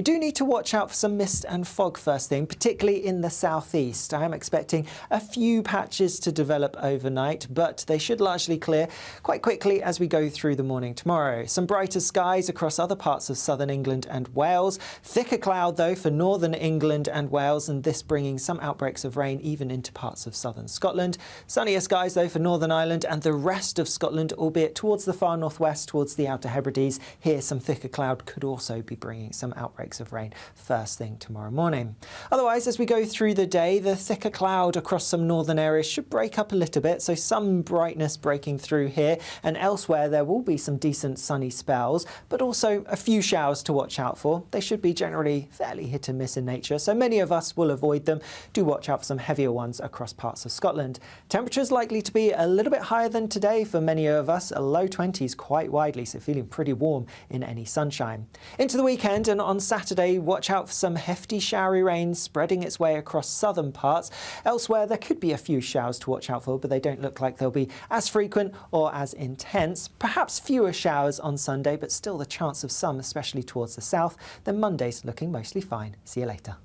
We do need to watch out for some mist and fog first thing, particularly in the southeast. I am expecting a few patches to develop overnight, but they should largely clear quite quickly as we go through the morning tomorrow. Some brighter skies across other parts of southern England and Wales. Thicker cloud, though, for northern England and Wales, and this bringing some outbreaks of rain even into parts of southern Scotland. Sunnier skies, though, for Northern Ireland and the rest of Scotland, albeit towards the far northwest, towards the Outer Hebrides. Here, some thicker cloud could also be bringing some outbreaks of rain first thing tomorrow morning. Otherwise, as we go through the day, the thicker cloud across some northern areas should break up a little bit, so some brightness breaking through here, and elsewhere there will be some decent sunny spells, but also a few showers to watch out for. They should be generally fairly hit and miss in nature, so many of us will avoid them. Do watch out for some heavier ones across parts of Scotland. Temperatures likely to be a little bit higher than today for many of us, a low 20s quite widely, so feeling pretty warm in any sunshine. Into the weekend, and on Saturday, watch out for some hefty showery rain spreading its way across southern parts. Elsewhere, there could be a few showers to watch out for, but they don't look like they'll be as frequent or as intense. Perhaps fewer showers on Sunday, but still the chance of some, especially towards the south. Then Monday's looking mostly fine. See you later.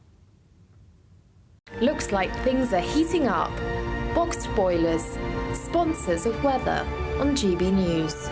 Looks like things are heating up. Boxed boilers, sponsors of weather on GB News.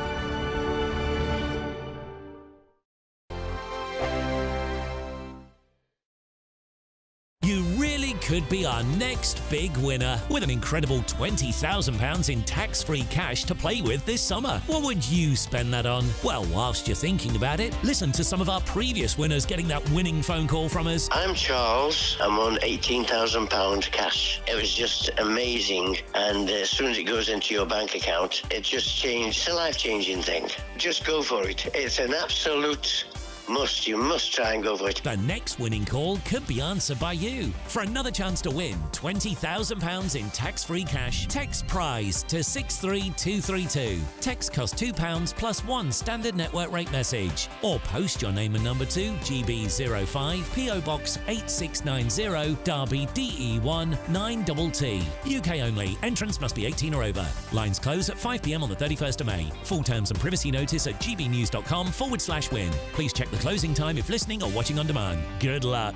You really could be our next big winner with an incredible £20,000 in tax-free cash to play with this summer. What would you spend that on? Well, whilst you're thinking about it, listen to some of our previous winners getting that winning phone call from us. I'm Charles. I'm on £18,000 cash. It was just amazing, and as soon as it goes into your bank account, it just changed. It's a life-changing thing. Just go for it. It's an absolute must. You must try and go for it. The next winning call could be answered by you. For another chance to win £20,000 in tax-free cash, text PRIZE to 63232. Text costs £2 plus one standard network rate message. Or post your name and number to GB05 PO Box 8690 Derby DE1 9TT. UK only. Entrance must be 18 or over. Lines close at 5 p.m. on the 31st of May. Full terms and privacy notice at gbnews.com/win. Please check the closing time if listening or watching on demand. Good luck.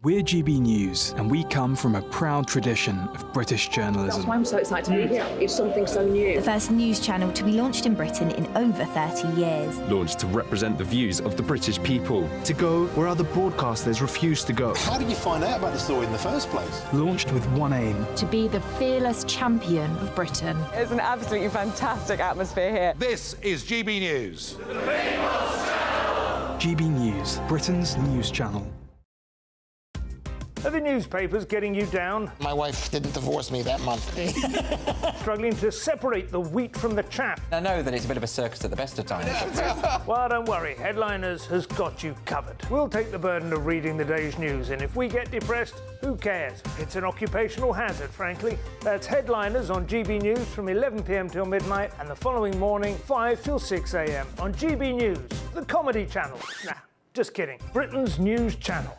We're GB News, and we come from a proud tradition of British journalism. That's why I'm so excited to be here. It's something so new. The first news channel to be launched in Britain in over 30 years. Launched to represent the views of the British people. To go where other broadcasters refuse to go. How did you find out about the story in the first place? Launched with one aim. To be the fearless champion of Britain. It's an absolutely fantastic atmosphere here. This is GB News. GB News, Britain's news channel. Are the newspapers getting you down? My wife didn't divorce me that month. Struggling to separate the wheat from the chaff? I know that it's a bit of a circus at the best of times. Well, don't worry. Headliners has got you covered. We'll take the burden of reading the day's news, and if we get depressed, who cares? It's an occupational hazard, frankly. That's Headliners on GB News from 11 p.m. till midnight, and the following morning, 5 till 6 a.m. on GB News, the comedy channel. Nah, just kidding. Britain's news channel.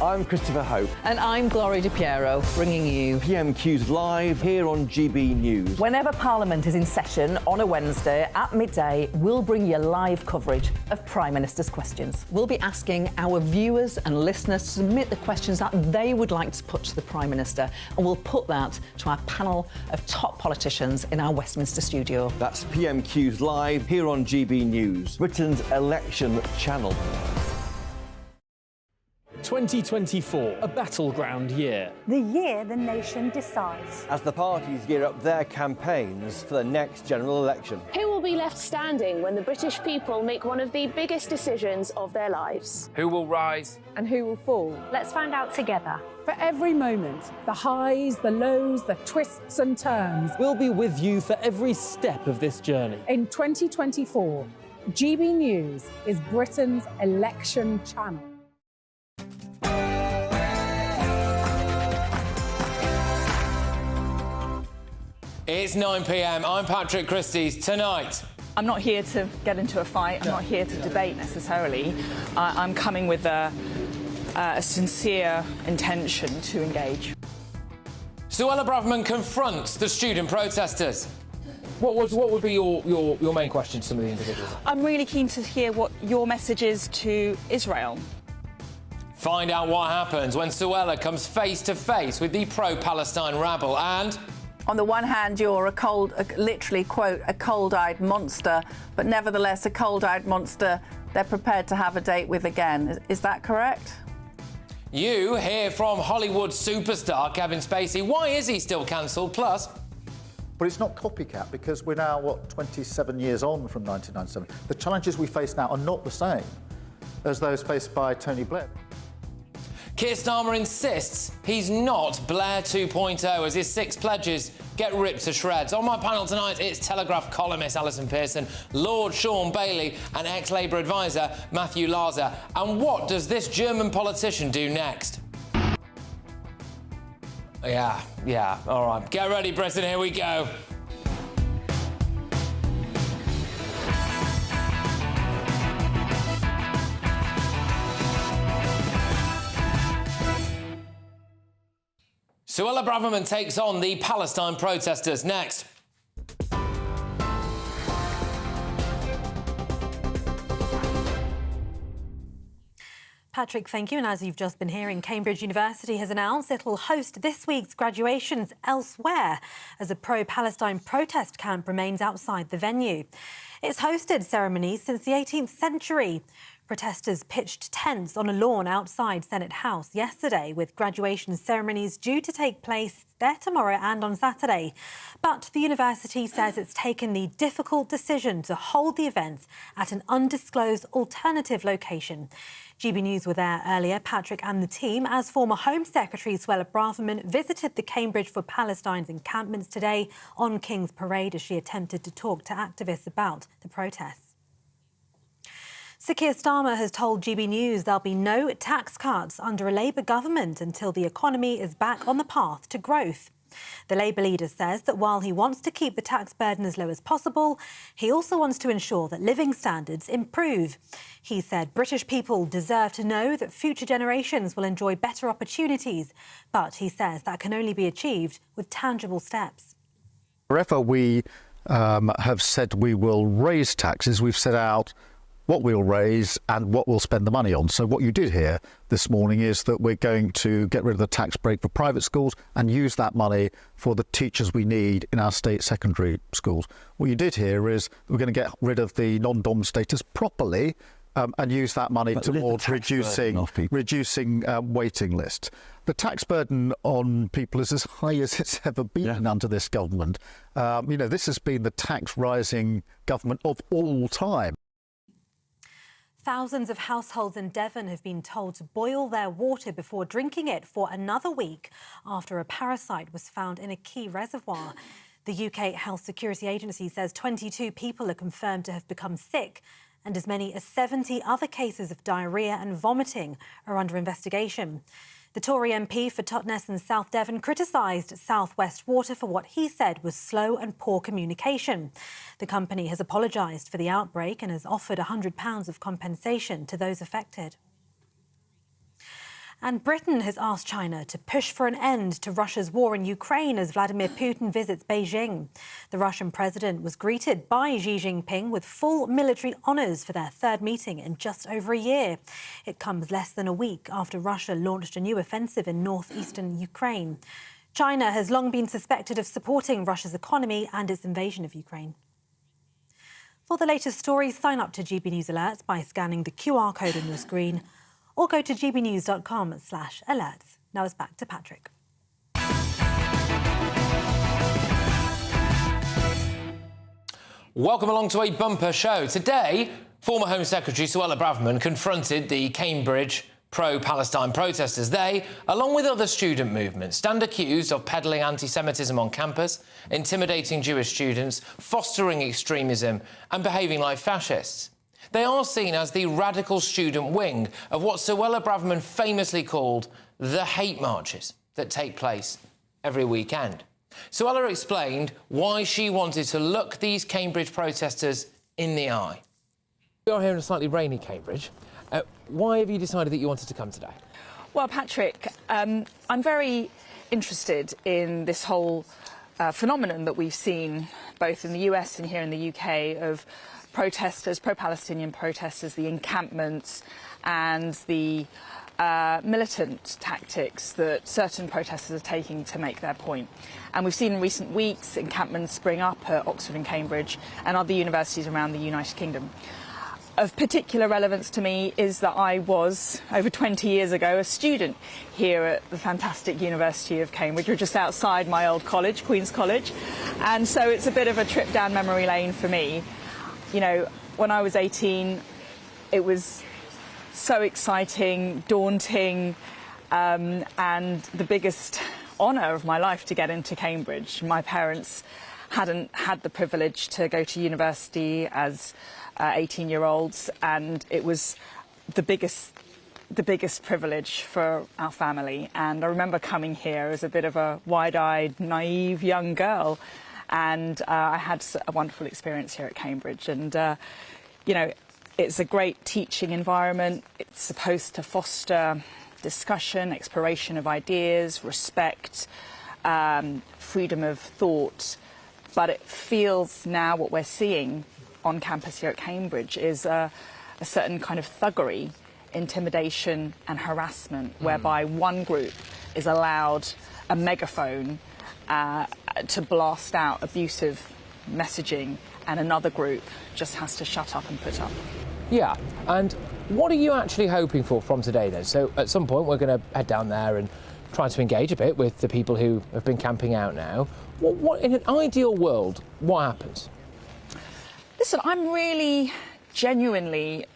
I'm Christopher Hope. And I'm Gloria Di Piero, bringing you PMQ's live here on GB News. Whenever Parliament is in session on a Wednesday at midday, we'll bring you live coverage of Prime Minister's questions. We'll be asking our viewers and listeners to submit the questions that they would like to put to the Prime Minister, and we'll put that to our panel of top politicians in our Westminster studio. That's PMQ's live here on GB News, Britain's election channel. 2024, a battleground year. The year the nation decides. As the parties gear up their campaigns for the next general election. Who will be left standing when the British people make one of the biggest decisions of their lives? Who will rise? And who will fall? Let's find out together. For every moment, the highs, the lows, the twists and turns. We'll be with you for every step of this journey. In 2024, GB News is Britain's election channel. It's 9 p.m. I'm Patrick Christys. Tonight, I'm not here to get into a fight. I'm not here to debate necessarily. I'm coming with a sincere intention to engage. Suella Braverman confronts the student protesters. What would be your main question to some of the individuals? I'm really keen to hear what your message is to Israel. Find out what happens when Suella comes face to face with the pro-Palestine rabble and... On the one hand, you're literally, quote, a cold-eyed monster, but nevertheless a cold-eyed monster they're prepared to have a date with again. Is that correct? You hear from Hollywood superstar Kevin Spacey. Why is he still cancelled? Plus... But it's not copycat because we're now, 27 years on from 1997. The challenges we face now are not the same as those faced by Tony Blair. Keir Starmer insists he's not Blair 2.0 as his 6 pledges get ripped to shreds. On my panel tonight, it's Telegraph columnist Alison Pearson, Lord Sean Bailey and ex-Labour advisor Matthew Larzer. And what does this German politician do next? Yeah, all right. Get ready, Britain, here we go. Suella Braverman takes on the Palestine protesters next. Patrick, thank you. And as you've just been hearing, Cambridge University has announced it'll host this week's graduations elsewhere as a pro-Palestine protest camp remains outside the venue. It's hosted ceremonies since the 18th century. Protesters pitched tents on a lawn outside Senate House yesterday, with graduation ceremonies due to take place there tomorrow and on Saturday. But the university says it's taken the difficult decision to hold the events at an undisclosed alternative location. GB News were there earlier, Patrick and the team, as former Home Secretary Suella Braverman visited the Cambridge for Palestine's encampments today on King's Parade as she attempted to talk to activists about the protests. Sir Keir Starmer has told GB News there'll be no tax cuts under a Labour government until the economy is back on the path to growth. The Labour leader says that while he wants to keep the tax burden as low as possible, he also wants to ensure that living standards improve. He said British people deserve to know that future generations will enjoy better opportunities, but he says that can only be achieved with tangible steps. Wherever we have said we will raise taxes, we've set out what we'll raise and what we'll spend the money on. So what you did hear this morning is that we're going to get rid of the tax break for private schools and use that money for the teachers we need in our state secondary schools. What you did hear is we're going to get rid of the non-dom status properly and use that money towards reducing waiting lists. The tax burden on people is as high as it's ever been under this government. This has been the tax rising government of all time. Thousands of households in Devon have been told to boil their water before drinking it for another week after a parasite was found in a key reservoir. The UK Health Security Agency says 22 people are confirmed to have become sick, and as many as 70 other cases of diarrhoea and vomiting are under investigation. The Tory MP for Totnes and South Devon criticised South West Water for what he said was slow and poor communication. The company has apologised for the outbreak and has offered £100 of compensation to those affected. And Britain has asked China to push for an end to Russia's war in Ukraine as Vladimir Putin visits Beijing. The Russian president was greeted by Xi Jinping with full military honours for their third meeting in just over a year. It comes less than a week after Russia launched a new offensive in northeastern Ukraine. China has long been suspected of supporting Russia's economy and its invasion of Ukraine. For the latest stories, sign up to GB News Alerts by scanning the QR code on your screen, or go to gbnews.com/alerts. Now it's back to Patrick. Welcome along to a bumper show. Today, former Home Secretary Suella Braverman confronted the Cambridge pro-Palestine protesters. They, along with other student movements, stand accused of peddling anti-Semitism on campus, intimidating Jewish students, fostering extremism and behaving like fascists. They are seen as the radical student wing of what Suella Braverman famously called the hate marches that take place every weekend. Suella explained why she wanted to look these Cambridge protesters in the eye. We are here in a slightly rainy Cambridge. Why have you decided that you wanted to come today? Well, Patrick, I'm very interested in this whole phenomenon that we've seen both in the US and here in the UK of protesters, pro-Palestinian protesters, the encampments and the militant tactics that certain protesters are taking to make their point. And we've seen in recent weeks encampments spring up at Oxford and Cambridge and other universities around the United Kingdom. Of particular relevance to me is that I was, over 20 years ago, a student here at the fantastic University of Cambridge, or just outside my old college, Queen's College. And so it's a bit of a trip down memory lane for me. You know, when I was 18, it was so exciting, daunting, and the biggest honour of my life to get into Cambridge. My parents hadn't had the privilege to go to university as 18-year-olds, and it was the biggest privilege for our family. And I remember coming here as a bit of a wide-eyed, naive young girl, and I had a wonderful experience here at Cambridge. And you know, it's a great teaching environment. It's supposed to foster discussion, exploration of ideas, respect, freedom of thought. But it feels now what we're seeing on campus here at Cambridge is a certain kind of thuggery, intimidation and harassment, whereby one group is allowed a megaphone to blast out abusive messaging and another group just has to shut up and put up. Yeah, and what are you actually hoping for from today then? So at some point we're going to head down there and try to engage a bit with the people who have been camping out now. What in an ideal world, what happens? Listen, I'm really genuinely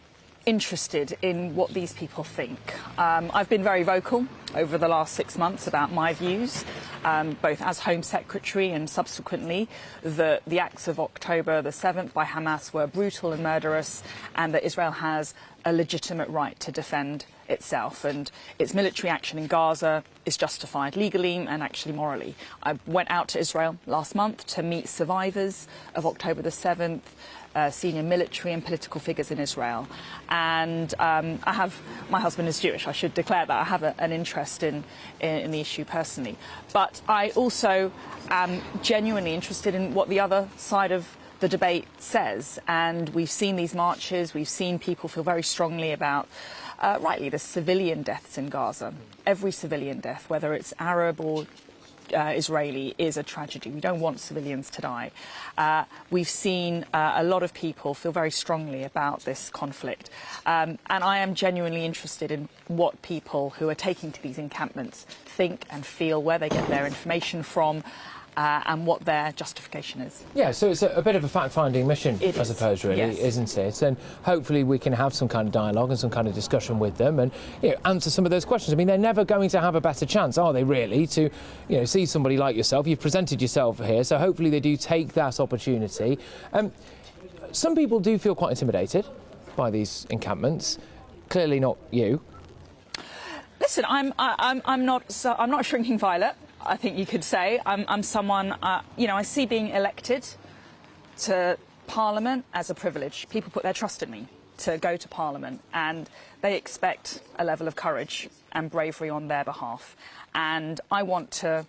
interested in what these people think. I've been very vocal over the last 6 months about my views, both as Home Secretary and subsequently that the acts of October the 7th by Hamas were brutal and murderous, and that Israel has a legitimate right to defend itself, and its military action in Gaza is justified legally and actually morally. I went out to Israel last month to meet survivors of October the 7th, senior military and political figures in Israel. And my husband is Jewish, I should declare that. I have an interest in the issue personally. But I also am genuinely interested in what the other side of the debate says. And we've seen these marches, we've seen people feel very strongly about, rightly, the civilian deaths in Gaza. Every civilian death, whether it's Arab or Israeli, is a tragedy. We don't want civilians to die. We've seen a lot of people feel very strongly about this conflict. And I am genuinely interested in what people who are taking to these encampments think and feel, where they get their information from, and what their justification is. Yeah, so it's a bit of a fact-finding mission, I suppose, really, yes. Isn't it? And hopefully we can have some kind of dialogue and some kind of discussion with them and answer some of those questions. I mean, they're never going to have a better chance, are they, really, to see somebody like yourself? You've presented yourself here, so hopefully they do take that opportunity. Some people do feel quite intimidated by these encampments. Clearly not you. Listen, I'm not shrinking violet, I think you could say. I'm someone, I see being elected to Parliament as a privilege. People put their trust in me to go to Parliament, and they expect a level of courage and bravery on their behalf. And I want to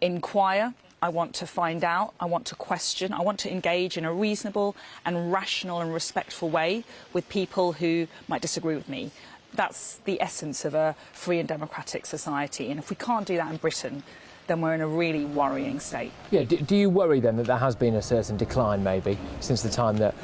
inquire, I want to find out, I want to question, I want to engage in a reasonable and rational and respectful way with people who might disagree with me. That's the essence of a free and democratic society. And if we can't do that in Britain, then we're in a really worrying state. Yeah, do you worry then that there has been a certain decline maybe since the time that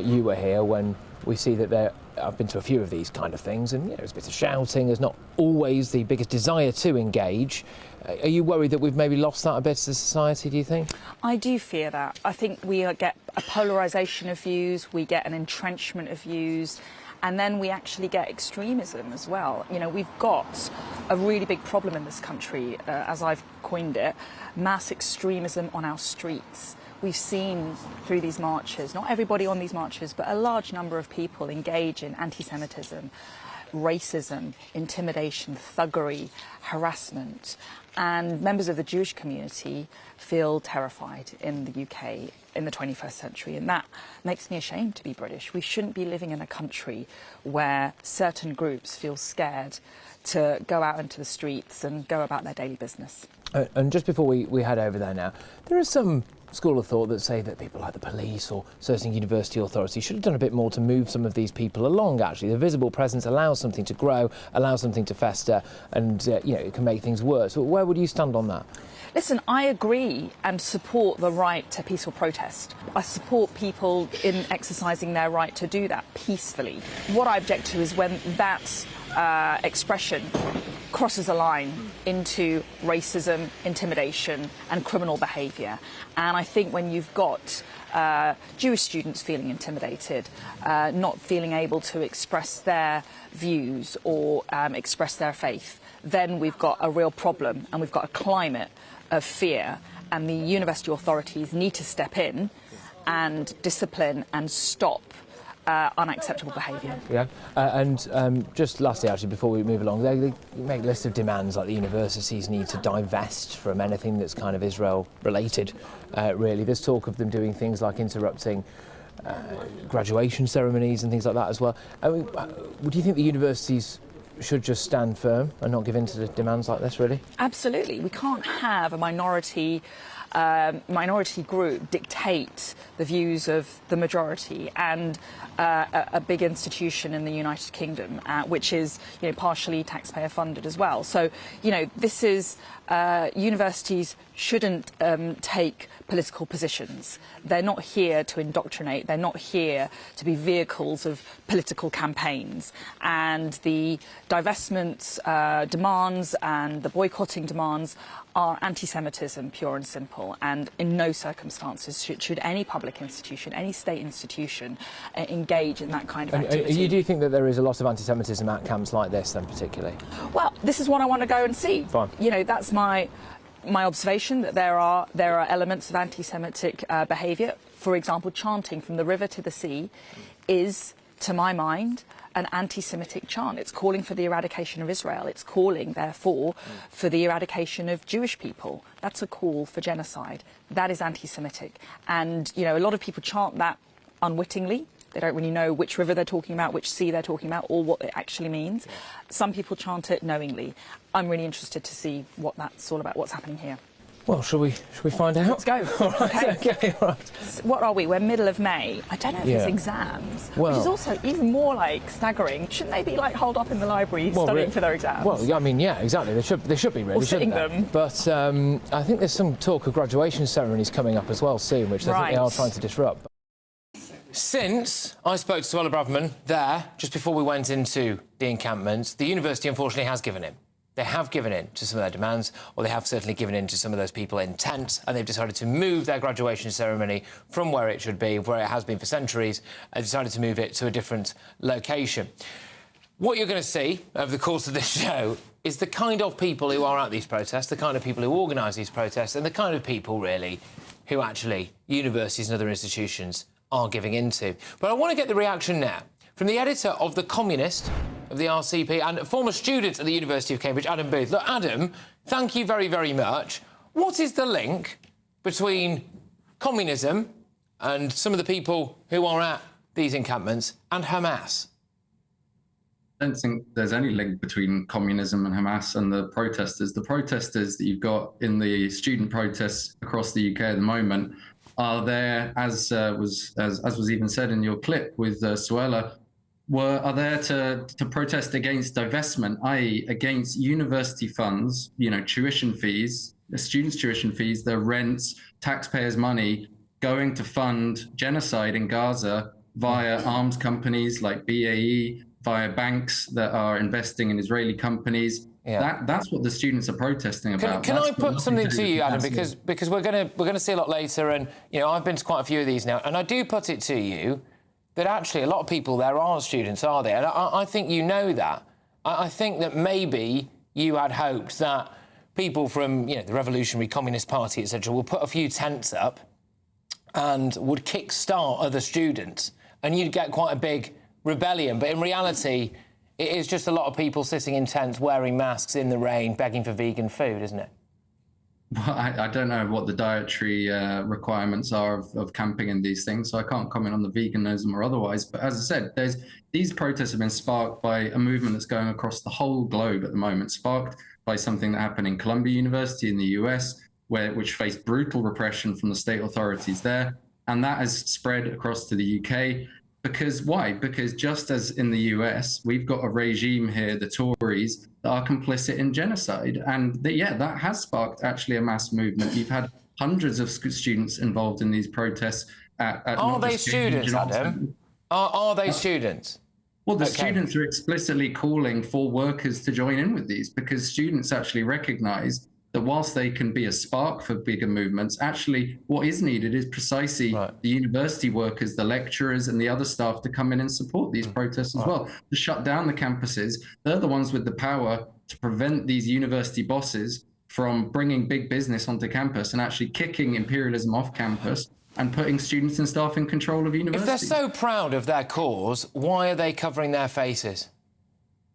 you were here, when we see that I've been to a few of these kind of things and there's a bit of shouting, there's not always the biggest desire to engage. Are you worried that we've maybe lost that a bit as a society, do you think? I do fear that. I think we get a polarisation of views, we get an entrenchment of views, and then we actually get extremism as well. We've got a really big problem in this country, as I've coined it, mass extremism on our streets. We've seen through these marches, not everybody on these marches, but a large number of people engage in anti-Semitism, racism, intimidation, thuggery, harassment. And members of the Jewish community feel terrified in the UK in the 21st century, and that makes me ashamed to be British. We shouldn't be living in a country where certain groups feel scared to go out into the streets and go about their daily business. And just before we head over there now, there is some school of thought that say that people like the police or certain university authorities should have done a bit more to move some of these people along, actually. The visible presence allows something to grow, allows something to fester, and, it can make things worse. But where would you stand on that? Listen, I agree and support the right to peaceful protest. I support people in exercising their right to do that peacefully. What I object to is when that expression crosses a line into racism, intimidation and criminal behaviour. And I think when you've got Jewish students feeling intimidated, not feeling able to express their views or express their faith, then we've got a real problem and we've got a climate of fear, and the university authorities need to step in and discipline and stop unacceptable behaviour. Yeah, and just lastly, actually, before we move along, they make lists of demands like the universities need to divest from anything that's kind of Israel-related, really. There's talk of them doing things like interrupting graduation ceremonies and things like that as well. I mean, do you think the universities should just stand firm and not give in to the demands like this, really? Absolutely. We can't have a minority group dictate the views of the majority, and a big institution in the United Kingdom, which is partially taxpayer funded as well. So this is universities shouldn't take political positions. They're not here to indoctrinate. They're not here to be vehicles of political campaigns. And the divestment demands and the boycotting demands are anti-Semitism, pure and simple. And in no circumstances should any public institution, any state institution, engage in that kind of activity. You do think that there is a lot of anti-Semitism at camps like this, then, particularly? Well, this is what I want to go and see. Fine. That's my observation, that there are elements of anti-Semitic behaviour. For example, chanting from the river to the sea is, to my mind, an anti-Semitic chant. It's calling for the eradication of Israel. It's calling, therefore, for the eradication of Jewish people. That's a call for genocide. That is anti-Semitic. And, a lot of people chant that unwittingly. They don't really know which river they're talking about, which sea they're talking about, or what it actually means. Yeah. Some people chant it knowingly. I'm really interested to see what that's all about, what's happening here. Well, shall we find out? Let's go. All right, okay, all right. What are we? We're middle of May. I don't know if it's exams, which is also even more staggering. Shouldn't they be holed up in the library studying for their exams? Well, I mean, yeah, exactly. They should be really, or sitting them. But I think there's some talk of graduation ceremonies coming up as well soon, which I think they are trying to disrupt. Since I spoke to Suella Braverman there, just before we went into the encampment, the university unfortunately has given in. They have given in to some of their demands, or they have certainly given in to some of those people in tents, and they've decided to move their graduation ceremony from where it should be, where it has been for centuries, and decided to move it to a different location. What you're going to see over the course of this show is the kind of people who are at these protests, the kind of people who organise these protests, and the kind of people, really, who actually universities and other institutions are giving into. But I want to get the reaction now from the editor of The Communist, of the RCP, and a former student at the University of Cambridge, Adam Booth. Look, Adam, thank you very, very much. What is the link between communism and some of the people who are at these encampments and Hamas? I don't think there's any link between communism and Hamas and the protesters. The protesters that you've got in the student protests across the UK at the moment are there, as was even said in your clip with Suella, are there to protest against divestment, i.e. against university funds, tuition fees, the students' tuition fees, their rents, taxpayers' money going to fund genocide in Gaza via arms companies like BAE, via banks that are investing in Israeli companies. Yeah. That's what the students are protesting about. Can I put something to you, Adam, because we're going to see a lot later, and I've been to quite a few of these now, and I do put it to you that actually a lot of people there are students, are they? And I think you know that. I think that maybe you had hoped that people from the Revolutionary Communist Party, etc., will put a few tents up and would kick-start other students, and you'd get quite a big rebellion. But in reality, it is just a lot of people sitting in tents, wearing masks in the rain, begging for vegan food, isn't it? Well, I don't know what the dietary requirements are of camping in these things, so I can't comment on the veganism or otherwise. But as I said, these protests have been sparked by a movement that's going across the whole globe at the moment, sparked by something that happened in Columbia University in the US, which faced brutal repression from the state authorities there. And that has spread across to the UK. Because why? Because just as in the US, we've got a regime here, the Tories, that are complicit in genocide. And that has sparked actually a mass movement. You've had hundreds of students involved in these protests. Are they students, Adam? Are they students? Well, the students are explicitly calling for workers to join in with these, because students actually recognise that whilst they can be a spark for bigger movements, actually what is needed is precisely the university workers, the lecturers and the other staff to come in and support these protests as well, to shut down the campuses. They're the ones with the power to prevent these university bosses from bringing big business onto campus and actually kicking imperialism off campus and putting students and staff in control of universities. If they're so proud of their cause, why are they covering their faces?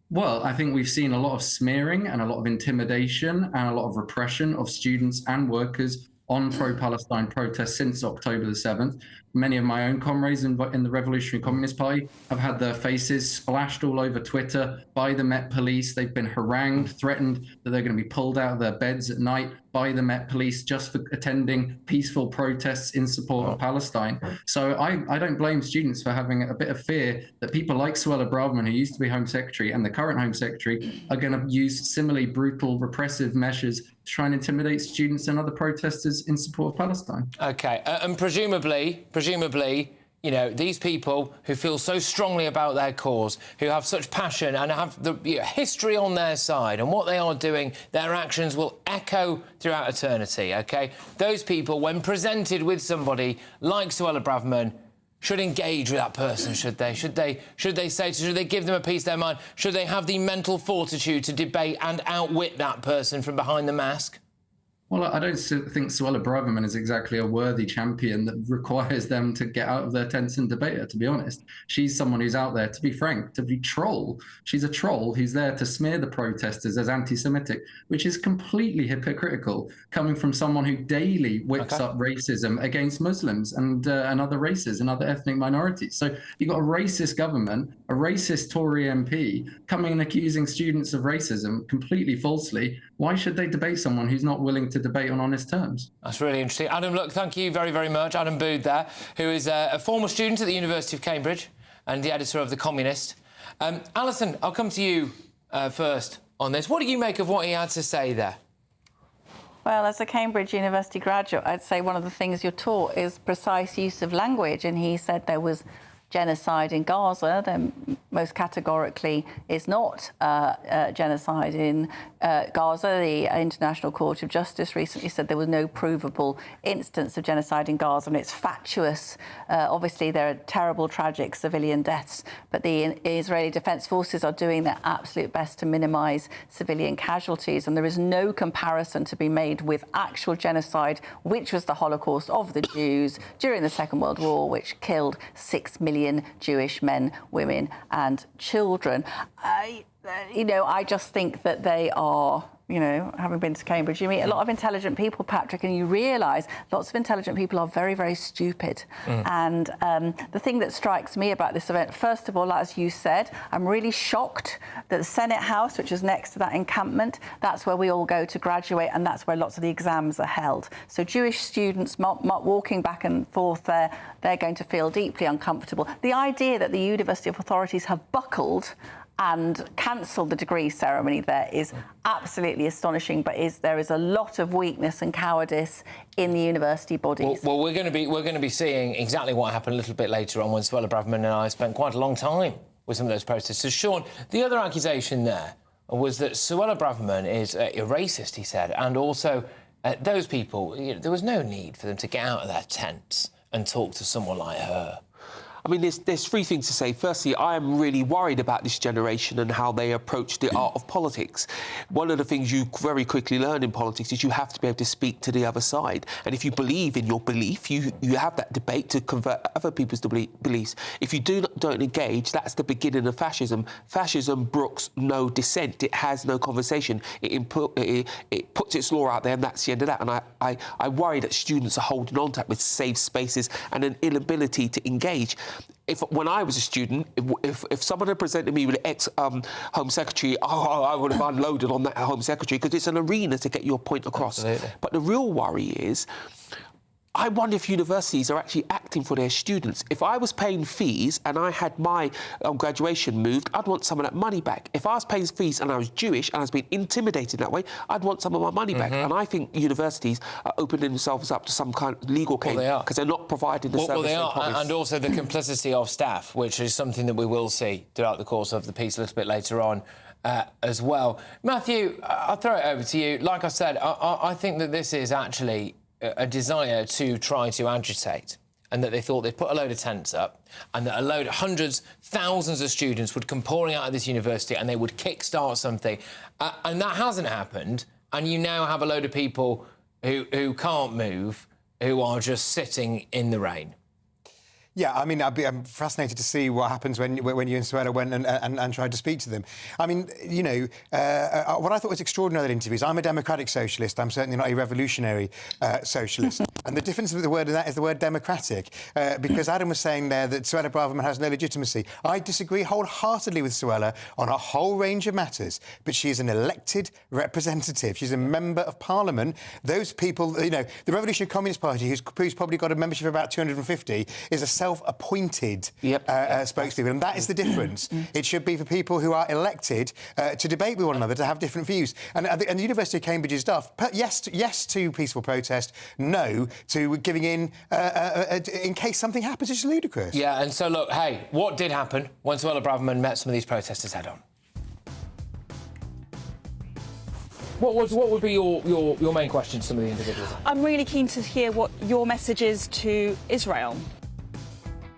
Well, I think we've seen a lot of smearing and a lot of intimidation and a lot of repression of students and workers on pro-Palestine protests since October the 7th. Many of my own comrades in the Revolutionary Communist Party have had their faces splashed all over Twitter by the Met Police. They've been harangued, threatened that they're going to be pulled out of their beds at night by the Met Police just for attending peaceful protests in support of Palestine. So I don't blame students for having a bit of fear that people like Suella Braverman, who used to be Home Secretary, and the current Home Secretary are going to use similarly brutal, repressive measures to try and intimidate students and other protesters in support of Palestine. OK, and presumably, you know, these people who feel so strongly about their cause, who have such passion and have the history on their side, and what they are doing, their actions will echo throughout eternity, OK? Those people, when presented with somebody like Suella Braverman, should engage with that person, should they? Should they give them a piece of their mind? Should they have the mental fortitude to debate and outwit that person from behind the mask? Well, I don't think Suella Braverman is exactly a worthy champion that requires them to get out of their tents and debate her, to be honest. She's someone who's out there, to be frank, to be troll. She's a troll who's there to smear the protesters as anti-Semitic, which is completely hypocritical, coming from someone who daily whips up racism against Muslims and other races and other ethnic minorities. So you've got a racist government, a racist Tory MP, coming and accusing students of racism completely falsely. Why should they debate someone who's not willing to debate on honest terms? That's really interesting. Adam, look, thank you very, very much. Adam Bood there, who is a former student at the University of Cambridge and the editor of The Communist. Alison, I'll come to you first on this. What do you make of what he had to say there? Well, as a Cambridge University graduate, I'd say one of the things you're taught is precise use of language, and he said there was genocide in Gaza. There most categorically is not genocide in Gaza. The International Court of Justice recently said there was no provable instance of genocide in Gaza, and it's fatuous. Obviously, there are terrible, tragic civilian deaths, but the Israeli Defense Forces are doing their absolute best to minimise civilian casualties, and there is no comparison to be made with actual genocide, which was the Holocaust of the Jews during the Second World War, which killed 6 million Jewish men, women and children. I just think that they are, having been to Cambridge, you meet a lot of intelligent people, Patrick, and you realise lots of intelligent people are very, very stupid. And the thing that strikes me about this event, first of all, as you said, I'm really shocked that the Senate House, which is next to that encampment, that's where we all go to graduate, and that's where lots of the exams are held. So Jewish students walking back and forth there, they're going to feel deeply uncomfortable. The idea that the university authorities have buckled and cancelled the degree ceremony there is absolutely astonishing, but there is a lot of weakness and cowardice in the university bodies. Well, we're going to be seeing exactly what happened a little bit later on when Suella Braverman and I spent quite a long time with some of those protesters. Sean, the other accusation there was that Suella Braverman is a racist, he said, and also those people, there was no need for them to get out of their tents and talk to someone like her. I mean, there's three things to say. Firstly, I am really worried about this generation and how they approach the art of politics. One of the things you very quickly learn in politics is you have to be able to speak to the other side. And if you believe in your belief, you have that debate to convert other people's beliefs. If you don't engage, that's the beginning of fascism. Fascism brooks no dissent. It has no conversation. It puts its law out there, and that's the end of that. And I worry that students are holding on to that with safe spaces and an inability to engage. When I was a student, if someone had presented me with an ex-Home Secretary, I would have unloaded on that Home Secretary, because it's an arena to get your point across. Absolutely. But the real worry is, I wonder if universities are actually acting for their students. If I was paying fees and I had my graduation moved, I'd want some of that money back. If I was paying fees and I was Jewish and I was being intimidated that way, I'd want some of my money back. And I think universities are opening themselves up to some kind of legal case because they're not providing the service. Well, they are, promise. And also the complicity of staff, which is something that we will see throughout the course of the piece a little bit later on. As well. Matthew, I'll throw it over to you. Like I said, I think that this is actually a desire to try to agitate, and that they thought they'd put a load of tents up and that a load of hundreds, thousands of students would come pouring out of this university and they would kickstart something. And that hasn't happened, and you now have a load of people who can't move, who are just sitting in the rain. Yeah, I mean, I'm fascinated to see what happens when you and Suella went and tried to speak to them. I mean, you know, what I thought was extraordinary in that interview is I'm a democratic socialist. I'm certainly not a revolutionary socialist. And the difference with the word in that is the word democratic, because Adam was saying there that Suella Braverman has no legitimacy. I disagree wholeheartedly with Suella on a whole range of matters, but she is an elected representative. She's a member of Parliament. Those people, you know, the Revolutionary Communist Party, who's probably got a membership of about 250, is a self-appointed spokespeople, and that is the difference. It should be for people who are elected to debate with one another, to have different views. And the University of Cambridge's stuff, yes to peaceful protest, no to giving in case something happens, which is ludicrous. Yeah, and so, look, hey, what did happen when Suella Braverman met some of these protesters head-on? What would be your main question to some of the individuals? I'm really keen to hear what your message is to Israel.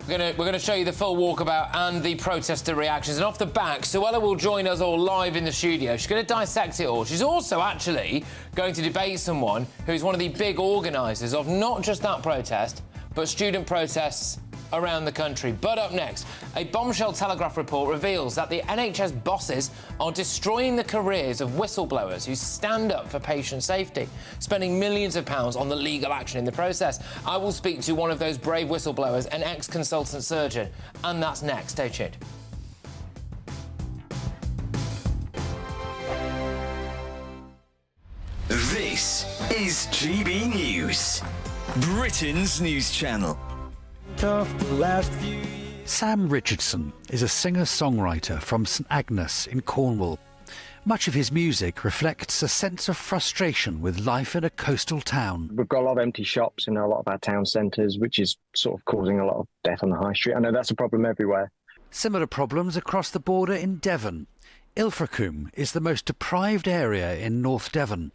We're going to show you the full walkabout and the protester reactions. And off the back, Suella will join us all live in the studio. She's going to dissect it all. She's also actually going to debate someone who's one of the big organisers of not just that protest, but student protests around the country. But up next, a bombshell Telegraph report reveals that the NHS bosses are destroying the careers of whistleblowers who stand up for patient safety, spending millions of pounds on the legal action in the process. I will speak to one of those brave whistleblowers, an ex-consultant surgeon, and that's next. Stay tuned. This is GB News, Britain's news channel. Sam Richardson is a singer-songwriter from St Agnes in Cornwall. Much of his music reflects a sense of frustration with life in a coastal town. We've got a lot of empty shops in a lot of our town centres, which is sort of causing a lot of death on the high street. I know that's a problem everywhere. Similar problems across the border in Devon. Ilfracombe is the most deprived area in North Devon.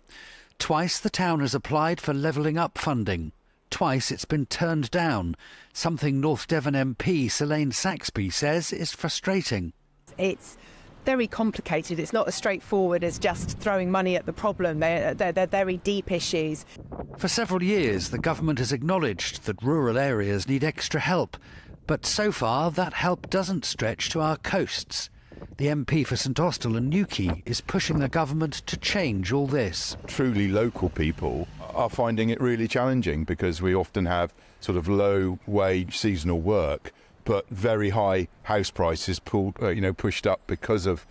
Twice the town has applied for levelling up funding. Twice it's been turned down, something North Devon MP Selene Saxby says is frustrating. It's very complicated. It's not as straightforward as just throwing money at the problem. They're very deep issues. For several years, the government has acknowledged that rural areas need extra help, but so far that help doesn't stretch to our coasts. The MP for St Austell and Newquay is pushing the government to change all this. Truly local people are finding it really challenging because we often have sort of low-wage seasonal work, but very high house prices pushed up because of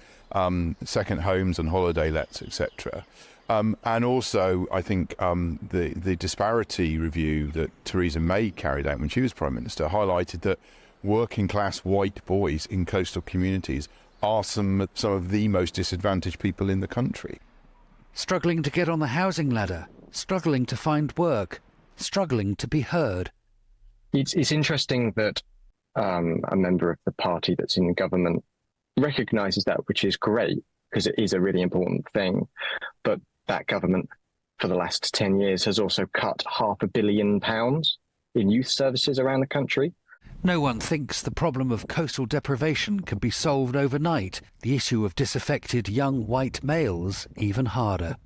second homes and holiday lets, etc. And also, I think the disparity review that Theresa May carried out when she was Prime Minister highlighted that working-class white boys in coastal communities are some of the most disadvantaged people in the country. Struggling to get on the housing ladder, struggling to find work, struggling to be heard. It's interesting that a member of the party that's in the government recognises that, which is great, because it is a really important thing. But that government, for the last 10 years, has also cut £500 million in youth services around the country. No one thinks the problem of coastal deprivation can be solved overnight. The issue of disaffected young white males even harder.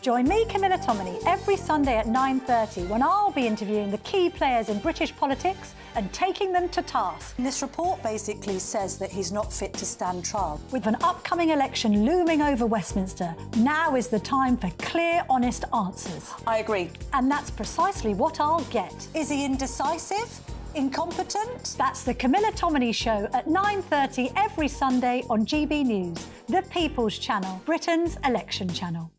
Join me, Camilla Tominey, every Sunday at 9:30 when I'll be interviewing the key players in British politics and taking them to task. This report basically says that he's not fit to stand trial. With an upcoming election looming over Westminster, now is the time for clear, honest answers. I agree. And that's precisely what I'll get. Is he indecisive? Incompetent? That's the Camilla Tominey Show at 9:30 every Sunday on GB News, the People's Channel, Britain's election channel.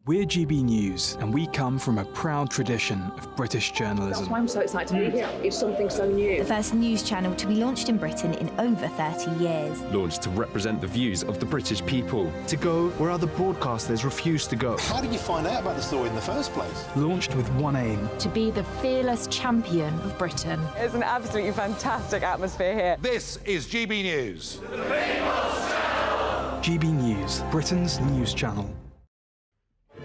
We're GB News, and we come from a proud tradition of British journalism. That's why I'm so excited to be here. It's something so new. The first news channel to be launched in Britain in over 30 years. Launched to represent the views of the British people. To go where other broadcasters refuse to go. How did you find out about the story in the first place? Launched with one aim. To be the fearless champion of Britain. It's an absolutely fantastic atmosphere here. This is GB News. GB News, Britain's news channel.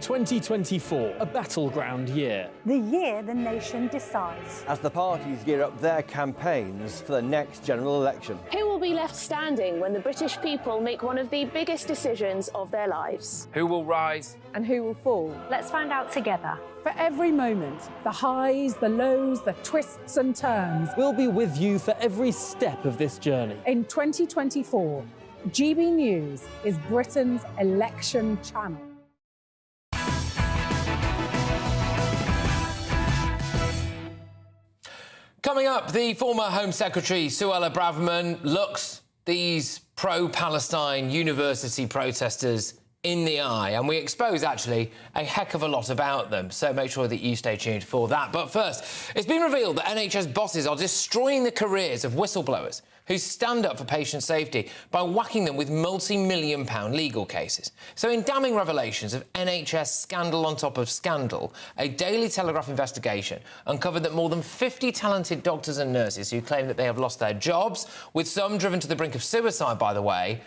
2024, a battleground year. The year the nation decides. As the parties gear up their campaigns for the next general election. Who will be left standing when the British people make one of the biggest decisions of their lives? Who will rise? And who will fall? Let's find out together. For every moment, the highs, the lows, the twists and turns. We'll be with you for every step of this journey. In 2024, GB News is Britain's election channel. Coming up, the former Home Secretary, Suella Braverman, looks these pro-Palestine university protesters in the eye, and we expose, actually, a heck of a lot about them, so make sure that you stay tuned for that. But first, it's been revealed that NHS bosses are destroying the careers of whistleblowers who stand up for patient safety by whacking them with multi-million-pound legal cases. So in damning revelations of NHS scandal on top of scandal, a Daily Telegraph investigation uncovered that more than 50 talented doctors and nurses who claim that they have lost their jobs, with some driven to the brink of suicide, by the way,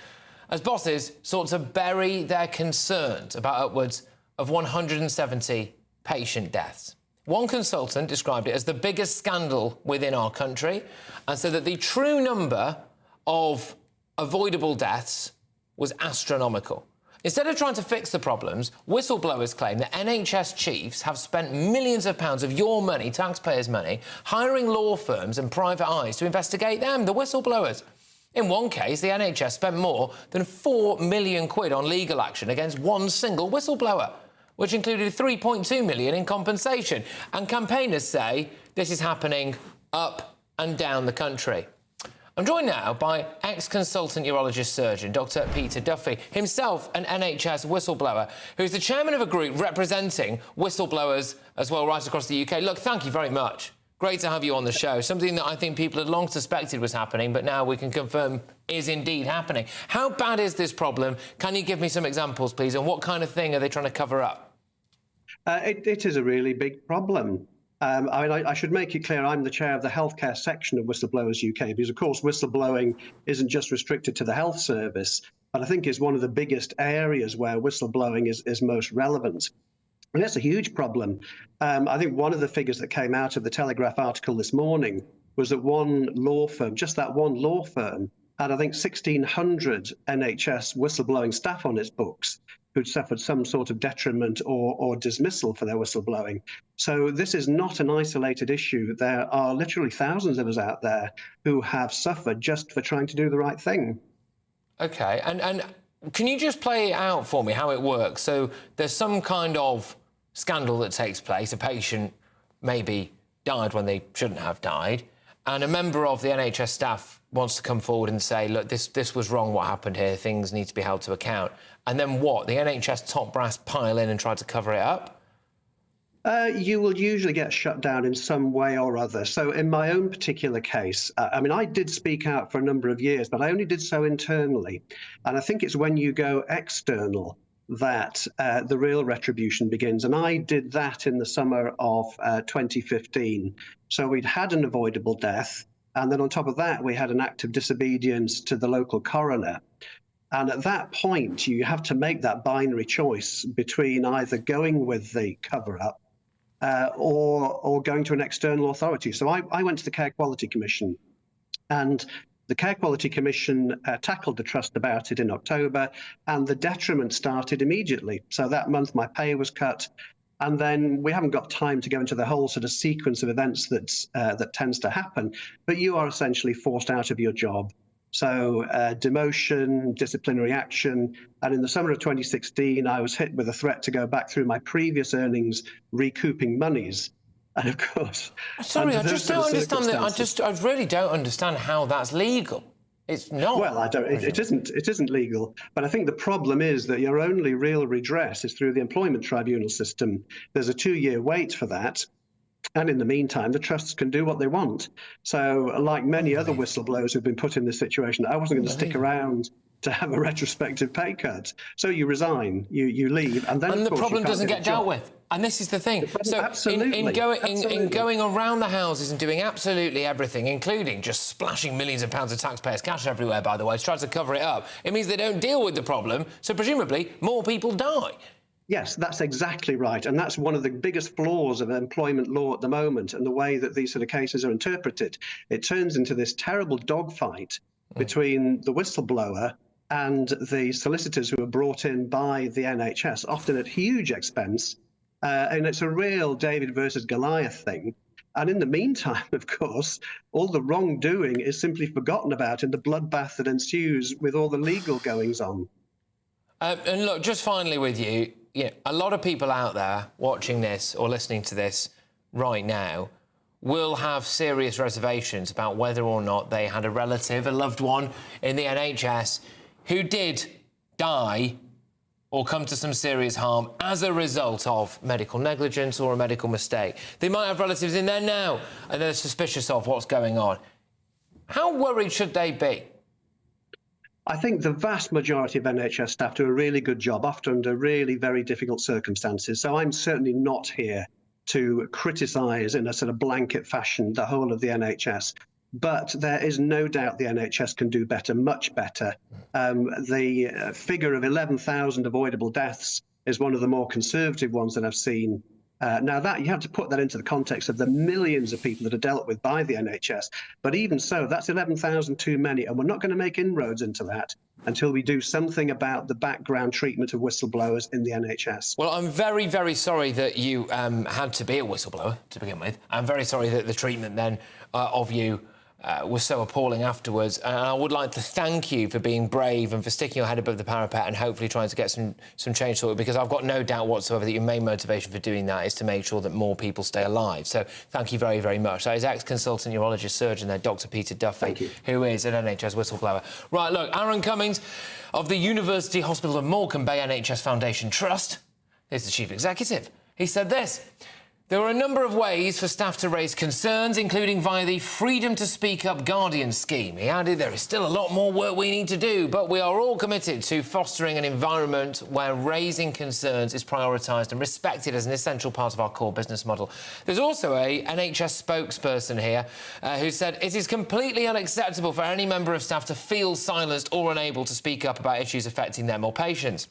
as bosses sought to bury their concerns about upwards of 170 patient deaths. One consultant described it as the biggest scandal within our country and said that the true number of avoidable deaths was astronomical. Instead of trying to fix the problems, whistleblowers claim that NHS chiefs have spent millions of pounds of your money, taxpayers' money, hiring law firms and private eyes to investigate them, the whistleblowers. In one case, the NHS spent more than £4 million on legal action against one single whistleblower, which included £3.2 million in compensation. And campaigners say this is happening up and down the country. I'm joined now by ex-consultant urologist surgeon Dr Peter Duffy, himself an NHS whistleblower, who's the chairman of a group representing whistleblowers as well right across the UK. Look, thank you very much. Great to have you on the show. Something that I think people had long suspected was happening, but now we can confirm is indeed happening. How bad is this problem? Can you give me some examples, please, and what kind of thing are they trying to cover up? It is a really big problem. I should make it clear I'm the chair of the healthcare section of Whistleblowers UK, because, of course, whistleblowing isn't just restricted to the health service, but I think is one of the biggest areas where whistleblowing is most relevant. And that's a huge problem. I think one of the figures that came out of the Telegraph article this morning was that one law firm, just that one law firm, had, I think, 1,600 NHS whistleblowing staff on its books who'd suffered some sort of detriment or dismissal for their whistleblowing. So this is not an isolated issue. There are literally thousands of us out there who have suffered just for trying to do the right thing. OK, and can you just play it out for me, how it works? So there's some kind of scandal that takes place, a patient maybe died when they shouldn't have died, and a member of the NHS staff wants to come forward and say, look, this was wrong, what happened here, things need to be held to account. And then what? The NHS top brass pile in and try to cover it up? You will usually get shut down in some way or other. So in my own particular case, I mean, I did speak out for a number of years, but I only did so internally. And I think it's when you go external that the real retribution begins. And I did that in the summer of 2015. So we'd had an avoidable death. And then on top of that, we had an act of disobedience to the local coroner. And at that point, you have to make that binary choice between either going with the cover-up or going to an external authority. So I went to the Care Quality Commission, and the Care Quality Commission tackled the trust about it in October, and the detriment started immediately. So that month my pay was cut, and then we haven't got time to go into the whole sort of sequence of events that tends to happen, but you are essentially forced out of your job. So demotion, disciplinary action, and in the summer of 2016, I was hit with a threat to go back through my previous earnings, recouping monies. And of course, sorry, I just don't understand that. I really don't understand how that's legal. It's not. Well, I don't. It isn't legal. But I think the problem is that your only real redress is through the employment tribunal system. There's a 2-year wait for that. And in the meantime, the trusts can do what they want. So, like many other whistleblowers who've been put in this situation, I wasn't going to stick around to have a retrospective pay cut. So you resign, you leave, and then and of the course, problem doesn't get dealt with. And this is the thing. So in going around the houses and doing absolutely everything, including just splashing millions of pounds of taxpayers' cash everywhere, by the way, to try to cover it up, it means they don't deal with the problem. So presumably more people die. Yes, that's exactly right. And that's one of the biggest flaws of employment law at the moment, and the way that these sort of cases are interpreted. It turns into this terrible dogfight between the whistleblower and the solicitors who are brought in by the NHS, often at huge expense. And it's a real David versus Goliath thing. And in the meantime, of course, all the wrongdoing is simply forgotten about in the bloodbath that ensues with all the legal goings on. And look, just finally with you, a lot of people out there watching this or listening to this right now will have serious reservations about whether or not they had a relative, a loved one in the NHS who did die or come to some serious harm as a result of medical negligence or a medical mistake. They might have relatives in there now and they're suspicious of what's going on. How worried should they be? I think the vast majority of NHS staff do a really good job, often under really very difficult circumstances. So I'm certainly not here to criticise in a sort of blanket fashion the whole of the NHS. But there is no doubt the NHS can do better, much better. The figure of 11,000 avoidable deaths is one of the more conservative ones that I've seen. Now, that you have to put that into the context of the millions of people that are dealt with by the NHS. But even so, that's 11,000 too many, and we're not going to make inroads into that until we do something about the background treatment of whistleblowers in the NHS. Well, I'm very, very sorry that you had to be a whistleblower to begin with. I'm very sorry that the treatment then of you was so appalling afterwards. And I would like to thank you for being brave and for sticking your head above the parapet and hopefully trying to get some change sorted, because I've got no doubt whatsoever that your main motivation for doing that is to make sure that more people stay alive. So thank you very, very much. That is ex-consultant urologist surgeon there, Dr. Peter Duffy, who is an NHS whistleblower. Right, look, Aaron Cummings of the University Hospital of Morecambe Bay NHS Foundation Trust is the chief executive. He said this: there are a number of ways for staff to raise concerns, including via the Freedom to Speak Up Guardian scheme. He added, there is still a lot more work we need to do, but we are all committed to fostering an environment where raising concerns is prioritised and respected as an essential part of our core business model. There's also a NHS spokesperson here who said, it is completely unacceptable for any member of staff to feel silenced or unable to speak up about issues affecting them or patients.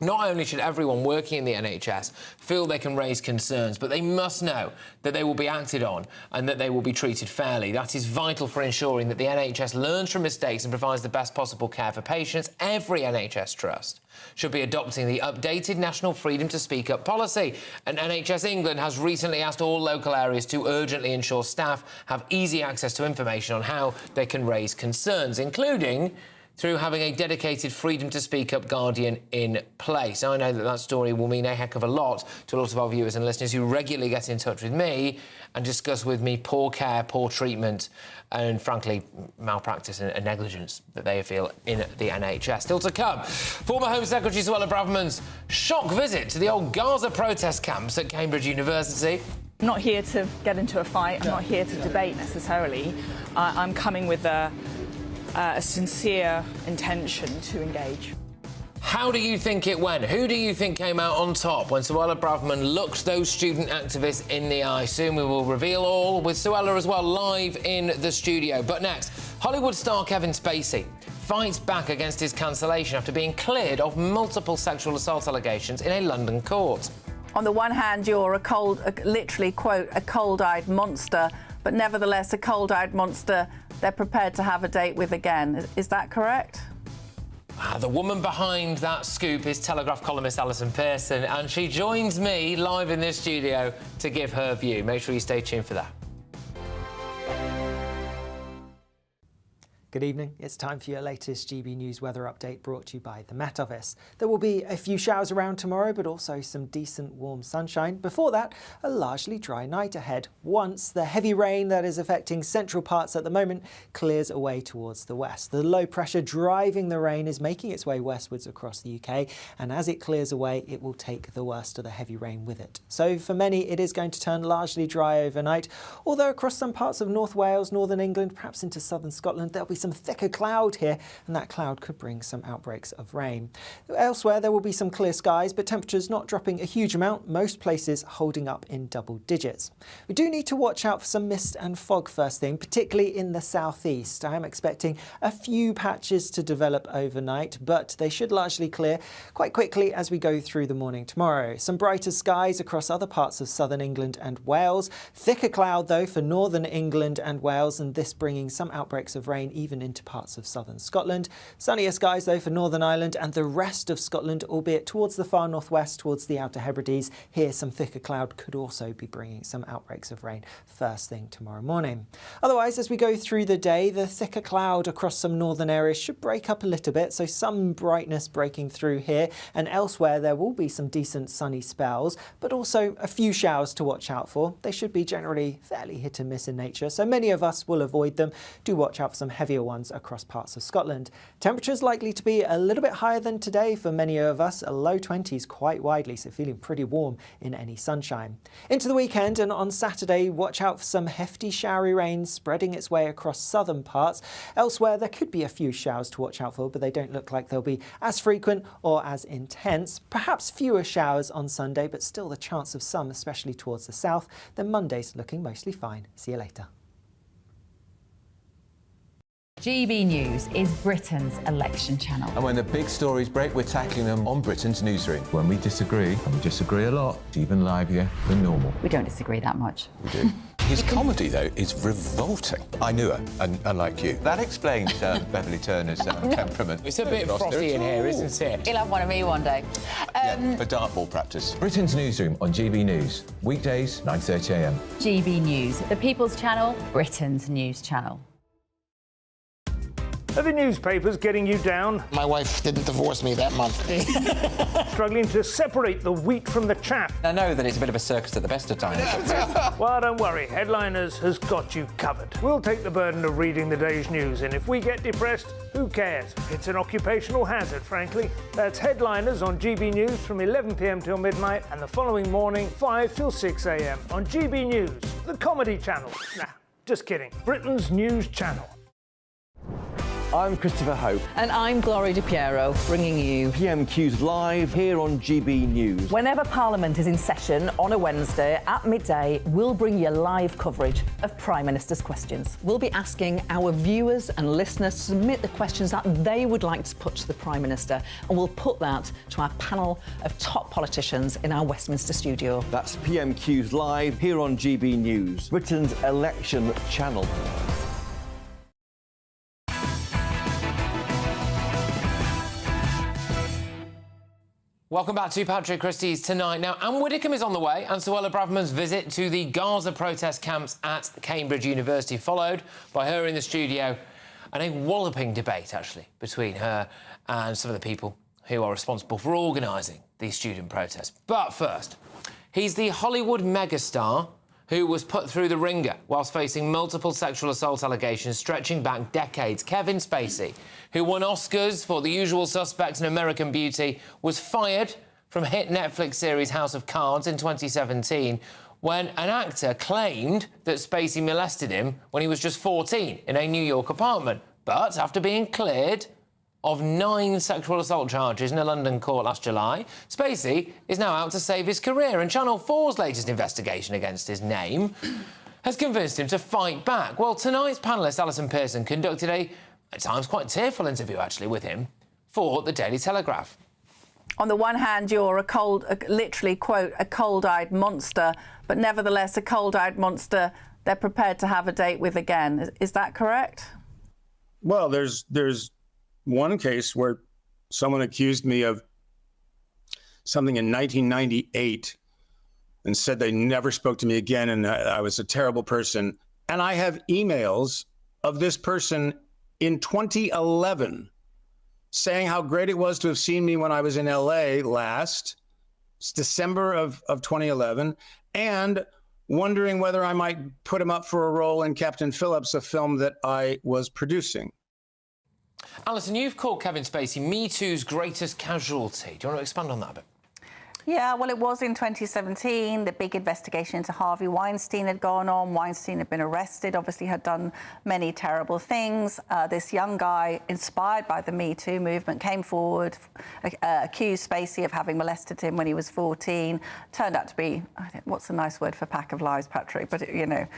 Not only should everyone working in the NHS feel they can raise concerns, but they must know that they will be acted on and that they will be treated fairly. That is vital for ensuring that the NHS learns from mistakes and provides the best possible care for patients. Every NHS trust should be adopting the updated National Freedom to Speak Up policy. And NHS England has recently asked all local areas to urgently ensure staff have easy access to information on how they can raise concerns, including through having a dedicated Freedom to Speak Up Guardian in place. Now, I know that that story will mean a heck of a lot to a lot of our viewers and listeners who regularly get in touch with me and discuss with me poor care, poor treatment and, frankly, malpractice and negligence that they feel in the NHS. Still to come, former Home Secretary Suella Braverman's shock visit to the old Gaza protest camps at Cambridge University. I'm not here to get into a fight. I'm not here to debate necessarily. I'm coming with a sincere intention to engage. How do you think it went? Who do you think came out on top when Suella Braverman looked those student activists in the eye? Soon we will reveal all, with Suella as well live in the studio. But next, Hollywood star Kevin Spacey fights back against his cancellation after being cleared of multiple sexual assault allegations in a London court. On the one hand, you're literally, quote, a cold-eyed monster, but nevertheless a cold-eyed monster they're prepared to have a date with again. Is that correct? The woman behind that scoop is Telegraph columnist Alison Pearson, and she joins me live in this studio to give her view. Make sure you stay tuned for that. Good evening. It's time for your latest GB News weather update brought to you by the Met Office. There will be a few showers around tomorrow, but also some decent warm sunshine. Before that, a largely dry night ahead once the heavy rain that is affecting central parts at the moment clears away towards the west. The low pressure driving the rain is making its way westwards across the UK, and as it clears away, it will take the worst of the heavy rain with it. So for many, it is going to turn largely dry overnight, although across some parts of North Wales, northern England, perhaps into southern Scotland, there'll be some thicker cloud here, and that cloud could bring some outbreaks of rain. Elsewhere, there will be some clear skies, but temperatures not dropping a huge amount, most places holding up in double digits. We do need to watch out for some mist and fog first thing, particularly in the southeast. I am expecting a few patches to develop overnight, but they should largely clear quite quickly as we go through the morning tomorrow. Some brighter skies across other parts of southern England and Wales. Thicker cloud, though, for northern England and Wales, and this bringing some outbreaks of rain even into parts of southern Scotland. Sunnier skies, though, for Northern Ireland and the rest of Scotland, albeit towards the far northwest, towards the Outer Hebrides. Here, some thicker cloud could also be bringing some outbreaks of rain first thing tomorrow morning. Otherwise, as we go through the day, the thicker cloud across some northern areas should break up a little bit, so some brightness breaking through here, and elsewhere there will be some decent sunny spells, but also a few showers to watch out for. They should be generally fairly hit and miss in nature, so many of us will avoid them. Do watch out for some heavier ones across parts of Scotland. Temperatures likely to be a little bit higher than today for many of us, a low 20s quite widely, so feeling pretty warm in any sunshine. Into the weekend, and on Saturday, watch out for some hefty showery rain spreading its way across southern parts. Elsewhere, there could be a few showers to watch out for, but they don't look like they'll be as frequent or as intense. Perhaps fewer showers on Sunday, but still the chance of some, especially towards the south. Then Monday's looking mostly fine. See you later. GB News is Britain's election channel. And when the big stories break, we're tackling them on Britain's newsroom. When we disagree, and we disagree a lot, it's even livelier than normal. We don't disagree that much. We do. His comedy, though, is revolting. I knew her, unlike you. That explains Beverly Turner's temperament. It's a bit frothy in here, isn't it? He'll have one of me one day. For dartball practice. Britain's newsroom on GB News. Weekdays, 9:30 a.m. GB News, the People's Channel, Britain's news channel. Are the newspapers getting you down? My wife didn't divorce me that month. Struggling to separate the wheat from the chaff? I know that it's a bit of a circus at the best of times. Well, don't worry. Headliners has got you covered. We'll take the burden of reading the day's news, and if we get depressed, who cares? It's an occupational hazard, frankly. That's Headliners on GB News from 11 p.m. till midnight, and the following morning, 5 till 6 a.m. on GB News, the comedy channel. Nah, just kidding. Britain's news channel. I'm Christopher Hope. And I'm Gloria Di Piero, bringing you PMQ's live here on GB News. Whenever Parliament is in session on a Wednesday at midday, we'll bring you live coverage of Prime Minister's questions. We'll be asking our viewers and listeners to submit the questions that they would like to put to the Prime Minister, and we'll put that to our panel of top politicians in our Westminster studio. That's PMQ's live here on GB News, Britain's election channel. Welcome back to Patrick Christys tonight. Now, Anne Widdecombe is on the way, and Suella Braverman's visit to the Gaza protest camps at Cambridge University, followed by her in the studio, and a walloping debate, actually, between her and some of the people who are responsible for organising these student protests. But first, he's the Hollywood megastar who was put through the ringer whilst facing multiple sexual assault allegations stretching back decades. Kevin Spacey, who won Oscars for The Usual Suspects and American Beauty, was fired from hit Netflix series House of Cards in 2017 when an actor claimed that Spacey molested him when he was just 14 in a New York apartment. But after being cleared of 9 sexual assault charges in a London court last July, Spacey is now out to save his career, and Channel 4's latest investigation against his name has convinced him to fight back. Well, tonight's panellist Alison Pearson conducted a, at times, quite tearful interview, actually, with him for the Daily Telegraph. On the one hand, you're literally, quote, a cold-eyed monster, but nevertheless, a cold-eyed monster they're prepared to have a date with again. Is that correct? Well, there's one case where someone accused me of something in 1998 and said they never spoke to me again and I was a terrible person. And I have emails of this person in 2011 saying how great it was to have seen me when I was in LA last. It's December of 2011, and wondering whether I might put him up for a role in Captain Phillips, a film that I was producing. Alison, you've called Kevin Spacey Me Too's greatest casualty. Do you want to expand on that a bit? Yeah, well, it was in 2017. The big investigation into Harvey Weinstein had gone on. Weinstein had been arrested, obviously had done many terrible things. This young guy, inspired by the Me Too movement, came forward, accused Spacey of having molested him when he was 14. Turned out to be, what's a nice word for pack of lies, Patrick? But, you know,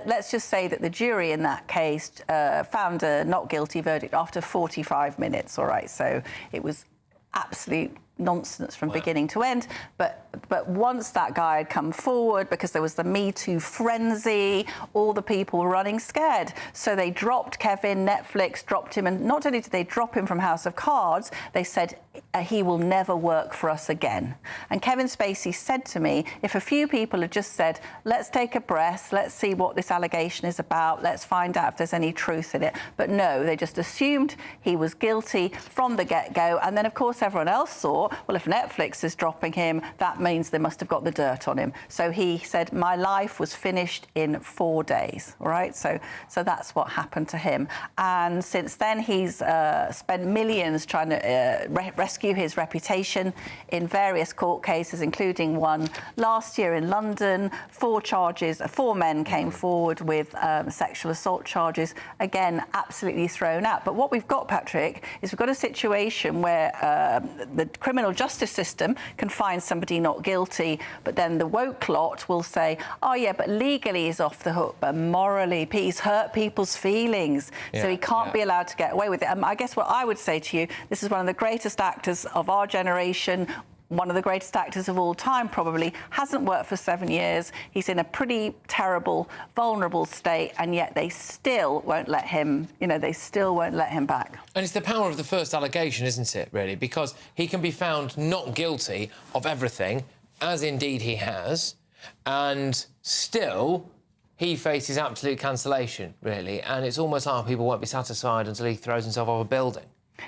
let's just say that the jury in that case found a not guilty verdict after 45 minutes, all right? So it was absolute nonsense from beginning to end. But once that guy had come forward, because there was the Me Too frenzy, all the people were running scared. So they dropped Kevin, Netflix dropped him, and not only did they drop him from House of Cards, they said he will never work for us again. And Kevin Spacey said to me, if a few people had just said, let's take a breath, let's see what this allegation is about, let's find out if there's any truth in it. But no, they just assumed he was guilty from the get-go. And then, of course, everyone else thought, well, if Netflix is dropping him, that means they must have got the dirt on him. So he said, my life was finished in 4 days, all right? So that's what happened to him. And since then, he's spent millions trying to rescue his reputation in various court cases, including one last year in London. 4 men came forward with sexual assault charges. Again, absolutely thrown out. But what we've got, Patrick, is we've got a situation where the criminal justice system can find somebody not guilty, but then the woke lot will say, oh yeah, but legally he's off the hook, but morally he's hurt people's feelings, so he can't be allowed to get away with it. I guess what I would say to you, this is one of the greatest actors of our generation, one of the greatest actors of all time, probably, hasn't worked for 7 years. He's in a pretty terrible, vulnerable state, and yet they still won't let him, they still won't let him back. And it's the power of the first allegation, isn't it, really? Because he can be found not guilty of everything, as indeed he has, and still he faces absolute cancellation, really, and it's almost like people won't be satisfied until he throws himself off a building.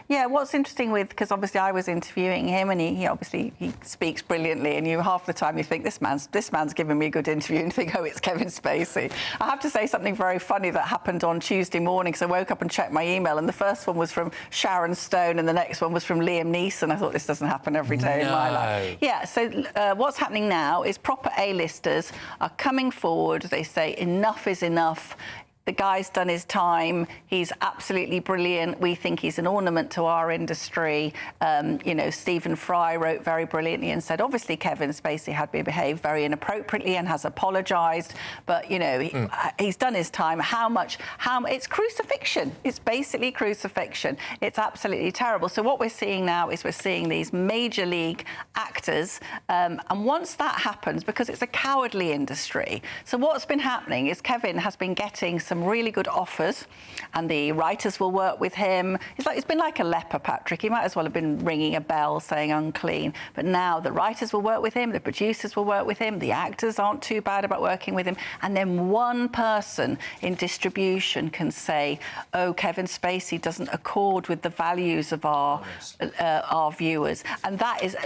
Yeah, what's interesting because obviously I was interviewing him, and he obviously speaks brilliantly, and half the time you think this man's giving me a good interview, and you think, oh, it's Kevin Spacey. I have to say something very funny that happened on Tuesday morning, because I woke up and checked my email, and the first one was from Sharon Stone, and the next one was from Liam Neeson. I thought, this doesn't happen every day in my life. Yeah, so what's happening now is proper A-listers are coming forward. They say enough is enough. The guy's done his time. He's absolutely brilliant. We think he's an ornament to our industry. Stephen Fry wrote very brilliantly and said, obviously, Kevin Spacey had behaved very inappropriately and has apologised. But, he's done his time. It's crucifixion. It's basically crucifixion. It's absolutely terrible. So what we're seeing now is we're seeing these major league actors. And once that happens, because it's a cowardly industry, so what's been happening is Kevin has been getting some really good offers, and the writers will work with him. It's been like a leper, Patrick. He might as well have been ringing a bell saying unclean. But now the writers will work with him, the producers will work with him, the actors aren't too bad about working with him. And then one person in distribution can say, oh, Kevin Spacey doesn't accord with the values of our viewers. And that is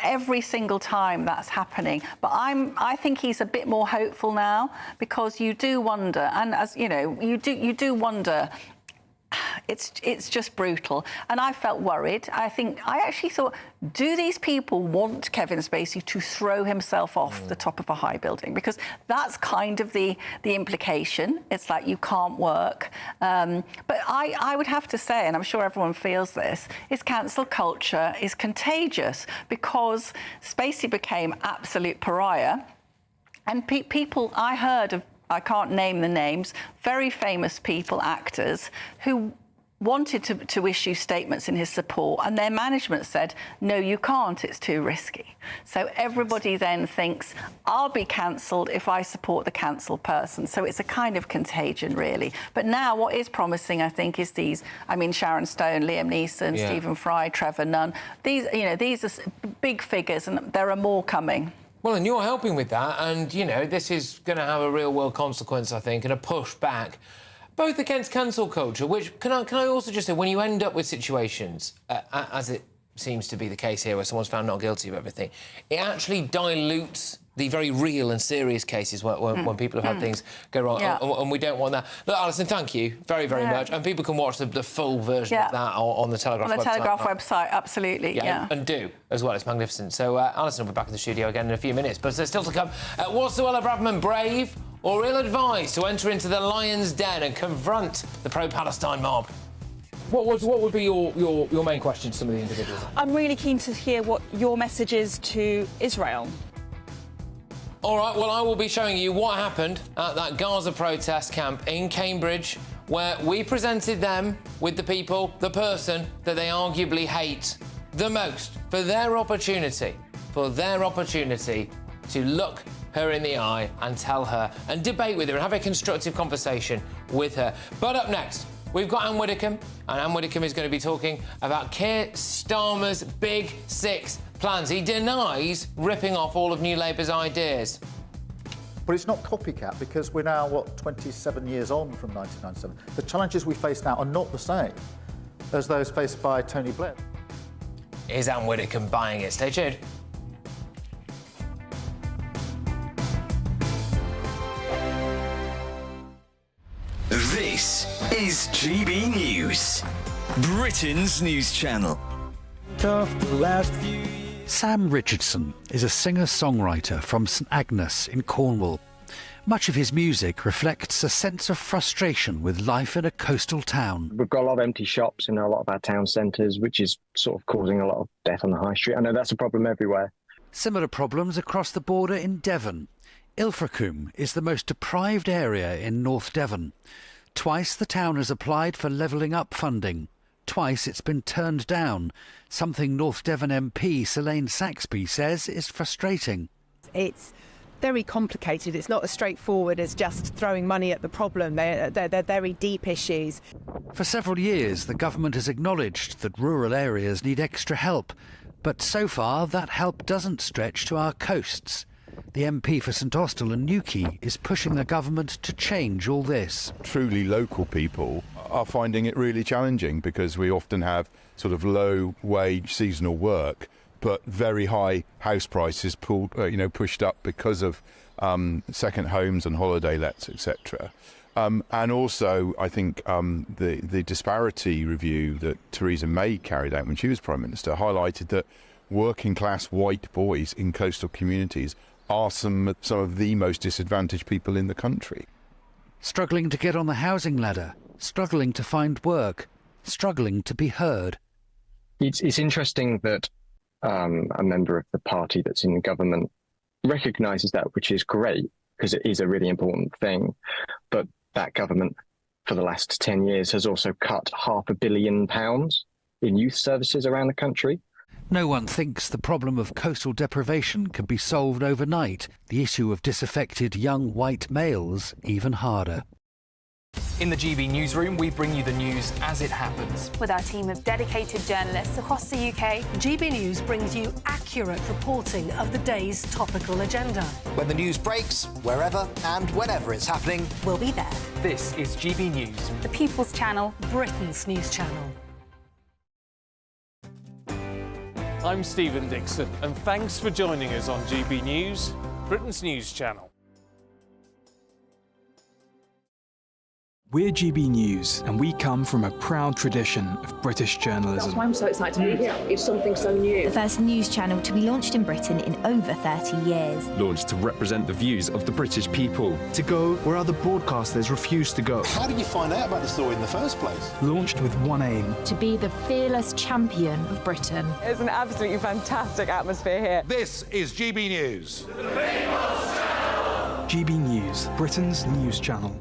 every single time that's happening. But I think he's a bit more hopeful now, because you do wonder, and as you do wonder. It's just brutal, and I felt worried. I actually thought, do these people want Kevin Spacey to throw himself off the top of a high building? Because that's kind of the implication. It's like you can't work. But I would have to say, and I'm sure everyone feels this, is cancel culture is contagious, because Spacey became absolute pariah, and people I heard of, I can't name the names, very famous people, actors, who wanted to issue statements in his support, and their management said, no, you can't, it's too risky. So everybody then thinks, I'll be cancelled if I support the cancelled person. So it's a kind of contagion, really. But now what is promising, I think, is these, I mean, Sharon Stone, Liam Neeson, Stephen Fry, Trevor Nunn. These are big figures, and there are more coming. Well, and you're helping with that, and, this is going to have a real-world consequence, I think, and a push back, both against cancel culture, which, can I also just say, when you end up with situations, as it seems to be the case here, where someone's found not guilty of everything, it actually dilutes the very real and serious cases when people have had things go wrong, and we don't want that. Look, Alison, thank you very, very much. And people can watch the full version of that on the Telegraph website. On the Telegraph website, absolutely, And do, as well. It's magnificent. So, Alison will be back in the studio again in a few minutes. But there's still to come. Was Suella Braverman brave or ill-advised to enter into the lion's den and confront the pro-Palestine mob? What would be your main question to some of the individuals? I'm really keen to hear what your message is to Israel. All right, well, I will be showing you what happened at that Gaza protest camp in Cambridge, where we presented them with the person that they arguably hate the most, for their opportunity to look her in the eye and tell her and debate with her and have a constructive conversation with her. But up next, we've got Anne Widdecombe, and Anne Widdecombe is going to be talking about Keir Starmer's Big Six plans. He denies ripping off all of New Labour's ideas. But it's not copycat, because we're now, 27 years on from 1997. The challenges we face now are not the same as those faced by Tony Blair. Is Anne Widdecombe buying it? Stay tuned. This is GB News, Britain's news channel. Sam Richardson is a singer-songwriter from St Agnes in Cornwall. Much of his music reflects a sense of frustration with life in a coastal town. We've got a lot of empty shops in a lot of our town centres, which is sort of causing a lot of death on the high street. I know that's a problem everywhere. Similar problems across the border in Devon. Ilfracombe is the most deprived area in North Devon. Twice the town has applied for levelling up funding. Twice it's been turned down, something North Devon MP Selene Saxby says is frustrating. It's very complicated. It's not as straightforward as just throwing money at the problem. They're very deep issues. For several years, the government has acknowledged that rural areas need extra help, but so far that help doesn't stretch to our coasts. The MP for St Austell and Newquay is pushing the government to change all this. Truly local people are finding it really challenging, because we often have sort of low-wage seasonal work, but very high house prices pushed up because of second homes and holiday lets, etc. And also, I think the disparity review that Theresa May carried out when she was Prime Minister highlighted that working-class white boys in coastal communities are some of the most disadvantaged people in the country. Struggling to get on the housing ladder, struggling to find work, struggling to be heard. It's interesting that a member of the party that's in government recognises that, which is great, because it is a really important thing. But that government, for the last 10 years, has also cut £500 million in youth services around the country. No one thinks the problem of coastal deprivation can be solved overnight. The issue of disaffected young white males even harder. In the GB newsroom, we bring you the news as it happens. With our team of dedicated journalists across the UK, GB News brings you accurate reporting of the day's topical agenda. When the news breaks, wherever and whenever it's happening, we'll be there. This is GB News, the People's Channel, Britain's news channel. I'm Stephen Dixon, and thanks for joining us on GB News, Britain's news channel. We're GB News, and we come from a proud tradition of British journalism. That's why I'm so excited to be here. It's something so new. The first news channel to be launched in Britain in over 30 years. Launched to represent the views of the British people. To go where other broadcasters refuse to go. How did you find out about the story in the first place? Launched with one aim. To be the fearless champion of Britain. It's an absolutely fantastic atmosphere here. This is GB News. The People's Channel. GB News, Britain's news channel.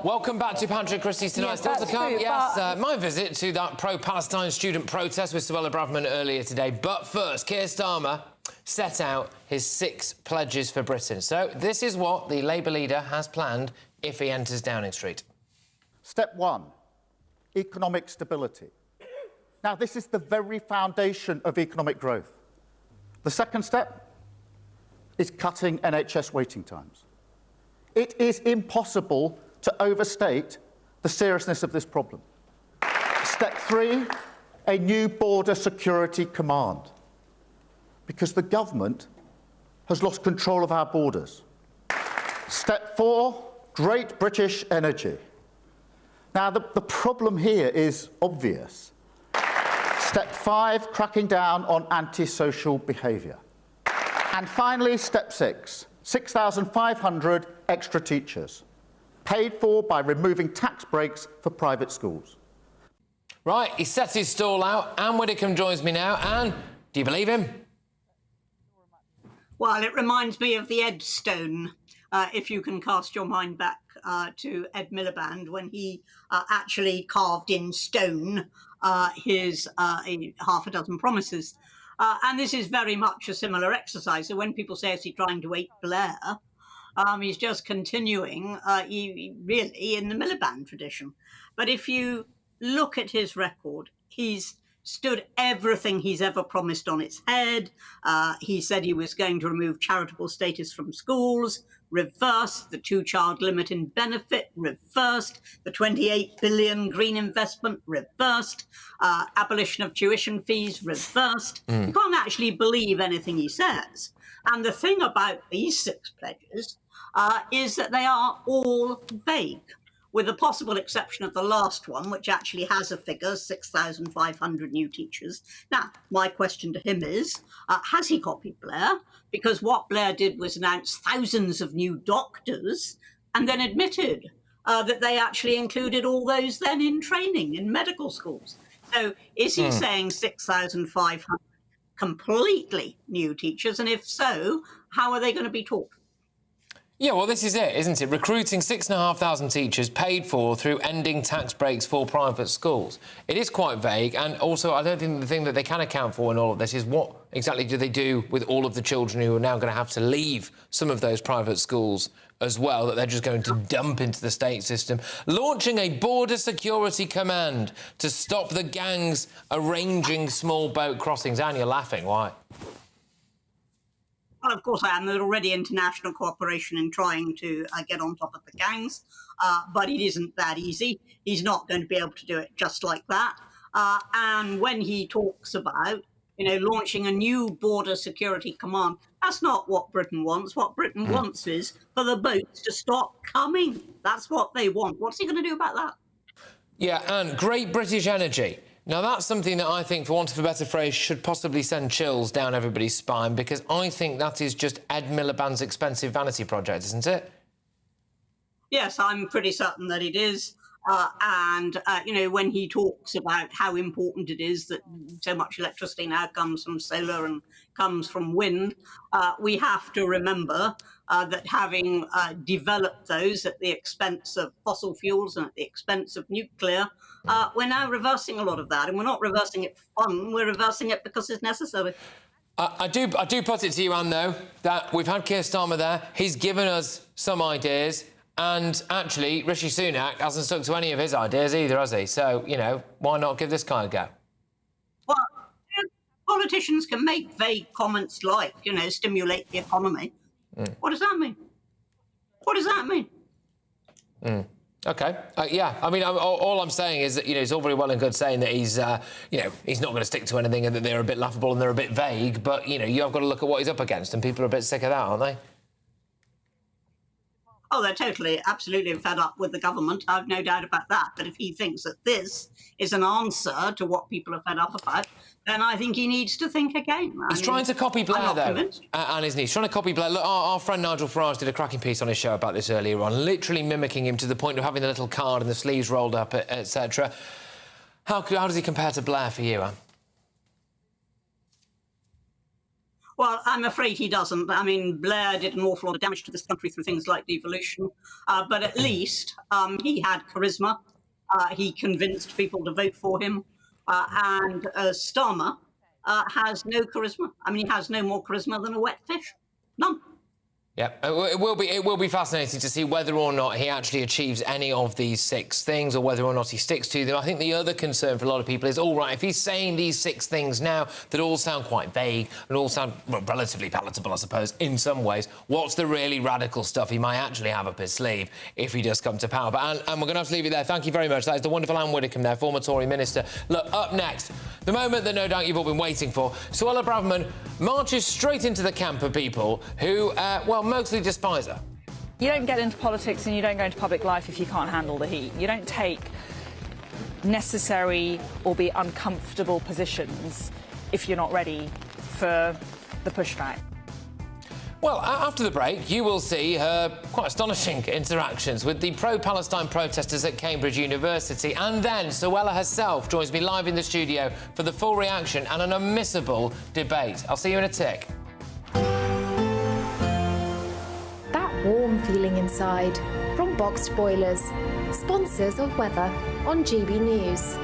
Welcome back to Patrick Christys tonight. Yeah, Still to that's come, true, yes, my visit to that pro-Palestine student protest with Braverman earlier today. But first, Keir Starmer set out his 6 pledges for Britain. So this is what the Labour leader has planned if he enters Downing Street. Step 1, economic stability. Now, this is the very foundation of economic growth. The second step is cutting NHS waiting times. It is impossible to overstate the seriousness of this problem. Step 3, a new border security command, because the government has lost control of our borders. Step 4, Great British Energy. Now, the problem here is obvious. Step 5, cracking down on antisocial behaviour. And finally, step 6, 6,500 extra teachers, paid for by removing tax breaks for private schools. Right, he set his stall out. Anne Widdecombe joins me now. Anne, do you believe him? Well, it reminds me of the Ed Stone, if you can cast your mind back to Ed Miliband, when he actually carved in stone his half a dozen promises. And this is very much a similar exercise. So when people say, is he trying to ape Blair, he's just continuing really in the Miliband tradition. But if you look at his record, he's stood everything he's ever promised on its head. He said he was going to remove charitable status from schools, reversed the 2-child limit in benefit, reversed the 28 billion green investment, reversed abolition of tuition fees, reversed. You can't actually believe anything he says. And the thing about these 6 pledges is that they are all vague, with the possible exception of the last one, which actually has a figure, 6,500 new teachers. Now, my question to him is, has he copied Blair? Because what Blair did was announce thousands of new doctors and then admitted that they actually included all those then in training in medical schools. So is he saying 6,500 completely new teachers? And if so, how are they going to be taught? Yeah, well, this is it, isn't it? Recruiting 6,500 teachers paid for through ending tax breaks for private schools. It is quite vague, and also I don't think the thing that they can account for in all of this is what exactly do they do with all of the children who are now going to have to leave some of those private schools as well, that they're just going to dump into the state system. Launching a border security command to stop the gangs arranging small boat crossings. Anne, you're laughing. Why? Well, of course I am. There's already international cooperation in trying to get on top of the gangs, but it isn't that easy. He's not going to be able to do it just like that. And when he talks about, launching a new border security command, that's not what Britain wants. What Britain wants is for the boats to stop coming. That's what they want. What's he going to do about that? Yeah, and Great British Energy. Now, that's something that I think, for want of a better phrase, should possibly send chills down everybody's spine, because I think that is just Ed Miliband's expensive vanity project, isn't it? Yes, I'm pretty certain that it is. When he talks about how important it is that so much electricity now comes from solar and comes from wind, we have to remember that having developed those at the expense of fossil fuels and at the expense of nuclear, we're now reversing a lot of that. And we're not reversing it for fun, we're reversing it because it's necessary. I do put it to you, Anne, though, that we've had Keir Starmer there. He's given us some ideas. And actually, Rishi Sunak hasn't stuck to any of his ideas either, has he? So, why not give this guy a go? Well, politicians can make vague comments like, stimulate the economy. What does that mean? What does that mean? OK. Yeah, I mean, all I'm saying is that, it's all very well and good saying that he's, he's not going to stick to anything and that they're a bit laughable and they're a bit vague. But, you have got to look at what he's up against, and people are a bit sick of that, aren't they? Oh, they're totally, absolutely fed up with the government. I've no doubt about that. But if he thinks that this is an answer to what people are fed up about, then I think he needs to think again. He's trying to copy Blair, though, and isn't he? He's trying to copy Blair. Look, our friend Nigel Farage did a cracking piece on his show about this earlier on, literally mimicking him to the point of having the little card and the sleeves rolled up, etc. How does he compare to Blair for you, Anne? Well, I'm afraid he doesn't. I mean, Blair did an awful lot of damage to this country through things like devolution, but at least he had charisma. He convinced people to vote for him. And Starmer has no charisma. I mean, he has no more charisma than a wet fish. None. Yeah, it will be fascinating to see whether or not he actually achieves any of these 6 things or whether or not he sticks to them. I think the other concern for a lot of people is, all right, if he's saying these 6 things now that all sound quite vague and all sound relatively palatable, I suppose, in some ways, what's the really radical stuff he might actually have up his sleeve if he does come to power? But and we're going to have to leave it there. Thank you very much. That is the wonderful Anne Widdecombe there, former Tory minister. Look, up next, the moment that no doubt you've all been waiting for. Suella Braverman marches straight into the camp of people who, mostly despise her. You don't get into politics and you don't go into public life if you can't handle the heat. You don't take necessary or be uncomfortable positions if you're not ready for the pushback. Well, after the break, you will see her quite astonishing interactions with the pro-Palestine protesters at Cambridge University. And then Suella herself joins me live in the studio for the full reaction and an unmissable debate. I'll see you in a tick. That warm feeling inside from Boxed Boilers, sponsors of weather on GB News.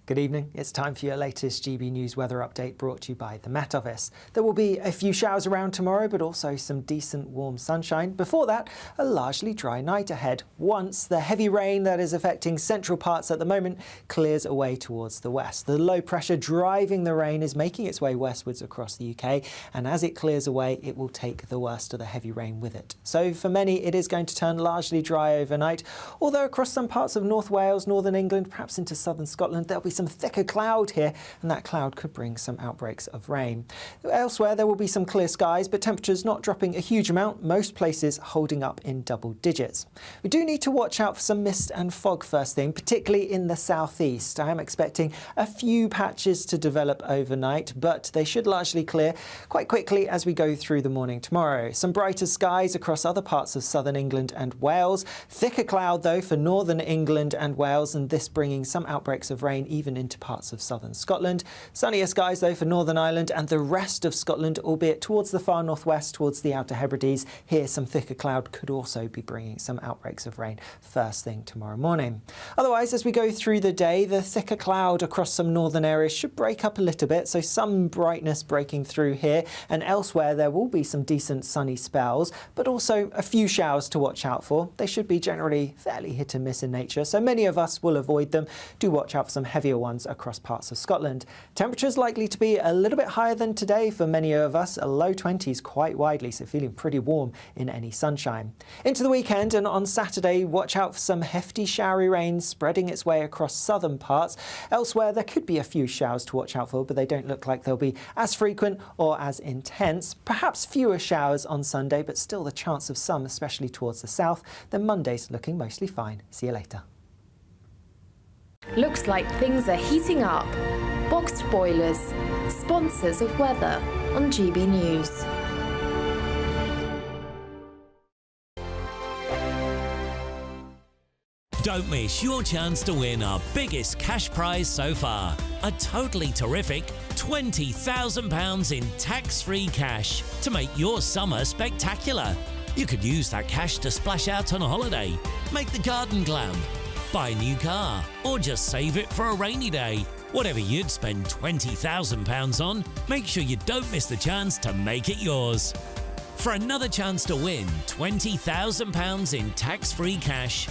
Good evening. It's time for your latest GB News weather update brought to you by the Met Office. There will be a few showers around tomorrow, but also some decent warm sunshine. Before that, a largely dry night ahead once the heavy rain that is affecting central parts at the moment clears away towards the west. The low pressure driving the rain is making its way westwards across the UK, and as it clears away, it will take the worst of the heavy rain with it. So for many, it is going to turn largely dry overnight, although across some parts of North Wales, northern England, perhaps into southern Scotland, there'll be some thicker cloud here, and that cloud could bring some outbreaks of rain. Elsewhere, there will be some clear skies, but temperatures not dropping a huge amount, most places holding up in double digits. We do need to watch out for some mist and fog first thing, particularly in the southeast. I am expecting a few patches to develop overnight, but they should largely clear quite quickly as we go through the morning tomorrow. Some brighter skies across other parts of southern England and Wales. Thicker cloud, though, for northern England and Wales, and this bringing some outbreaks of rain even into parts of southern Scotland. Sunnier skies, though, for Northern Ireland and the rest of Scotland, albeit towards the far northwest, towards the Outer Hebrides. Here, some thicker cloud could also be bringing some outbreaks of rain first thing tomorrow morning. Otherwise, as we go through the day, the thicker cloud across some northern areas should break up a little bit, so some brightness breaking through here, and elsewhere there will be some decent sunny spells, but also a few showers to watch out for. They should be generally fairly hit and miss in nature, so many of us will avoid them. Do watch out for some heavier ones across parts of Scotland. Temperatures likely to be a little bit higher than today for many of us, a low 20s quite widely, so feeling pretty warm in any sunshine. Into the weekend, and on Saturday, watch out for some hefty showery rain spreading its way across southern parts. Elsewhere, there could be a few showers to watch out for, but they don't look like they'll be as frequent or as intense. Perhaps fewer showers on Sunday, but still the chance of some, especially towards the south. Then Monday's looking mostly fine. See you later. Looks like things are heating up. Boxed Boilers, sponsors of weather on GB News. Don't miss your chance to win our biggest cash prize so far. A totally terrific £20,000 in tax-free cash to make your summer spectacular. You could use that cash to splash out on a holiday, make the garden glam, buy a new car, or just save it for a rainy day. Whatever you'd spend £20,000 on, make sure you don't miss the chance to make it yours. For another chance to win £20,000 in tax-free cash,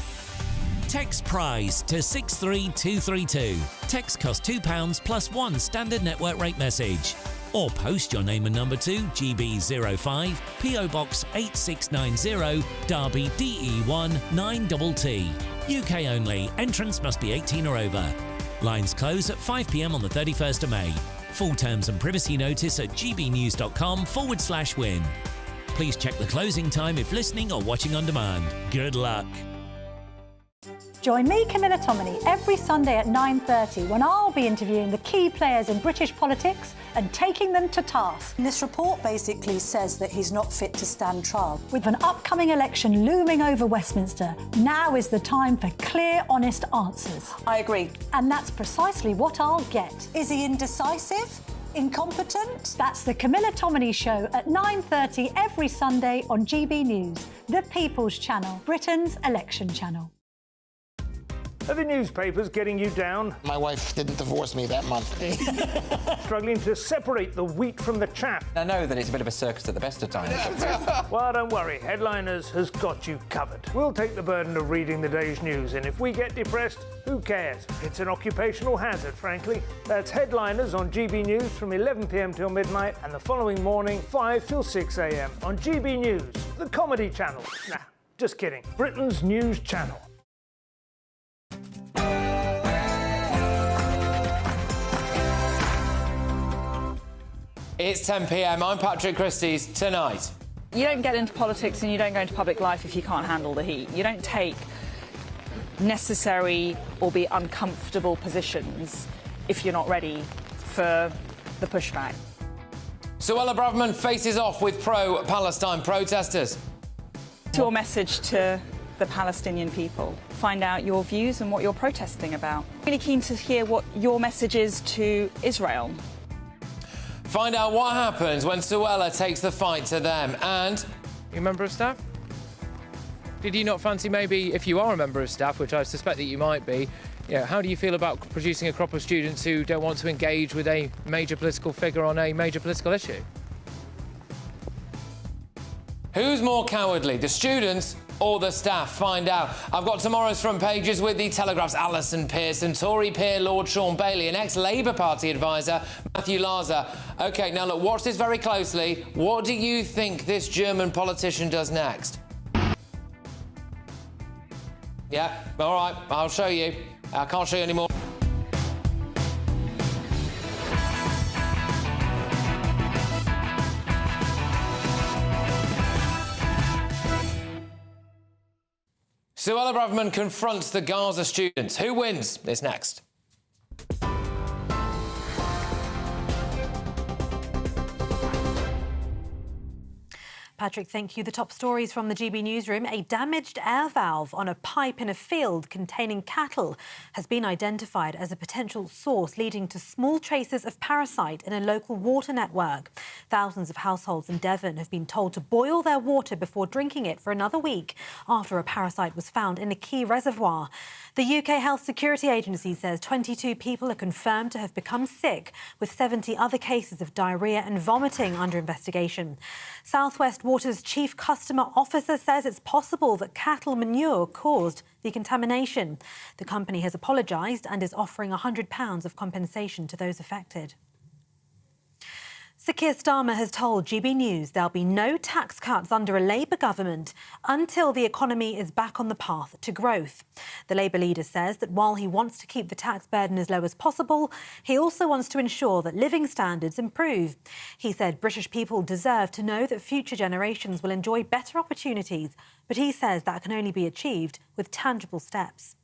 text PRIZE to 63232. Text costs £2 plus one standard network rate message. Or post your name and number to GB05 PO Box 8690 Derby DE1 9TT. UK only. Entrance must be 18 or over. Lines close at 5 p.m. on the 31st of May. Full terms and privacy notice at gbnews.com/win. Please check the closing time if listening or watching on demand. Good luck. Join me, Camilla Tominey, every Sunday at 9:30 when I'll be interviewing the key players in British politics and taking them to task. This report basically says that he's not fit to stand trial. With an upcoming election looming over Westminster, now is the time for clear, honest answers. I agree. And that's precisely what I'll get. Is he indecisive? Incompetent? That's the Camilla Tominey Show at 9:30 every Sunday on GB News, the People's Channel, Britain's election channel. Are the newspapers getting you down? My wife didn't divorce me that month. Struggling to separate the wheat from the chaff? I know that it's a bit of a circus at the best of times. Well, don't worry, Headliners has got you covered. We'll take the burden of reading the day's news, and if we get depressed, who cares? It's an occupational hazard, frankly. That's Headliners on GB News from 11 p.m. till midnight, and the following morning, 5 till 6 a.m. on GB News, the comedy channel. Nah, just kidding. Britain's news channel. It's 10 p.m. I'm Patrick Christys. Tonight, you don't get into politics and you don't go into public life if you can't handle the heat. You don't take necessary or be uncomfortable positions if you're not ready for the pushback. Suella Braverman faces off with pro-Palestine protesters. Your message to the Palestinian people. Find out your views and what you're protesting about. Really keen to hear what your message is to Israel. Find out what happens when Suella takes the fight to them. And, you a member of staff? Did you not fancy maybe, if you are a member of staff, which I suspect that you might be, how do you feel about producing a crop of students who don't want to engage with a major political figure on a major political issue? Who's more cowardly, the students or the staff? Find out. I've got tomorrow's front pages with the Telegraph's Alison Pearson, Tory peer Lord Sean Bailey, and ex-Labour Party advisor Matthew Larzer. OK, now look, watch this very closely. What do you think this German politician does next? Yeah, all right, I'll show you. I can't show you anymore. Suella Braverman confronts the Gaza students. Who wins? It's next. Patrick, thank you. The top stories from the GB newsroom. A damaged air valve on a pipe in a field containing cattle has been identified as a potential source, leading to small traces of parasite in a local water network. Thousands of households in Devon have been told to boil their water before drinking it for another week after a parasite was found in a key reservoir. The UK Health Security Agency says 22 people are confirmed to have become sick, with 70 other cases of diarrhoea and vomiting under investigation. South West Water's chief customer officer says it's possible that cattle manure caused the contamination. The company has apologised and is offering £100 of compensation to those affected. Sir Keir Starmer has told GB News there'll be no tax cuts under a Labour government until the economy is back on the path to growth. The Labour leader says that while he wants to keep the tax burden as low as possible, he also wants to ensure that living standards improve. He said British people deserve to know that future generations will enjoy better opportunities, but he says that can only be achieved with tangible steps.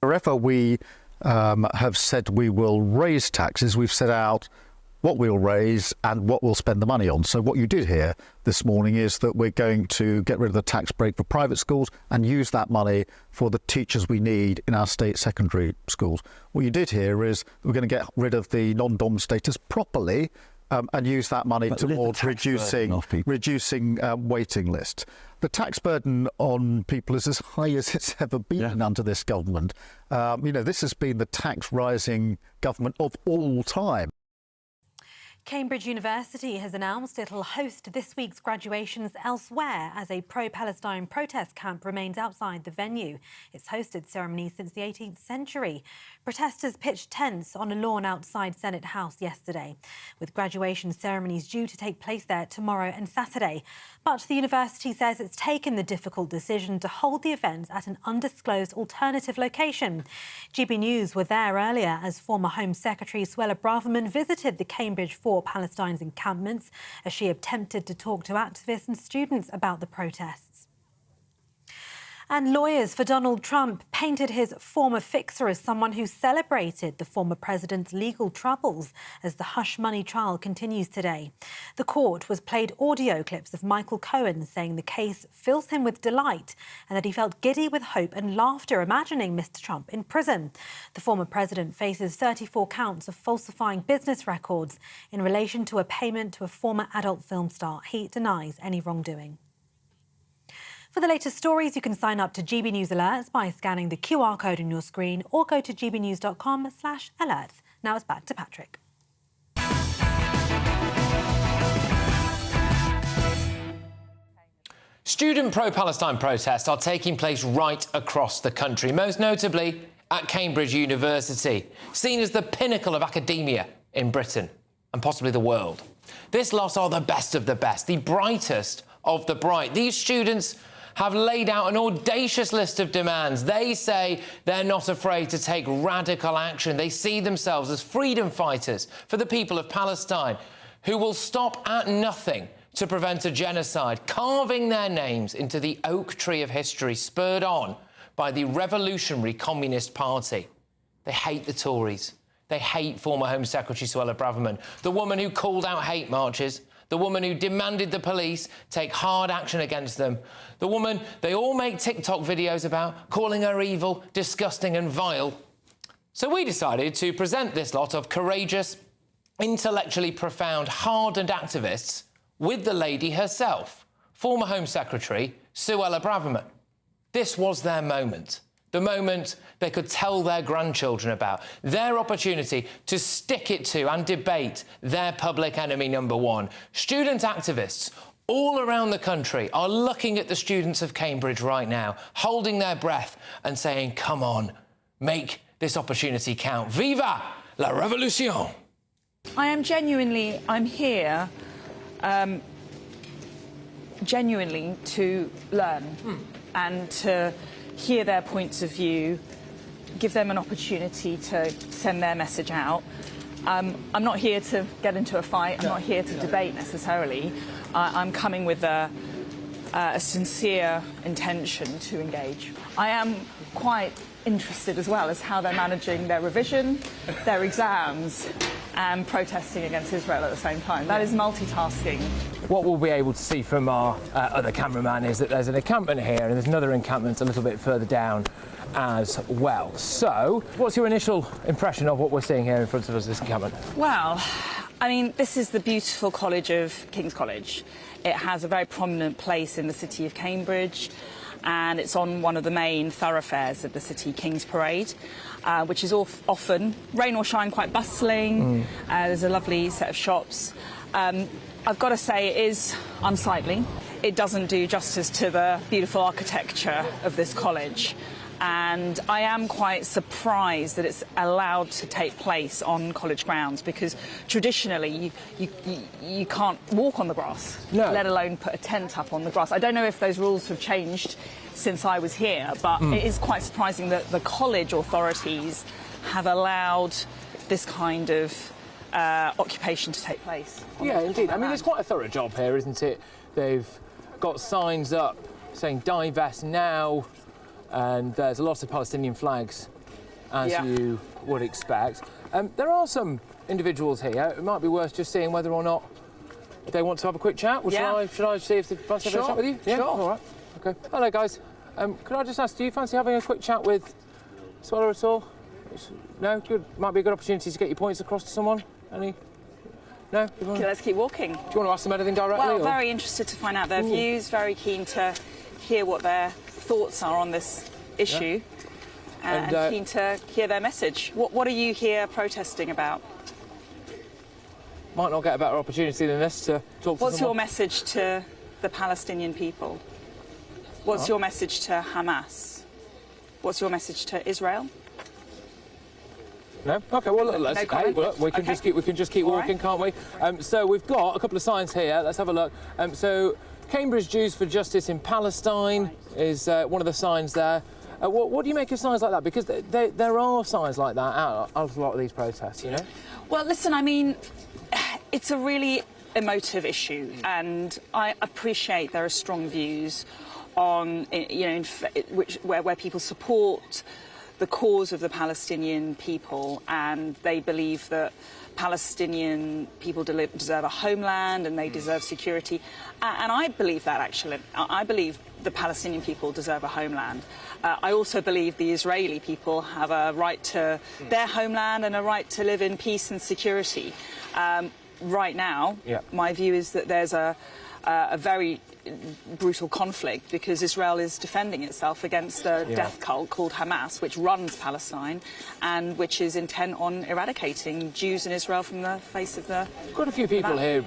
Wherever we have said we will raise taxes, we've set out what we'll raise and what we'll spend the money on. So what you did hear this morning is that we're going to get rid of the tax break for private schools and use that money for the teachers we need in our state secondary schools. What you did hear is we're going to get rid of the non-dom status properly and use that money towards reducing waiting lists. The tax burden on people is as high as it's ever been under this government. This has been the tax rising government of all time. Cambridge University has announced it'll host this week's graduations elsewhere as a pro-Palestine protest camp remains outside the venue. It's hosted ceremonies since the 18th century. Protesters pitched tents on a lawn outside Senate House yesterday, with graduation ceremonies due to take place there tomorrow and Saturday. But the university says it's taken the difficult decision to hold the events at an undisclosed alternative location. GB News were there earlier as former Home Secretary Suella Braverman visited the Cambridge for Palestine's encampments as she attempted to talk to activists and students about the protests. And lawyers for Donald Trump painted his former fixer as someone who celebrated the former president's legal troubles as the hush money trial continues today. The court was played audio clips of Michael Cohen saying the case fills him with delight and that he felt giddy with hope and laughter imagining Mr. Trump in prison. The former president faces 34 counts of falsifying business records in relation to a payment to a former adult film star. He denies any wrongdoing. For the latest stories, you can sign up to GB News Alerts by scanning the QR code on your screen or go to gbnews.com/alerts. Now it's back to Patrick. Student pro-Palestine protests are taking place right across the country, most notably at Cambridge University, seen as the pinnacle of academia in Britain and possibly the world. This lot are the best of the best, the brightest of the bright. These students have laid out an audacious list of demands. They say they're not afraid to take radical action. They see themselves as freedom fighters for the people of Palestine who will stop at nothing to prevent a genocide, carving their names into the oak tree of history, spurred on by the revolutionary Communist Party. They hate the Tories. They hate former Home Secretary Suella Braverman, the woman who called out hate marches, the woman who demanded the police take hard action against them, the woman they all make TikTok videos about, calling her evil, disgusting and vile. So we decided to present this lot of courageous, intellectually profound, hardened activists with the lady herself, former Home Secretary Suella Braverman. This was their moment. The moment they could tell their grandchildren about, their opportunity to stick it to and debate their public enemy number one. Student activists all around the country are looking at the students of Cambridge right now, holding their breath and saying, come on, make this opportunity count. Viva la révolution! I'm here genuinely to learn and to hear their points of view, give them an opportunity to send their message out. I'm not here to get into a fight. I'm not here to debate necessarily. I'm coming with a sincere intention to engage. I am quite interested as well as how they're managing their revision, their exams, and protesting against Israel at the same time. That is multitasking. What we'll be able to see from our other cameraman is that there's an encampment here and there's another encampment a little bit further down as well. So, what's your initial impression of what we're seeing here in front of us, this encampment? Well, I mean, this is the beautiful college of King's College. It has a very prominent place in the city of Cambridge, and it's on one of the main thoroughfares of the city, King's Parade, which is often, rain or shine, quite bustling. There's a lovely set of shops. I've got to say it is unsightly. It doesn't do justice to the beautiful architecture of this college. And I am quite surprised that it's allowed to take place on college grounds, because traditionally you can't walk on the grass, let alone put a tent up on the grass. I don't know if those rules have changed since I was here, but it is quite surprising that the college authorities have allowed this kind of occupation to take place. Yeah, indeed. I mean, it's quite a thorough job here, isn't it? They've got signs up saying divest now, and there's lots of Palestinian flags, as you would expect. There are some individuals here. It might be worth just seeing whether or not they want to have a quick chat. Should I see if they fancy having a chat with you? Yeah? Sure. All right. OK. Hello, guys. Could I just ask, do you fancy having a quick chat with Suella at all? No? Good. Might be a good opportunity to get your points across to someone. Any? No? Okay, let's keep walking. Do you want to ask them anything directly? Well, very interested to find out their views, very keen to hear what their thoughts are on this issue, and keen to hear their message. What are you here protesting about? Might not get a better opportunity than this to talk to someone. What's your message to the Palestinian people? What's your message to Hamas? What's your message to Israel? No? OK, well, look, we can just keep walking, can't we? So we've got a couple of signs here. Let's have a look. So Cambridge Jews for Justice in Palestine is one of the signs there. What do you make of signs like that? Because there are signs like that out of a lot of these protests, you know? Well, listen, I mean, it's a really emotive issue, and I appreciate there are strong views on, where people support the cause of the Palestinian people, and they believe that Palestinian people deserve a homeland and they deserve security. And I believe that, actually. I believe the Palestinian people deserve a homeland. I also believe the Israeli people have a right to their homeland and a right to live in peace and security. Right now, my view is that there's a very brutal conflict because Israel is defending itself against a death cult called Hamas, which runs Palestine and which is intent on eradicating Jews in Israel from the face of the... Got a few people here.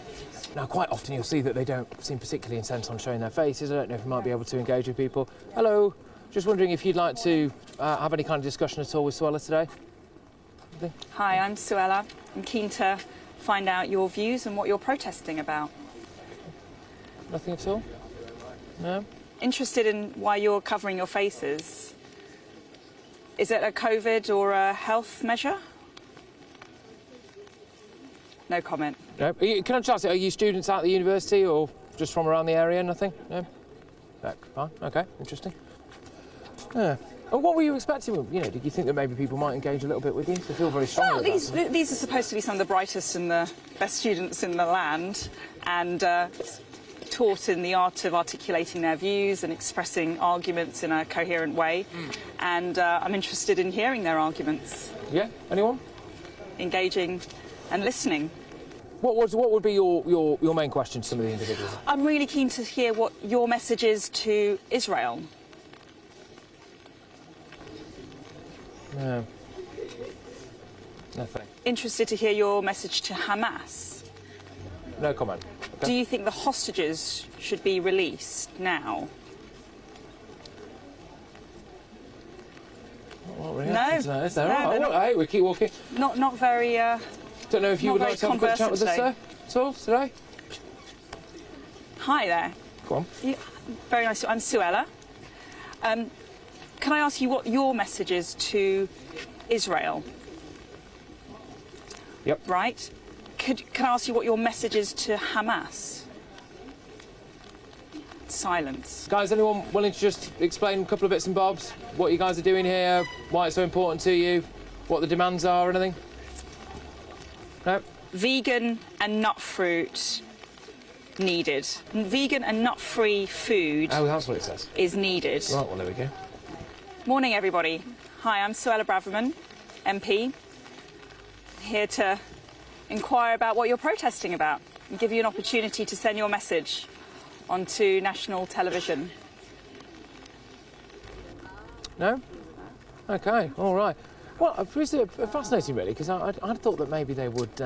Now, quite often you'll see that they don't seem particularly intent on showing their faces. I don't know if you might be able to engage with people. Hello. Just wondering if you'd like to have any kind of discussion at all with Suella today? Hi, I'm Suella. I'm keen to find out your views and what you're protesting about. Nothing at all? No? Interested in why you're covering your faces. Is it a COVID or a health measure? No comment. No. Can I just ask, are you students at the university or just from around the area? Nothing? No? Fine. OK, interesting. Yeah. And what were you expecting? You know, did you think that maybe people might engage a little bit with you? They feel very strongly about it. These are supposed to be some of the brightest and the best students in the land, and taught in the art of articulating their views and expressing arguments in a coherent way. And I'm interested in hearing their arguments. Yeah? Anyone? Engaging and listening. What would be your main question to some of the individuals? I'm really keen to hear what your message is to Israel. No. Nothing. Interested to hear your message to Hamas. No comment. Okay. Do you think the hostages should be released now? What really No. Is there? Hey, we keep walking. Not very. Don't know if you would like to have a quick chat with us, sir, at all today? Hi there. Go on. Very nice. I'm Suella. Can I ask you what your message is to Israel? Yep. Right. Can I ask you what your message is to Hamas? Silence. Guys, anyone willing to just explain a couple of bits and bobs? What you guys are doing here, why it's so important to you, what the demands are, or anything? No? Vegan and nut fruit needed. Vegan and nut-free food. Oh, that's what it says. Is needed. Right, well, there we go. Morning, everybody. Hi, I'm Suella Braverman, MP. Here to inquire about what you're protesting about and give you an opportunity to send your message onto national television. No? OK, all right. Well, it's fascinating, really, because I thought that maybe they would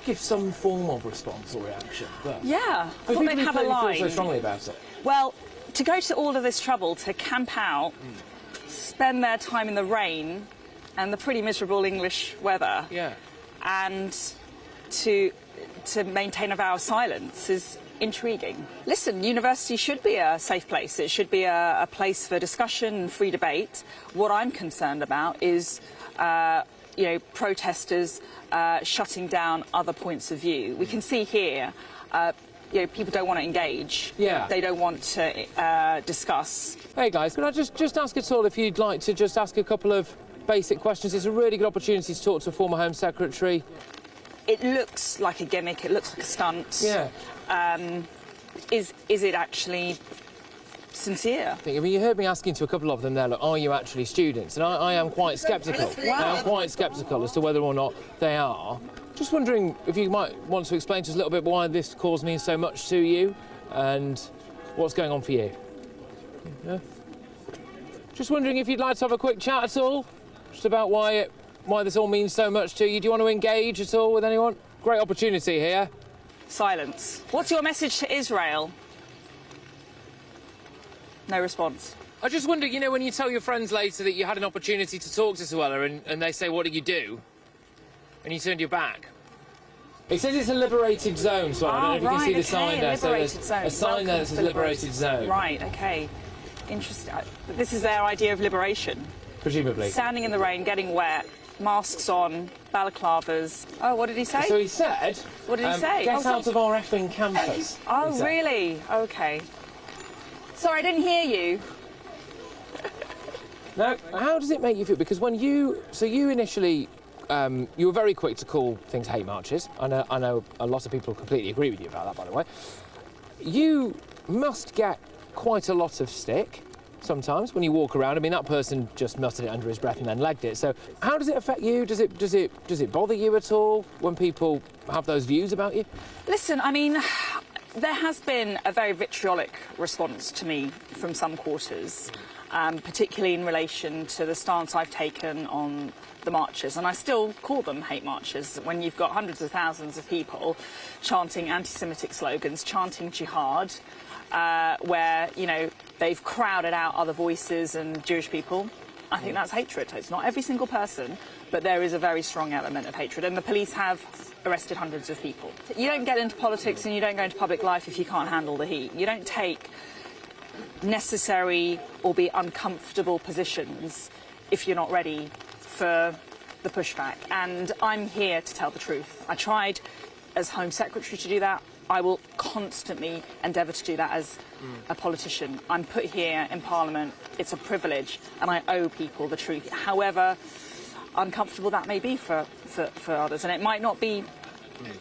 give some form of response or reaction. But yeah, I thought they'd have a line. Feel so strongly about it. Well, to go to all of this trouble to camp out, spend their time in the rain and the pretty miserable English weather, and to maintain a vow of silence is intriguing. Listen, university should be a safe place. It should be a place for discussion and free debate. What I'm concerned about is, protesters shutting down other points of view. We can see here, people don't want to engage. Yeah. They don't want to discuss. Hey, guys, can I just ask at all if you'd like to just ask a couple of basic questions? It's a really good opportunity to talk to a former Home Secretary. It looks like a gimmick. It looks like a stunt. Yeah. Is it actually sincere? I mean, you heard me asking to a couple of them there, look, are you actually students? And I am quite sceptical. Wow. I am quite sceptical as to whether or not they are. Just wondering if you might want to explain to us a little bit why this cause means so much to you and what's going on for you. Yeah. Just wondering if you'd like to have a quick chat at all, just about why this all means so much to you. Do you want to engage at all with anyone? Great opportunity here. Silence. What's your message to Israel? No response. I just wonder, when you tell your friends later that you had an opportunity to talk to Suella and they say, what did you do? And you turned your back. It says it's a liberated zone, so I don't know if you can see the sign there. So there's a sign there that says liberated zone. Right, OK. Interesting. This is their idea of liberation. Presumably. Standing in the rain, getting wet, masks on, balaclavas. Oh, what did he say? So he said... What did he say? Get out of our effing campus. Oh, really? OK. Sorry, I didn't hear you. Now, how does it make you feel? Because when you initially, you were very quick to call things hate marches. I know a lot of people completely agree with you about that, by the way. You must get quite a lot of stick sometimes when you walk around. I mean, that person just muttered it under his breath and then legged it. So how does it affect you? Does it bother you at all when people have those views about you? Listen, I mean, there has been a very vitriolic response to me from some quarters, particularly in relation to the stance I've taken on the marches, and I still call them hate marches when you've got hundreds of thousands of people chanting anti-Semitic slogans, chanting jihad, where, you know, they've crowded out other voices and Jewish people. I think that's hatred. It's not every single person, but there is a very strong element of hatred, and the police have arrested hundreds of people. You don't get into politics and you don't go into public life if you can't handle the heat. You don't take necessary, albeit uncomfortable positions if you're not ready for the pushback. And I'm here to tell the truth. I tried as Home Secretary to do that. I will constantly endeavour to do that as a politician. I'm put here in Parliament. It's a privilege, and I owe people the truth, however uncomfortable that may be for others. And it might not be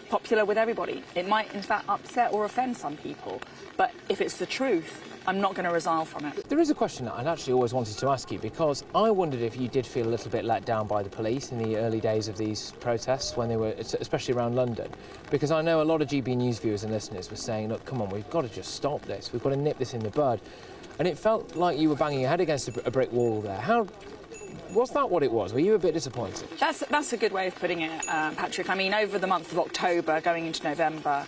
popular with everybody. It might, in fact, upset or offend some people. But if it's the truth, I'm not going to resile from it. There is a question that I'd actually always wanted to ask you, because I wondered if you did feel a little bit let down by the police in the early days of these protests, when they were, especially around London, because I know a lot of GB News viewers and listeners were saying, look, come on, we've got to just stop this, we've got to nip this in the bud, and it felt like you were banging your head against a brick wall there. Was that what it was? Were you a bit disappointed? That's a good way of putting it, Patrick. I mean, over the month of October, going into November,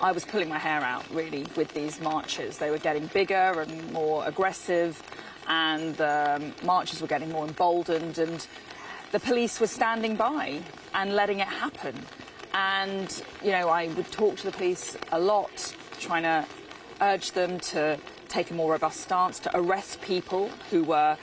I was pulling my hair out, really, with these marches. They were getting bigger and more aggressive, and the marches were getting more emboldened, and the police were standing by and letting it happen. And, you know, I would talk to the police a lot, trying to urge them to take a more robust stance, to arrest people who were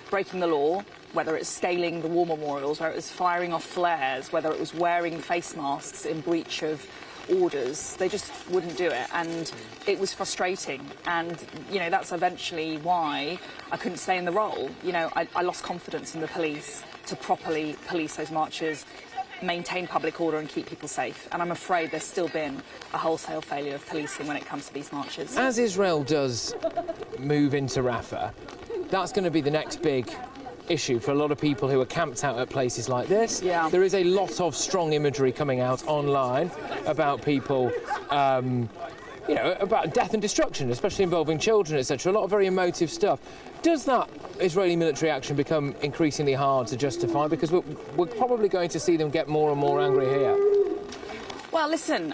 breaking the law, whether it's scaling the war memorials, whether it was firing off flares, whether it was wearing face masks in breach of orders. They just wouldn't do it, and it was frustrating. And, you know, that's eventually why I couldn't stay in the role. You know, I lost confidence in the police to properly police those marches, maintain public order and keep people safe. And I'm afraid there's still been a wholesale failure of policing when it comes to these marches. As Israel does move into Rafah, that's going to be the next big issue for a lot of people who are camped out at places like this. Yeah. There is a lot of strong imagery coming out online about people, you know, about death and destruction, especially involving children, etc. A lot of very emotive stuff. Does that Israeli military action become increasingly hard to justify? Because we're probably going to see them get more and more angry here. Well, listen,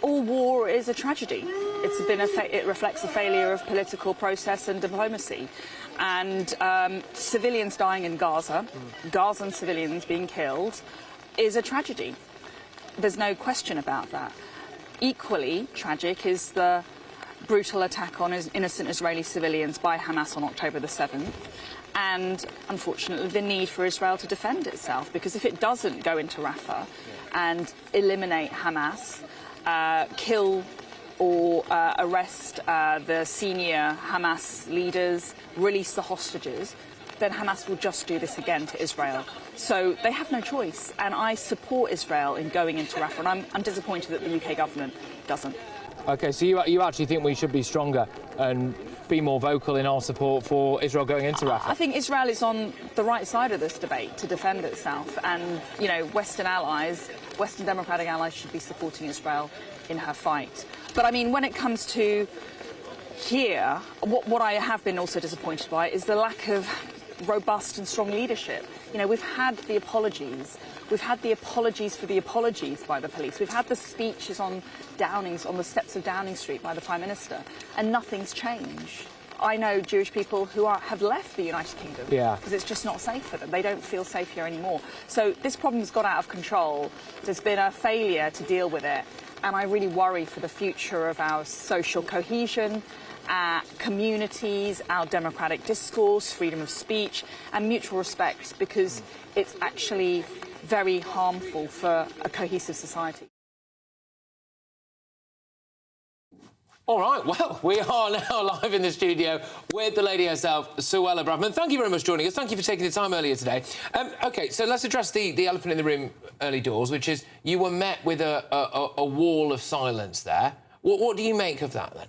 all war is a tragedy. It reflects a failure of political process and diplomacy. And civilians dying in Gaza, Gazan civilians being killed, is a tragedy. There's no question about that. Equally tragic is the brutal attack on innocent Israeli civilians by Hamas on October the 7th. And, unfortunately, the need for Israel to defend itself. Because if it doesn't go into Rafah and eliminate Hamas, kill or arrest the senior Hamas leaders, release the hostages, then Hamas will just do this again to Israel. So they have no choice, and I support Israel in going into Rafah, and I'm disappointed that the UK government doesn't. OK, so you actually think we should be stronger and be more vocal in our support for Israel going into Rafah? I think Israel is on the right side of this debate to defend itself, and, you know, Western democratic allies should be supporting Israel in her fight. But, I mean, when it comes to here, what I have been also disappointed by is the lack of robust and strong leadership. You know, we've had the apologies. We've had the apologies for the apologies by the police. We've had the speeches on the steps of Downing Street by the Prime Minister, and nothing's changed. I know Jewish people who have left the United Kingdom because it's just not safe for them. They don't feel safe here anymore. So this problem's got out of control. There's been a failure to deal with it, and I really worry for the future of our social cohesion, communities, our democratic discourse, freedom of speech and mutual respect, because it's actually very harmful for a cohesive society. All right, well, we are now live in the studio with the lady herself, Suella Braverman. Thank you very much for joining us. Thank you for taking the time earlier today. OK, so let's address the elephant in the room early doors, which is you were met with a wall of silence there. What do you make of that, then?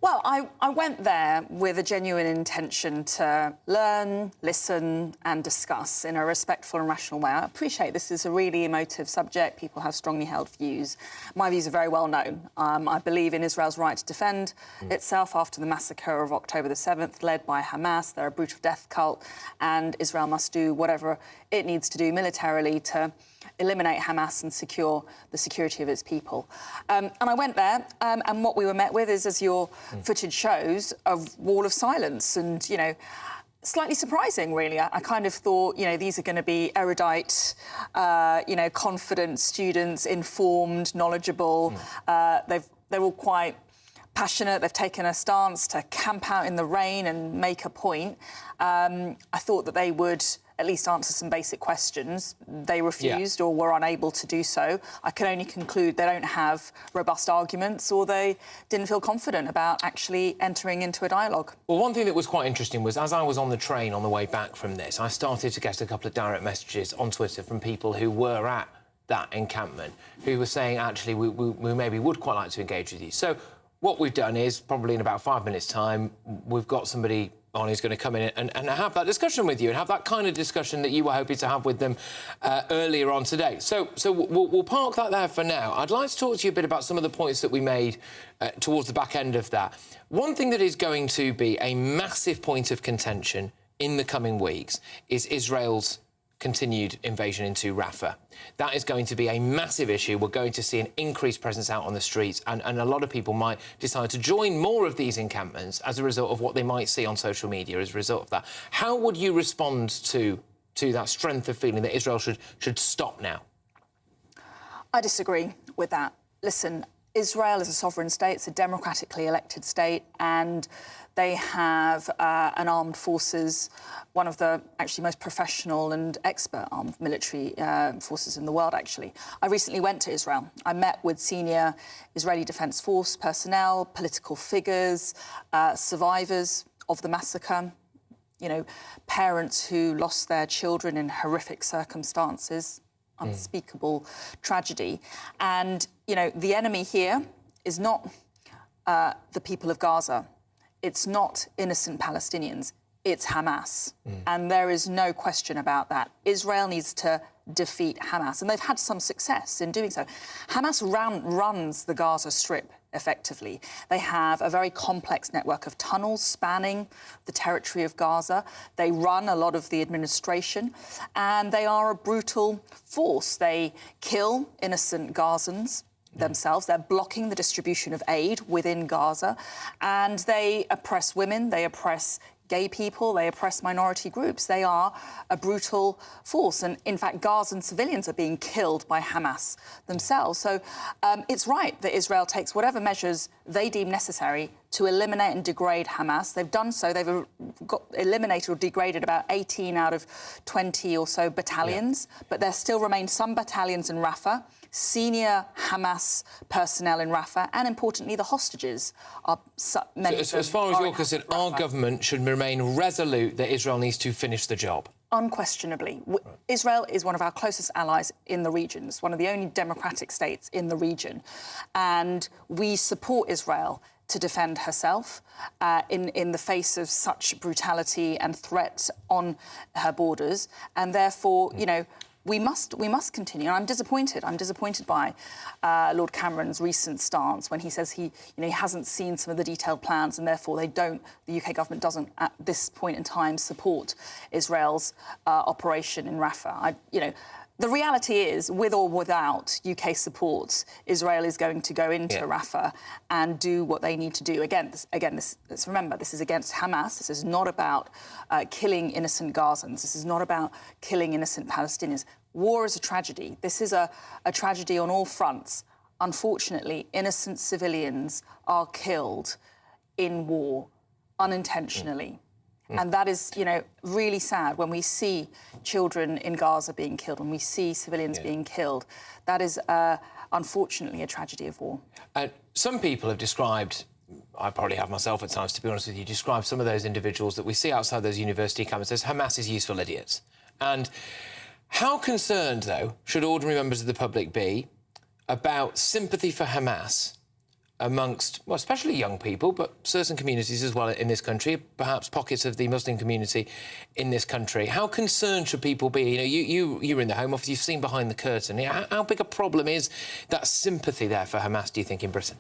Well, I went there with a genuine intention to learn, listen and discuss in a respectful and rational way. I appreciate this is a really emotive subject. People have strongly held views. My views are very well known. I believe in Israel's right to defend itself after the massacre of October the 7th, led by Hamas. They're a brutal death cult, and Israel must do whatever it needs to do militarily to eliminate Hamas and secure the security of its people. And I went there, and what we were met with is, as your footage shows, a wall of silence and, you know, slightly surprising, really. I kind of thought, you know, these are going to be erudite, you know, confident students, informed, knowledgeable. They're all quite passionate. They've taken a stance to camp out in the rain and make a point. I thought that they would at least answer some basic questions. They refused or were unable to do so. I can only conclude they don't have robust arguments, or they didn't feel confident about actually entering into a dialogue. Well, one thing that was quite interesting was, as I was on the train on the way back from this, I started to get a couple of direct messages on Twitter from people who were at that encampment, who were saying, actually, we maybe would quite like to engage with you. So what we've done is, probably in about 5 minutes' time, we've got somebody on who's going to come in and have that discussion with you and have that kind of discussion that you were hoping to have with them earlier on today. So we'll park that there for now. I'd like to talk to you a bit about some of the points that we made towards the back end of that. One thing that is going to be a massive point of contention in the coming weeks is Israel's continued invasion into Rafah. That is going to be a massive issue. We're going to see an increased presence out on the streets, and a lot of people might decide to join more of these encampments as a result of what they might see on social media as a result of that. How would you respond to that strength of feeling that Israel should stop now? I disagree with that. Listen, Israel is a sovereign state. It's a democratically elected state, and they have an armed forces, one of the actually most professional and expert armed military forces in the world, actually. I recently went to Israel. I met with senior Israeli Defense Force personnel, political figures, survivors of the massacre, you know, parents who lost their children in horrific circumstances, unspeakable tragedy. And, you know, the enemy here is not the people of Gaza. It's not innocent Palestinians. It's Hamas. And there is no question about that. Israel needs to defeat Hamas, and they've had some success in doing so. Hamas runs the Gaza Strip effectively. They have a very complex network of tunnels spanning the territory of Gaza. They run a lot of the administration, and they are a brutal force. They kill innocent Gazans themselves. They're blocking the distribution of aid within Gaza, and they oppress women, they oppress gay people, they oppress minority groups. They are a brutal force. And in fact, Gazan civilians are being killed by Hamas themselves. So it's right that Israel takes whatever measures they deem necessary to eliminate and degrade Hamas. They've done so. They've eliminated or degraded about 18 out of 20 or so battalions, but there still remain some battalions in Rafah. Senior Hamas personnel in Rafah, and importantly, the hostages are many. So as far as you're concerned, our government should remain resolute that Israel needs to finish the job. Unquestionably. Israel is one of our closest allies in the region. It's one of the only democratic states in the region. And we support Israel to defend herself in the face of such brutality and threat on her borders. And therefore, you know, we must continue. I'm disappointed. I'm disappointed by Lord Cameron's recent stance when he says he hasn't seen some of the detailed plans, and therefore the UK government doesn't at this point in time support Israel's operation in Rafah. The reality is, with or without UK support, Israel is going to go into Rafah and do what they need to do. Let's remember, this is against Hamas. This is not about killing innocent Gazans. This is not about killing innocent Palestinians. War is a tragedy. This is a tragedy on all fronts. Unfortunately, innocent civilians are killed in war unintentionally. And that is, really sad when we see children in Gaza being killed, when we see civilians being killed. That is, unfortunately, a tragedy of war. some people have described, I probably have myself at times, to be honest with you, described some of those individuals that we see outside those university campuses as Hamas's useful idiots. And how concerned, though, should ordinary members of the public be about sympathy for Hamas amongst, well, especially young people, but certain communities as well in this country, perhaps pockets of the Muslim community in this country? How concerned should people be? You're in the Home Office, you've seen behind the curtain. How big a problem is that sympathy there for Hamas, do you think, in Britain?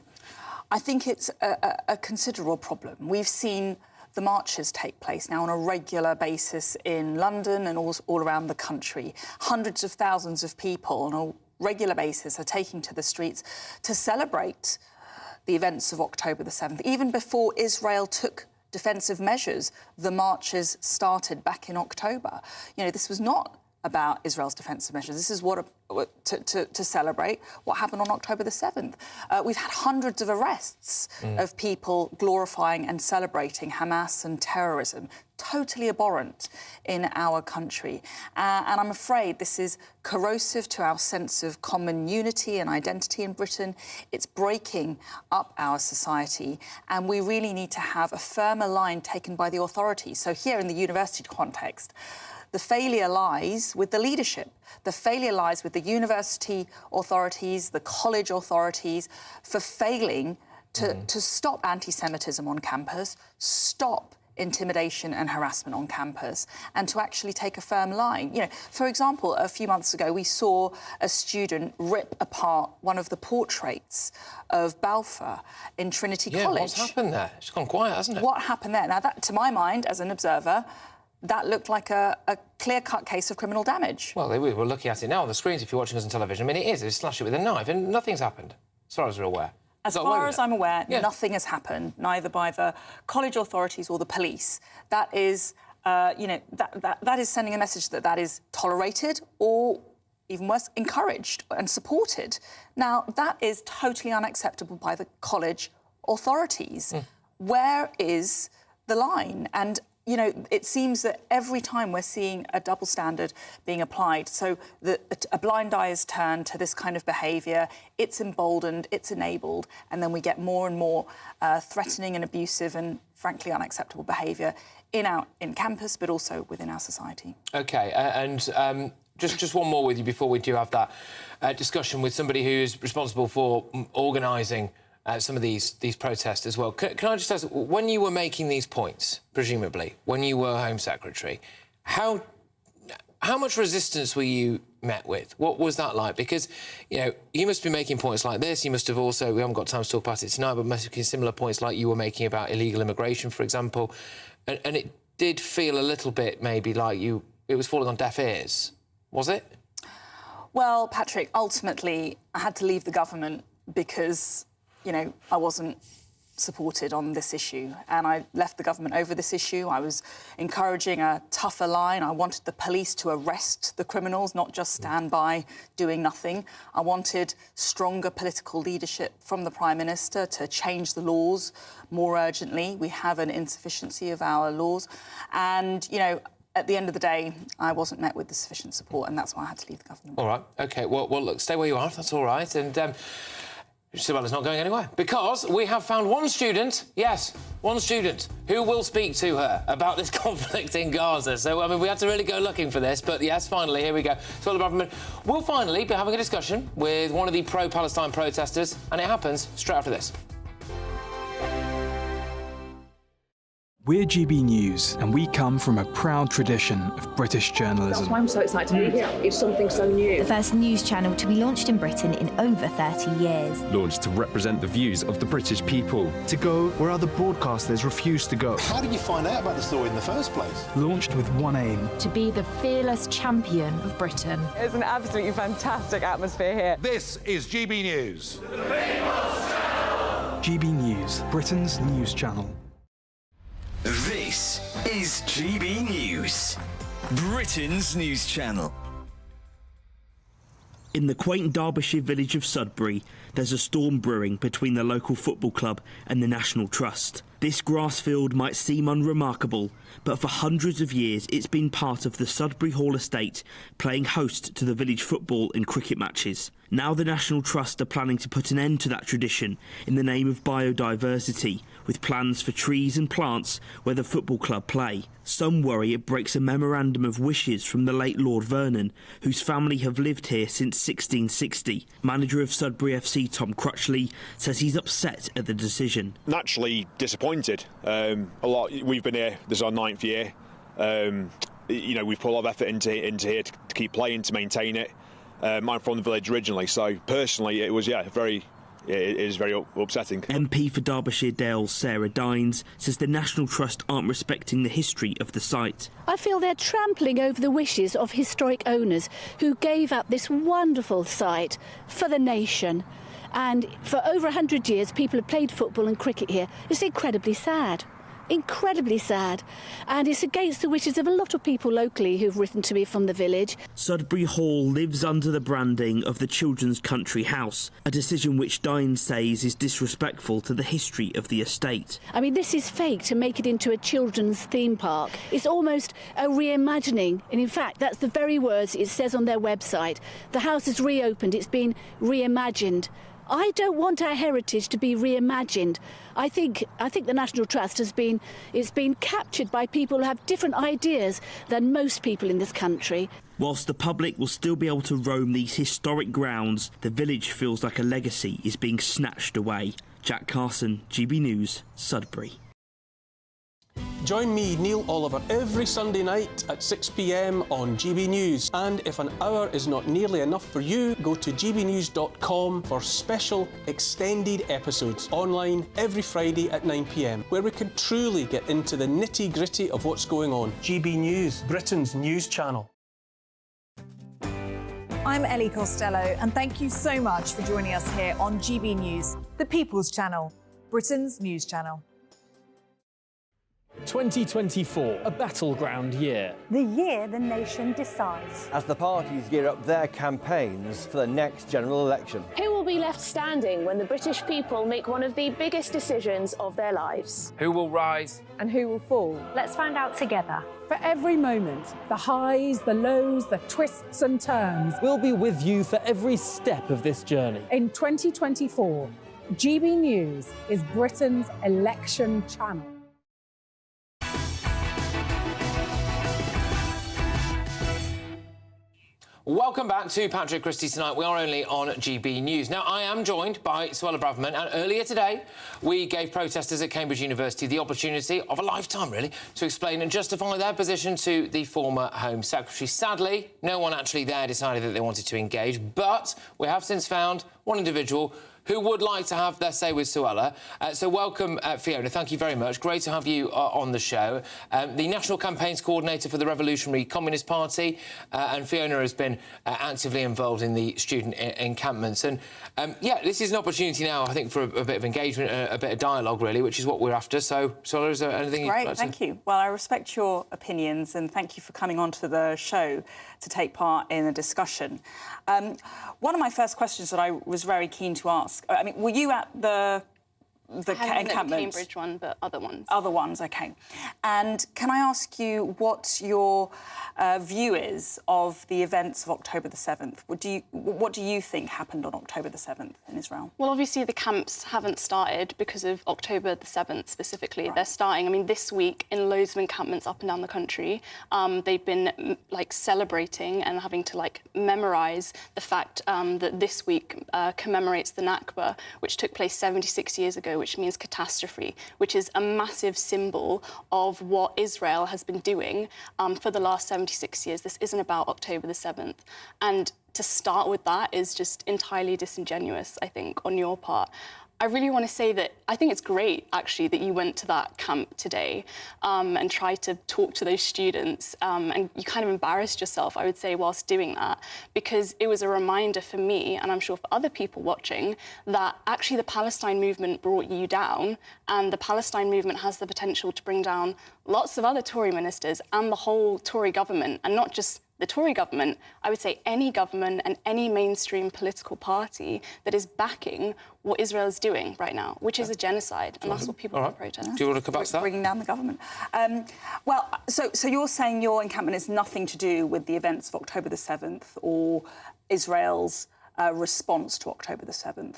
I think it's a considerable problem. We've seen the marches take place now on a regular basis in London and all around the country. Hundreds of thousands of people on a regular basis are taking to the streets to celebrate the events of October the 7th. Even before Israel took defensive measures, the marches started back in October. This was not about Israel's defensive measures. This is to celebrate what happened on October the 7th. We've had hundreds of arrests of people glorifying and celebrating Hamas and terrorism. Totally abhorrent in our country. And I'm afraid this is corrosive to our sense of common unity and identity in Britain. It's breaking up our society, and we really need to have a firmer line taken by the authorities. So here in the university context, the failure lies with the leadership. The failure lies with the university authorities, the college authorities, for failing to stop anti-Semitism on campus, stop intimidation and harassment on campus, and to actually take a firm line. For example, a few months ago, we saw a student rip apart one of the portraits of Balfour in Trinity College. What's happened there? It's gone quiet, hasn't it? What happened there? Now, that, to my mind, as an observer, that looked like a clear-cut case of criminal damage. Well, we're looking at it now on the screens if you're watching us on television. I mean, it is. They slashed it with a knife and nothing's happened, as far as we're aware. As far as I'm aware, nothing has happened, neither by the college authorities or the police. That is, that is sending a message that is tolerated or, even worse, encouraged and supported. Now, that is totally unacceptable by the college authorities. Where is the line? And it seems that every time we're seeing a double standard being applied, so a blind eye is turned to this kind of behaviour, it's emboldened, it's enabled, and then we get more and more threatening and abusive and, frankly, unacceptable behaviour in campus, but also within our society. OK, and just one more with you before we do have that discussion with somebody who is responsible for organising some of these protests as well. Can I just ask, when you were making these points, presumably, when you were Home Secretary, how much resistance were you met with? What was that like? Because, you must be making points like this. You must have also, we haven't got time to talk about it tonight, but must have been similar points like you were making about illegal immigration, for example. And it did feel a little bit maybe like it was falling on deaf ears. Was it? Well, Patrick, ultimately, I had to leave the government because I wasn't supported on this issue, and I left the government over this issue. I was encouraging a tougher line. I wanted the police to arrest the criminals, not just stand by doing nothing. I wanted stronger political leadership from the Prime Minister to change the laws more urgently. We have an insufficiency of our laws, and, at the end of the day, I wasn't met with the sufficient support, and that's why I had to leave the government. All right, OK. Well, look, stay where you are, that's all right. And Sibella's not going anywhere, because we have found one student, yes, one student, who will speak to her about this conflict in Gaza. So, I mean, we had to really go looking for this, but yes, finally, here we go. Suella Braverman will finally be having a discussion with one of the pro-Palestine protesters, and it happens straight after this. We're GB News, and we come from a proud tradition of British journalism. That's why I'm so excited to be here. It's something so new. The first news channel to be launched in Britain in over 30 years. Launched to represent the views of the British people. To go where other broadcasters refuse to go. How did you find out about the story in the first place? Launched with one aim. To be the fearless champion of Britain. It's an absolutely fantastic atmosphere here. This is GB News. GB News, Britain's news channel. This is GB News, Britain's news channel. In the quaint Derbyshire village of Sudbury, there's a storm brewing between the local football club and the National Trust. This grass field might seem unremarkable, but for hundreds of years it's been part of the Sudbury Hall estate, playing host to the village football and cricket matches. Now the National Trust are planning to put an end to that tradition in the name of biodiversity, with plans for trees and plants where the football club play. Some worry it breaks a memorandum of wishes from the late Lord Vernon, whose family have lived here since 1660. Manager of Sudbury FC Tom Crutchley says he's upset at the decision. Naturally disappointed. We've been here, this is our 9th year. We've put a lot of effort into here to keep playing, to maintain it. I'm from the village originally, so personally it is very upsetting. MP for Derbyshire Dales Sarah Dines says the National Trust aren't respecting the history of the site. I feel they're trampling over the wishes of historic owners who gave up this wonderful site for the nation. And for over 100 years people have played football and cricket here. It's incredibly sad. Incredibly sad, and it's against the wishes of a lot of people locally who've written to me from the village. Sudbury Hall lives under the branding of the Children's Country House, a decision which Dines says is disrespectful to the history of the estate. I mean, this is fake to make it into a children's theme park. It's almost a reimagining, and in fact that's the very words it says on their website. The house is reopened, it's been reimagined. I don't want our heritage to be reimagined. I think the National Trust has been captured by people who have different ideas than most people in this country. Whilst the public will still be able to roam these historic grounds, the village feels like a legacy is being snatched away. Jack Carson, GB News, Sudbury. Join me, Neil Oliver, every Sunday night at 6 p.m. on GB News. And if an hour is not nearly enough for you, go to gbnews.com for special extended episodes online every Friday at 9 p.m, where we can truly get into the nitty-gritty of what's going on. GB News, Britain's news channel. I'm Ellie Costello, and thank you so much for joining us here on GB News, the People's Channel, Britain's news channel. 2024, a battleground year. The year the nation decides. As the parties gear up their campaigns for the next general election. Who will be left standing when the British people make one of the biggest decisions of their lives? Who will rise? And who will fall? Let's find out together. For every moment, the highs, the lows, the twists and turns. We'll be with you for every step of this journey. In 2024, GB News is Britain's election channel. Welcome back to Patrick Christys Tonight. We are only on GB News. Now, I am joined by Suella Braverman, and earlier today we gave protesters at Cambridge University the opportunity of a lifetime, really, to explain and justify their position to the former Home Secretary. Sadly, no one actually there decided that they wanted to engage, but we have since found one individual who would like to have their say with Suella. So welcome, Fiona. Thank you very much. Great to have you on the show. The National Campaigns Coordinator for the Revolutionary Communist Party, and Fiona has been actively involved in the student encampments. And, yeah, this is an opportunity now, I think, for a bit of engagement, a bit of dialogue, really, which is what we're after. So, Suella, is there anything you'd like to... Thank you. Well, I respect your opinions, and thank you for coming onto the show to take part in a discussion. One of my first questions that I was very keen to ask, I mean, were you at the encampment? Not the Cambridge one, but other ones. Other ones, OK. And can I ask you what your view is of the events of October the 7th? What do you think happened on October the 7th in Israel? Well, obviously the camps haven't started because of October the 7th specifically. Right. They're starting, I mean, this week in loads of encampments up and down the country. They've been, like, celebrating and having to, like, memorise the fact that this week commemorates the Nakba, which took place 76 years ago, which means catastrophe, which is a massive symbol of what Israel has been doing for the last 76 years. This isn't about October the 7th. And to start with that is just entirely disingenuous, I think, on your part. I really want to say that I think it's great, actually, that you went to that camp today and tried to talk to those students. And you kind of embarrassed yourself, I would say, whilst doing that, because it was a reminder for me, and I'm sure for other people watching, that actually the Palestine movement brought you down, and the Palestine movement has the potential to bring down lots of other Tory ministers and the whole Tory government, and not just the Tory government, I would say any government and any mainstream political party that is backing what Israel is doing right now, which is a genocide, and that's what people want to protest. Do you want to come back to that? Bringing down the government. So you're saying your encampment has nothing to do with the events of October the 7th or Israel's response to October the 7th?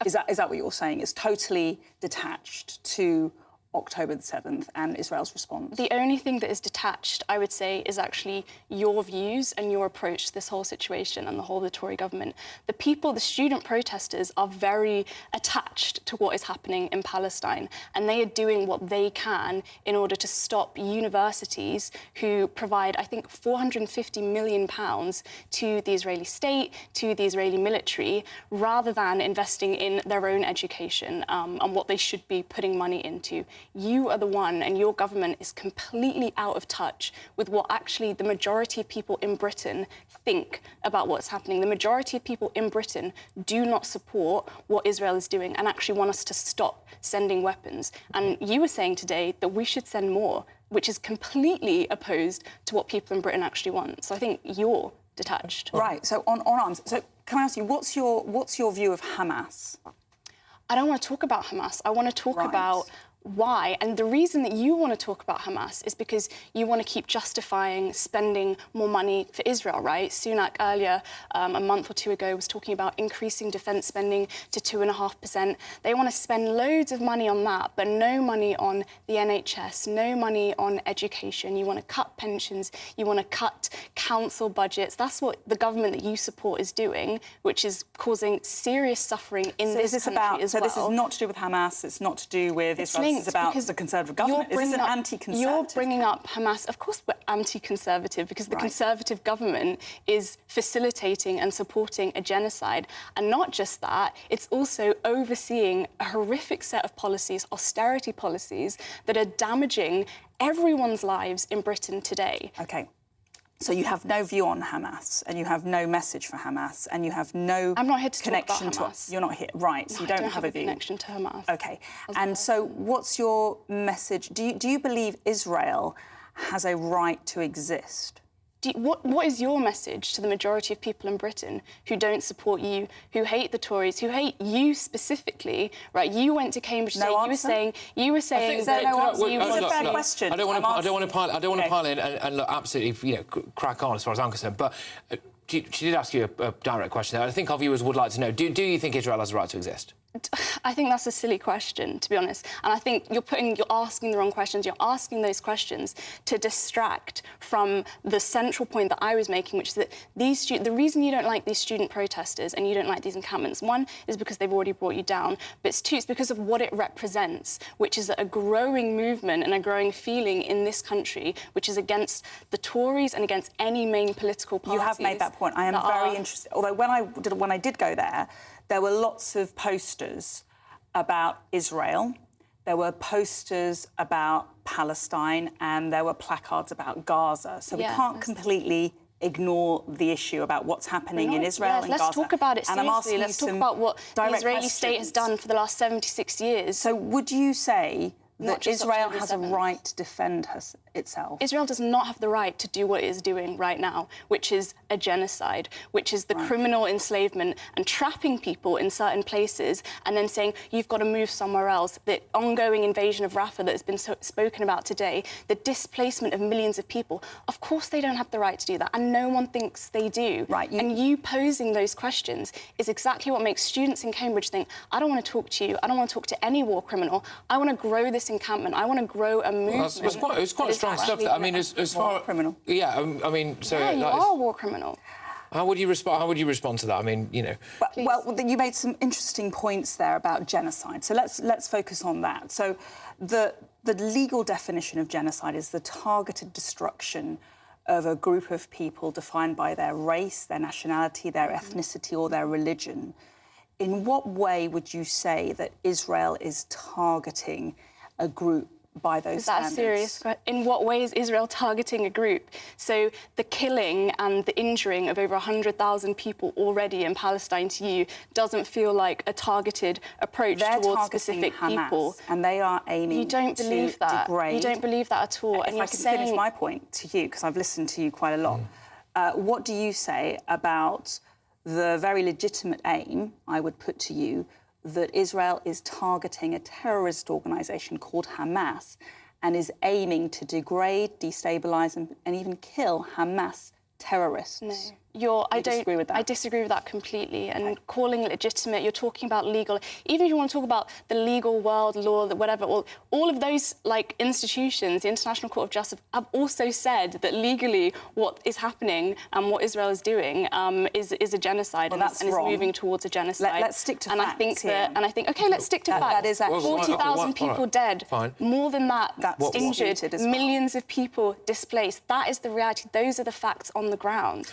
Is that what you're saying? It's totally detached to October the 7th and Israel's response? The only thing that is detached, I would say, is actually your views and your approach to this whole situation and the whole of the Tory government. The people, the student protesters, are very attached to what is happening in Palestine, and they are doing what they can in order to stop universities who provide, I think, £450 million to the Israeli state, to the Israeli military, rather than investing in their own education and what they should be putting money into. You are the one, and your government is completely out of touch with what actually the majority of people in Britain think about what's happening. The majority of people in Britain do not support what Israel is doing and actually want us to stop sending weapons. And you were saying today that we should send more, which is completely opposed to what people in Britain actually want. So I think you're detached. Right, so on arms. So can I ask you, what's your view of Hamas? I don't want to talk about Hamas. I want to talk about why. And the reason that you want to talk about Hamas is because you want to keep justifying spending more money for Israel, right? Sunak earlier, a month or two ago, was talking about increasing defence spending to 2.5%. They want to spend loads of money on that, but no money on the NHS, no money on education. You want to cut pensions, you want to cut council budgets. That's what the government that you support is doing, which is causing serious suffering in this country as well. So this is not to do with Hamas, it's not to do with Israel. This is about the Conservative government. Is this an anti-Conservative? You're bringing up Hamas. Of course we're anti-Conservative because the Conservative government is facilitating and supporting a genocide. And not just that, it's also overseeing a horrific set of policies, austerity policies, that are damaging everyone's lives in Britain today. OK. So you have no view on Hamas, and you have no message for Hamas, and you have no I'm not here to connection talk about Hamas. You're not here, right? So No, you don't I have a view. connection to Hamas. OK. And so, what's your message? Do you believe Israel has a right to exist? What is your message to the majority of people in Britain who don't support you, who hate the Tories, who hate you specifically? Right? You went to Cambridge today. You were saying that it's a fair question. I don't want to pile in and look, absolutely, crack on as far as I'm concerned. But she did ask you a direct question there. I think our viewers would like to know: Do you think Israel has a right to exist? I think that's a silly question, to be honest. And I think you're asking the wrong questions. You're asking those questions to distract from the central point that I was making, which is that the reason you don't like these student protesters and you don't like these encampments, one, is because they've already brought you down, but two, it's because of what it represents, which is a growing movement and a growing feeling in this country, which is against the Tories and against any main political parties. You have made that point. I am very interested. Although when I did go there were lots of posters about Israel, there were posters about Palestine, and there were placards about Gaza. So we can't completely ignore the issue about what's happening in Israel and Gaza. Let's talk about it seriously. Let's talk about what the Israeli state has done for the last 76 years. So would you say that Israel has a right to defend itself? Israel does not have the right to do what it is doing right now, which is a genocide, which is the criminal enslavement and trapping people in certain places and then saying, you've got to move somewhere else. The ongoing invasion of Rafah that has been spoken about today, the displacement of millions of people. Of course they don't have the right to do that, and no one thinks they do. And you posing those questions is exactly what makes students in Cambridge think, I don't want to talk to you, I don't want to talk to any war criminal, I want to grow this encampment, I want to grow a movement. It's quite strong stuff. I mean, as far criminal. Yeah, I mean, so you are a war criminal. How would you respond to that? I mean, Well, you made some interesting points there about genocide. So let's focus on that. So the legal definition of genocide is the targeted destruction of a group of people defined by their race, their nationality, their ethnicity, or their religion. In what way would you say that Israel is targeting a group by those standards? Is that serious? In what way is Israel targeting a group? So the killing and the injuring of over 100,000 people already in Palestine to you doesn't feel like a targeted approach towards specific people. And they are aiming to degrade. You don't believe that at all. If I can finish my point to you, because I've listened to you quite a lot. What do you say about the very legitimate aim, I would put to you, that Israel is targeting a terrorist organisation called Hamas and is aiming to degrade, destabilise and even kill Hamas terrorists? No. I disagree with that. I disagree with that completely. And calling it legitimate, you're talking about legal. Even if you want to talk about the legal world, law, whatever, all of those institutions, the International Court of Justice, have also said that legally what is happening and what Israel is doing is a genocide and is moving towards a genocide. Let's stick to facts. I think okay, let's stick to facts. That is actually 40,000 people dead. Fine. More than that, injured. As well. Millions of people displaced. That is the reality. Those are the facts on the ground.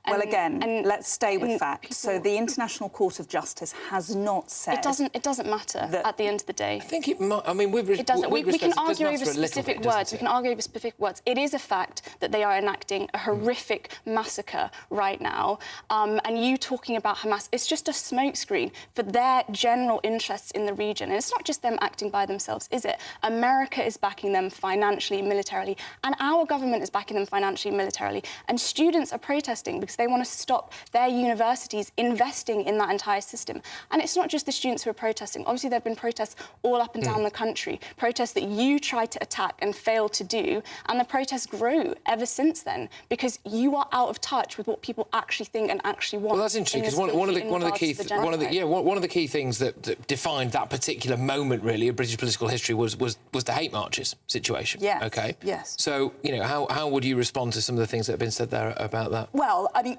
Well, again, let's stay with facts. So the International Court of Justice has not said... It doesn't matter at the end of the day. I think it might... I mean, it doesn't. We can argue over specific words. We can argue over specific words. It is a fact that they are enacting a horrific massacre right now. And you talking about Hamas, it's just a smokescreen for their general interests in the region. And it's not just them acting by themselves, is it? America is backing them financially, militarily, and our government is backing them financially, militarily. And students are protesting because they want to stop their universities investing in that entire system. And it's not just the students who are protesting. Obviously, there have been protests all up and down the country, protests that you tried to attack and failed to do, and the protests grew ever since then because you are out of touch with what people actually think and actually want. Well, that's interesting because one of the key things that defined that particular moment, really, of British political history was the hate marches situation. Yeah. Okay. Yes. So, how would you respond to some of the things that have been said there about that? Well, I mean,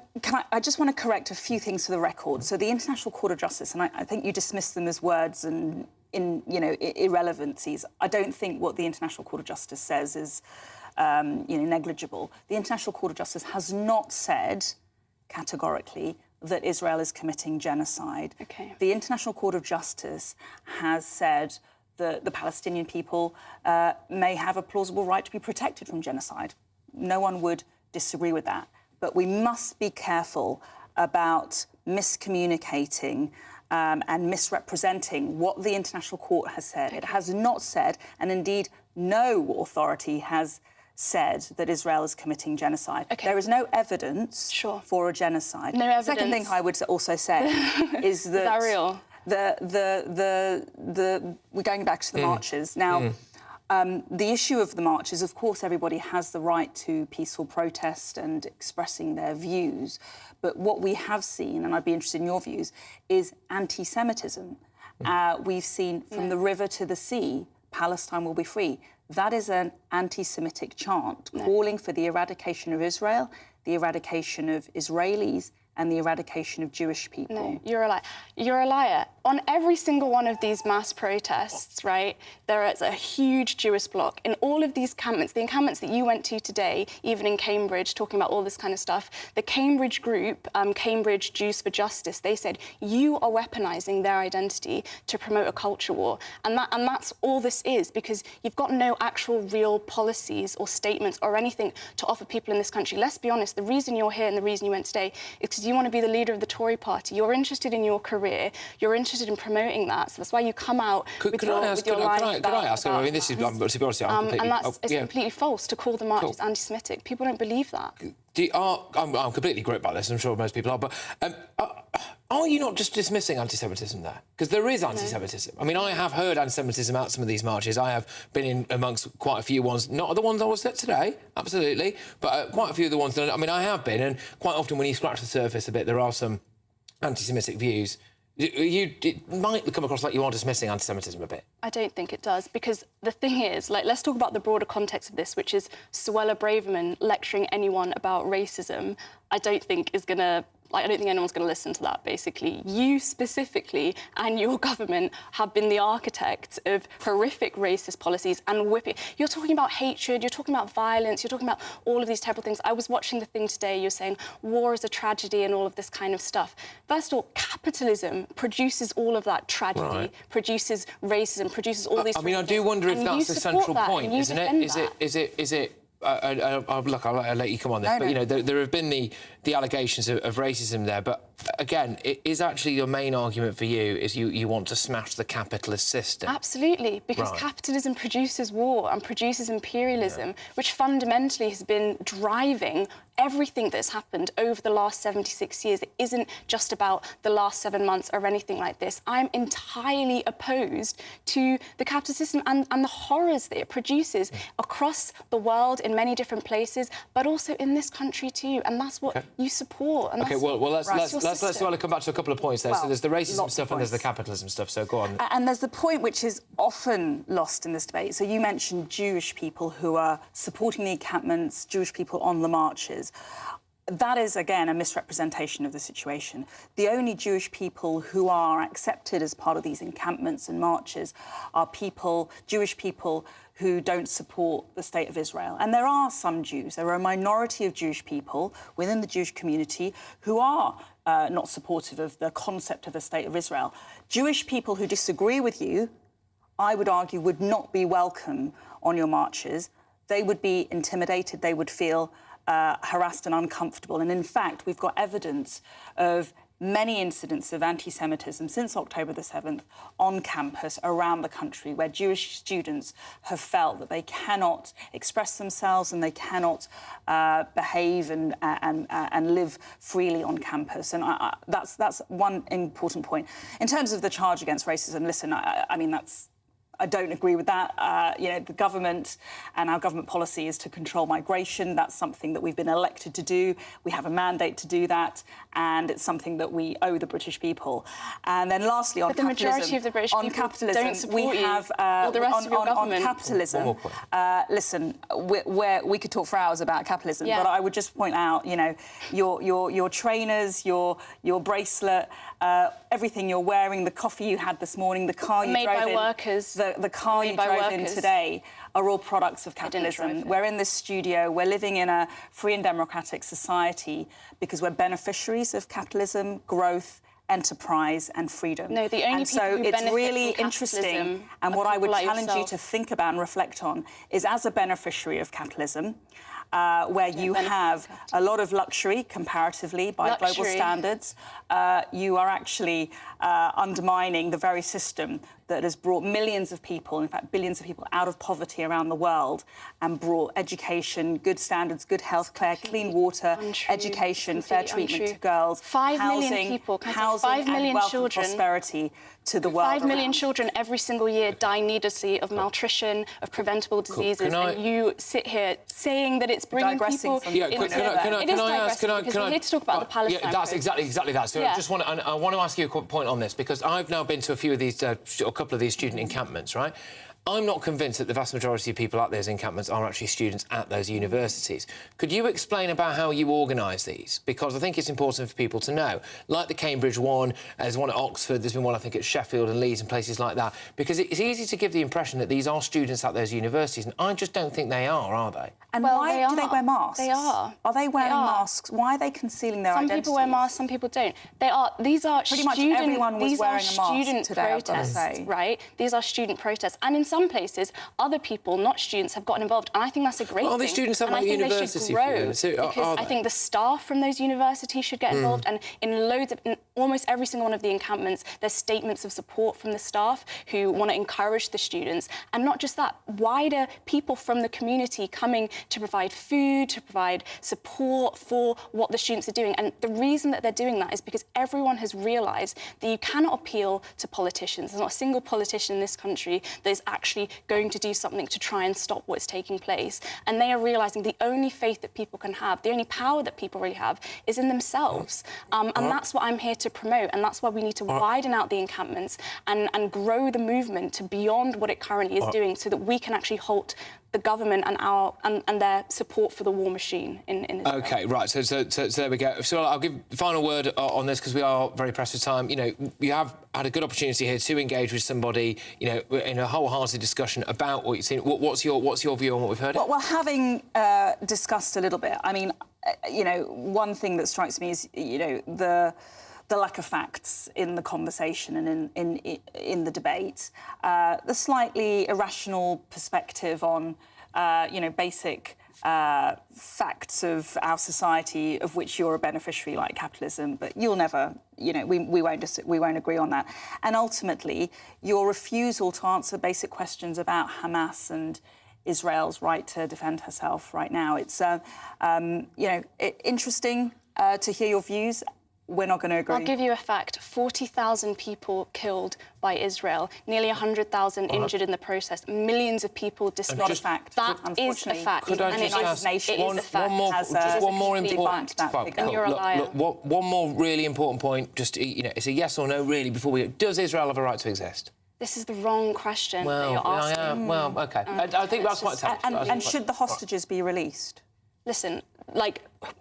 I just want to correct a few things for the record. So the International Court of Justice, and I think you dismiss them as words and irrelevancies. I don't think what the International Court of Justice says is negligible. The International Court of Justice has not said categorically that Israel is committing genocide. Okay. The International Court of Justice has said that the Palestinian people may have a plausible right to be protected from genocide. No one would disagree with that. But we must be careful about miscommunicating and misrepresenting what the International Court has said. It has not said, and indeed no authority has said, that Israel is committing genocide. Okay. There is no evidence for a genocide. No evidence. The second thing I would also say is that... Is that real? We're going back to the marches. Now, the issue of the marches, of course, everybody has the right to peaceful protest and expressing their views. But what we have seen, and I'd be interested in your views, is anti-Semitism. We've seen from the river to the sea, Palestine will be free. That is an anti-Semitic chant calling for the eradication of Israel, the eradication of Israelis, and the eradication of Jewish people. No, you're a liar. You're a liar. On every single one of these mass protests, right, there is a huge Jewish bloc. In all of these encampments, the encampments that you went to today, even in Cambridge, talking about all this kind of stuff, the Cambridge group, Cambridge Jews for Justice, they said, you are weaponising their identity to promote a culture war. And that's all this is, because you've got no actual real policies or statements or anything to offer people in this country. Let's be honest, the reason you're here and the reason you went today is because you want to be the leader of the Tory party. You're interested in your career. You're interested in promoting that. So that's why you come out with your line about... Could I ask? I mean, this is, to be honest, I'm completely... And that's completely false to call the marches anti-Semitic. People don't believe that. I'm completely gripped by this. I'm sure most people are. But are you not just dismissing anti-Semitism there? Because there is anti-Semitism. I mean, I have heard anti-Semitism at some of these marches. I have been in amongst quite a few ones, not the ones I was at today, absolutely, but quite a few of the ones that... I mean, I have been, and quite often when you scratch the surface a bit, there are some anti-Semitic views. It might come across like you are dismissing anti-Semitism a bit. I don't think it does, because the thing is, let's talk about the broader context of this, which is Suella Braverman lecturing anyone about racism. I don't think anyone's going to listen to that, basically. You specifically and your government have been the architects of horrific racist policies and whipping. You're talking about hatred, you're talking about violence, you're talking about all of these terrible things. I was watching the thing today, you're saying war is a tragedy and all of this kind of stuff. First of all, capitalism produces all of that tragedy, produces racism, produces all these... I mean, I do wonder if that's the central point, isn't it? Is it... look, I'll let you come on this, but there have been the allegations of racism there. But again, it is actually your main argument for you is you want to smash the capitalist system. Absolutely, because capitalism produces war and produces imperialism, which fundamentally has been driving everything that's happened over the last 76 years. It isn't just about the last 7 months or anything like this. I'm entirely opposed to the capitalist system and the horrors that it produces across the world in many different places, but also in this country too. And that's what you support. And OK, well, let's come back to a couple of points there. Well, so there's the racism stuff and there's the capitalism stuff, so go on. And there's the point which is often lost in this debate. So you mentioned Jewish people who are supporting the encampments, Jewish people on the marches. That is, again, a misrepresentation of the situation. The only Jewish people who are accepted as part of these encampments and marches are Jewish people who don't support the State of Israel. And there are some Jews. There are a minority of Jewish people within the Jewish community who are not supportive of the concept of a State of Israel. Jewish people who disagree with you, I would argue, would not be welcome on your marches. They would be intimidated. They would feel harassed and uncomfortable. And in fact, we've got evidence of many incidents of anti-Semitism since October the 7th on campus around the country, where Jewish students have felt that they cannot express themselves and they cannot behave and live freely on campus. And that's one important point. In terms of the charge against racism, listen, I mean, I don't agree with that. You know, the government and our government policy is to control migration. That's something that we've been elected to do. We have a mandate to do that, and it's something that we owe the British people. And then lastly, on capitalism... But the majority of the British people don't support you, or the rest of your government. On capitalism, listen, we could talk for hours about capitalism, but I would just point out, you know, your trainers, your bracelet, everything you're wearing, the coffee you had this morning, the car you drove in... Made by workers. The car you drove in today are all products of capitalism. We're in this studio, we're living in a free and democratic society because we're beneficiaries of capitalism, growth, enterprise and freedom. No, the only people who benefit it's really from interesting, and what I would challenge you to think about and reflect on is, as a beneficiary of capitalism, where you have a lot of luxury, comparatively, by global standards, you are actually undermining the very system that has brought millions of people, in fact billions of people, out of poverty around the world and brought education, good standards, good healthcare, clean water, education, fair treatment to girls, 5 million housing, people, housing 5 million and wealth children, and prosperity to the world 5 million around. children every single year die needlessly of malnutrition, of preventable diseases, and you sit here saying that it's bringing people... Can I ask... We're here to talk about the Palestine. Yeah, that's exactly that. So I want to ask you a quick point on this, because I've now been to a few of these, a couple of these student encampments, right? I'm not convinced that the vast majority of people at those encampments are actually students at those universities. Could you explain about how you organise these? Because I think it's important for people to know. Like the Cambridge one, there's one at Oxford, there's been one, I think, at Sheffield and Leeds and places like that. Because it's easy to give the impression that these are students at those universities, and I just don't think they are they? And why do they wear masks? They are. Are they wearing masks? Why are they concealing their identity? Some people wear masks, some people don't. These are pretty much everyone was wearing a mask today, I've got to say. Right? These are student protests, and in some places, other people, not students, have gotten involved, and I think that's a great thing. Are these students at my university? Because I think the staff from those universities should get involved, and in almost every single one of the encampments, there's statements of support from the staff who want to encourage the students, and not just that, wider people from the community coming to provide food, to provide support for what the students are doing. And the reason that they're doing that is because everyone has realised that you cannot appeal to politicians. There's not a single politician in this country that is actually going to do something to try and stop what's taking place. And they are realising the only faith that people can have, the only power that people really have, is in themselves. And that's what I'm here to promote. And that's why we need to widen out the encampments and grow the movement to beyond what it currently is doing, so that we can actually halt the government and their support for the war machine in Israel. OK, right, so there we go. So I'll give the final word on this, because we are very pressed for time. You know, you have had a good opportunity here to engage with somebody, you know, in a wholehearted discussion about what you've seen. What's your view on what we've heard? Well, having discussed a little bit, I mean, you know, one thing that strikes me is, you know, the lack of facts in the conversation and in the debate, the slightly irrational perspective on, you know, basic facts of our society, of which you're a beneficiary, like capitalism, but you'll never, you know, we won't agree on that. And ultimately, your refusal to answer basic questions about Hamas and Israel's right to defend herself right now. It's, interesting to hear your views. We're not going to agree. I'll give you a fact. 40,000 people killed by Israel, nearly 100,000 injured in the process, millions of people displaced. Not a fact. That is a fact. Could I just ask one more important fact? And you're a liar. Look, one more really important point. Just, it's a yes or no, really, before we go. Does Israel have a right to exist? This is the wrong question that you're asking. Well, OK. I think that's quite tough. And should the hostages be released? Listen,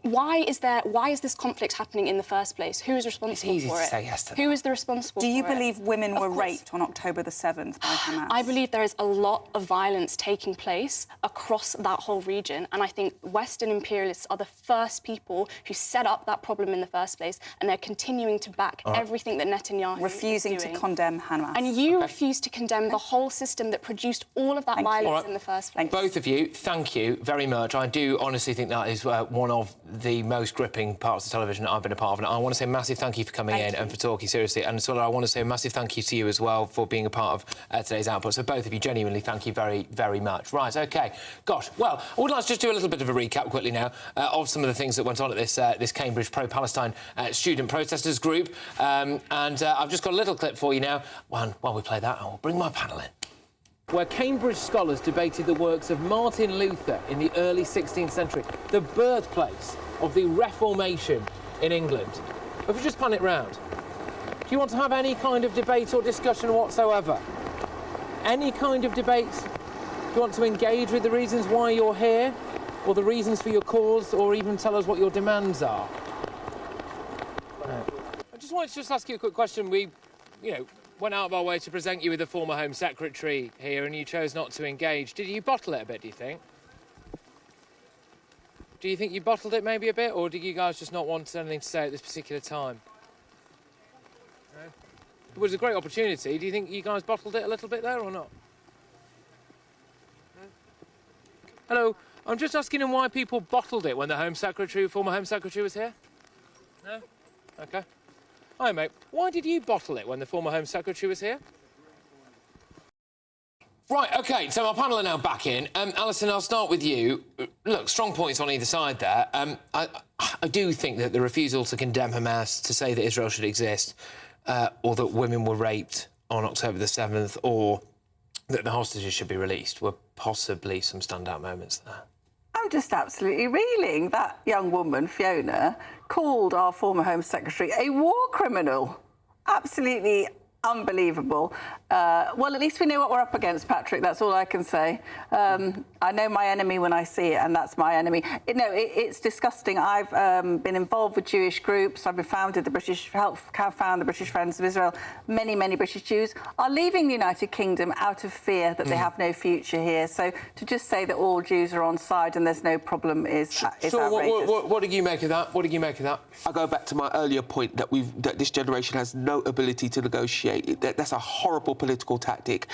why is this conflict happening in the first place? Who is responsible for it? It's easy to say yes to that. Who is the responsible for it? Do you believe women were raped on October the 7th by Hamas? I believe there is a lot of violence taking place across that whole region, and I think Western imperialists are the first people who set up that problem in the first place, and they're continuing to back everything that Netanyahu refusing is doing. to condemn Hamas. And you refuse to condemn the whole system that produced all of that violence in the first place. Both of you, thank you very much. I do honestly think that is one of the most gripping parts of television that I've been a part of. And I want to say a massive thank you for coming in and for talking seriously. And Suella, I want to say a massive thank you to you as well for being a part of today's output. So both of you, genuinely, thank you very, very much. Right, OK. Gosh, well, I would like to just do a little bit of a recap quickly now of some of the things that went on at this Cambridge pro-Palestine student protesters group. And I've just got a little clip for you now. While we play that, I'll bring my panel in. Where Cambridge scholars debated the works of Martin Luther in the early 16th century, the birthplace of the Reformation in England. If we just pan it round, do you want to have any kind of debate or discussion whatsoever? Any kind of debate? Do you want to engage with the reasons why you're here, or the reasons for your cause, or even tell us what your demands are? I just wanted to ask you a quick question. We, went out of our way to present you with the former Home Secretary here, and you chose not to engage. Did you bottle it a bit, do you think? Do you think you bottled it maybe a bit, or did you guys just not want anything to say at this particular time? No? It was a great opportunity. Do you think you guys bottled it a little bit there, or not? No? Hello, I'm just asking him why people bottled it when the former Home Secretary was here. No? OK. Hi, mate. Why did you bottle it when the former Home Secretary was here? Right, OK, so our panel are now back in. Alison, I'll start with you. Look, strong points on either side there. I do think that the refusal to condemn Hamas, to say that Israel should exist, or that women were raped on October the 7th, or that the hostages should be released, were possibly some standout moments there. I'm just absolutely reeling. That young woman, Fiona, called our former Home Secretary a war criminal. Absolutely unbelievable. Well, at least we know what we're up against, Patrick. That's all I can say. I know my enemy when I see it, and that's my enemy. It's disgusting. I've been involved with Jewish groups. I've helped found the British Friends of Israel. Many, many British Jews are leaving the United Kingdom out of fear that they have no future here. So to just say that all Jews are on side and there's no problem is outrageous. What do you make of that? What do you make of that? I go back to my earlier point that this generation has no ability to negotiate. That's a horrible political tactic.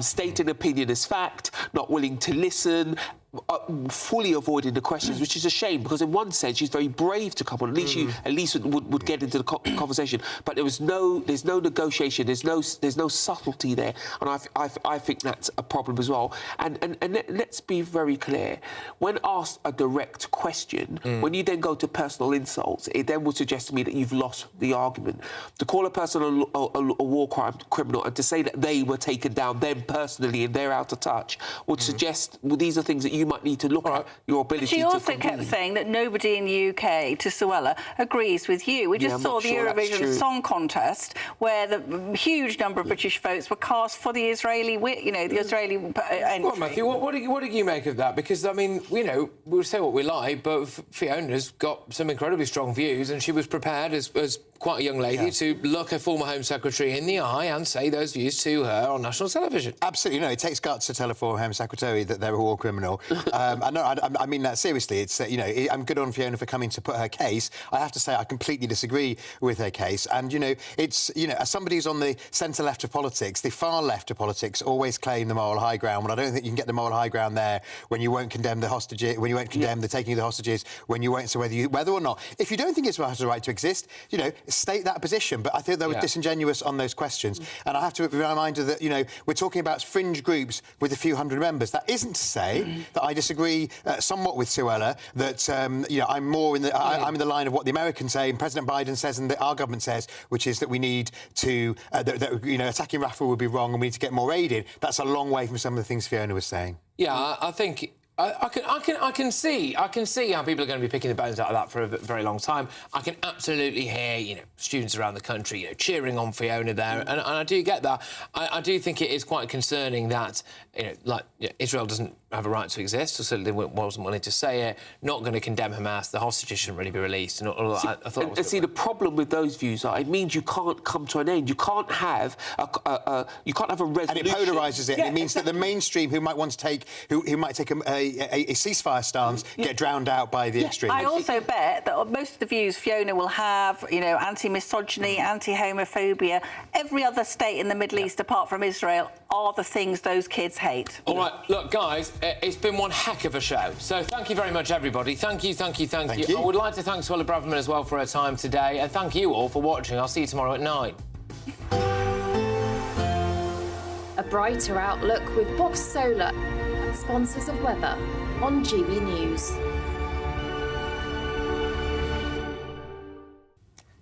Stating opinion as fact, not willing to listen, fully avoiding the questions, which is a shame, because in one sense she's very brave to come on. At least you would get into the conversation. But there's no negotiation. There's no subtlety there, and I think that's a problem as well. And let's be very clear. When asked a direct question, when you then go to personal insults, it then would suggest to me that you've lost the argument. To call a person a war criminal and to say that they were taken down, them personally, and they're out of touch, would suggest these are things that you might need to look at your ability to... She also kept saying that nobody in the UK, to Suella, agrees with you. We just saw the Eurovision Song Contest, where the huge number of British votes were cast for the Israeli, the Israeli entry. Well, Matthew, what do you make of that? Because, I mean, we'll say what we like, but Fiona's got some incredibly strong views, and she was prepared as quite a young lady to look a former Home Secretary in the eye and say those views to her on national television. Absolutely. It takes guts to tell a former Home Secretary that they're a war criminal. I mean that seriously. It's I'm good on Fiona for coming to put her case. I have to say I completely disagree with her case. And it's as somebody who's on the centre left of politics, the far left of politics always claim the moral high ground. But I don't think you can get the moral high ground there when you won't condemn the hostages, when you won't condemn the taking of the hostages, when you won't say whether or not. If you don't think Israel has a right to exist, state that position, but I think they were disingenuous on those questions. And I have to be reminded that, you know, we're talking about fringe groups with a few hundred members. That isn't to say that I disagree somewhat with Suella, that, you know, I'm more in the, I'm in the line of what the Americans say and President Biden says and that our government says, which is that we need to, that you know, attacking Rafah would be wrong and we need to get more aid in. That's a long way from some of the things Fiona was saying. Yeah, I think I can see how people are going to be picking the bones out of that for a very long time. I can absolutely hear, you know, students around the country, you know, cheering on Fiona there, and I do get that. I do think it is quite concerning that, you know, like, Israel doesn't have a right to exist, or certainly wasn't willing to say it. Not going to condemn Hamas. The hostages shouldn't really be released. And all that. I thought. And see, the problem with those views are it means you can't come to an end. You can't have a resolution. And it polarises it. And it means that the mainstream, who might want to take, who might take a ceasefire stance, get drowned out by the extreme. I also bet that most of the views Fiona will have, you know, anti-misogyny, anti-homophobia, every other state in the Middle East apart from Israel are the things those kids hate. All right, look, guys, it's been one heck of a show. So thank you very much, everybody. Thank you. I would like to thank Suella Braverman as well for her time today, and thank you all for watching. I'll see you tomorrow at 9. A brighter outlook with Box Solar, sponsors of weather on GB News.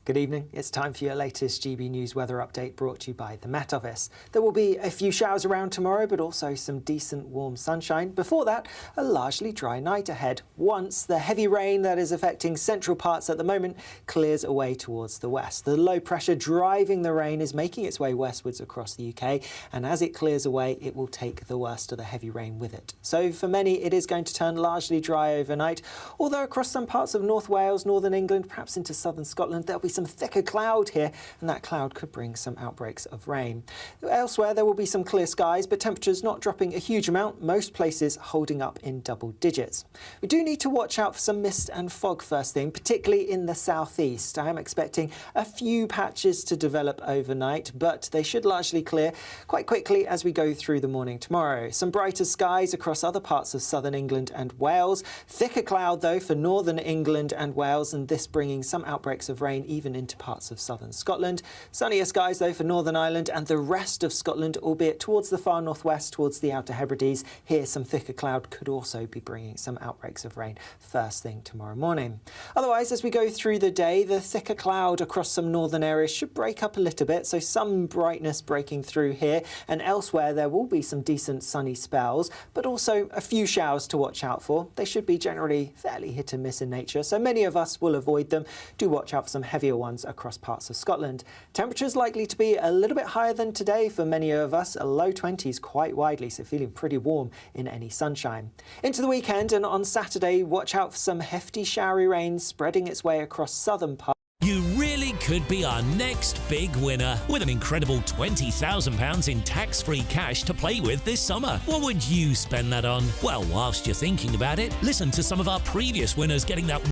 Good evening. It's time for your latest GB News weather update brought to you by the Met Office. There will be a few showers around tomorrow, but also some decent warm sunshine. Before that, a largely dry night ahead once the heavy rain that is affecting central parts at the moment clears away towards the west. The low pressure driving the rain is making its way westwards across the UK, and as it clears away, it will take the worst of the heavy rain with it. So for many, it is going to turn largely dry overnight, although across some parts of North Wales, northern England, perhaps into southern Scotland, there'll be some thicker cloud here, and that cloud could bring some outbreaks of rain. Elsewhere, there will be some clear skies, but temperatures not dropping a huge amount, most places holding up in double digits. We do need to watch out for some mist and fog first thing, particularly in the southeast. I am expecting a few patches to develop overnight, but they should largely clear quite quickly as we go through the morning tomorrow. Some brighter skies across other parts of southern England and Wales. Thicker cloud, though, for northern England and Wales, and this bringing some outbreaks of rain even into parts of southern Scotland. Sunnier skies, though, for Northern Ireland and the rest of Scotland, albeit towards the far northwest, towards the Outer Hebrides. Here, some thicker cloud could also be bringing some outbreaks of rain first thing tomorrow morning. Otherwise, as we go through the day, the thicker cloud across some northern areas should break up a little bit, so some brightness breaking through here, and elsewhere there will be some decent sunny spells, but also a few showers to watch out for. They should be generally fairly hit and miss in nature, so many of us will avoid them. Do watch out for some heavier ones across parts of Scotland. Temperatures likely to be a little bit higher than today for many of us, a low 20s quite widely, so feeling pretty warm in any sunshine. Into the weekend, and on Saturday, watch out for some hefty showery rain spreading its way across southern parts. You really could be our next big winner with an incredible £20,000 in tax-free cash to play with this summer. What would you spend that on? Well, whilst you're thinking about it, listen to some of our previous winners getting that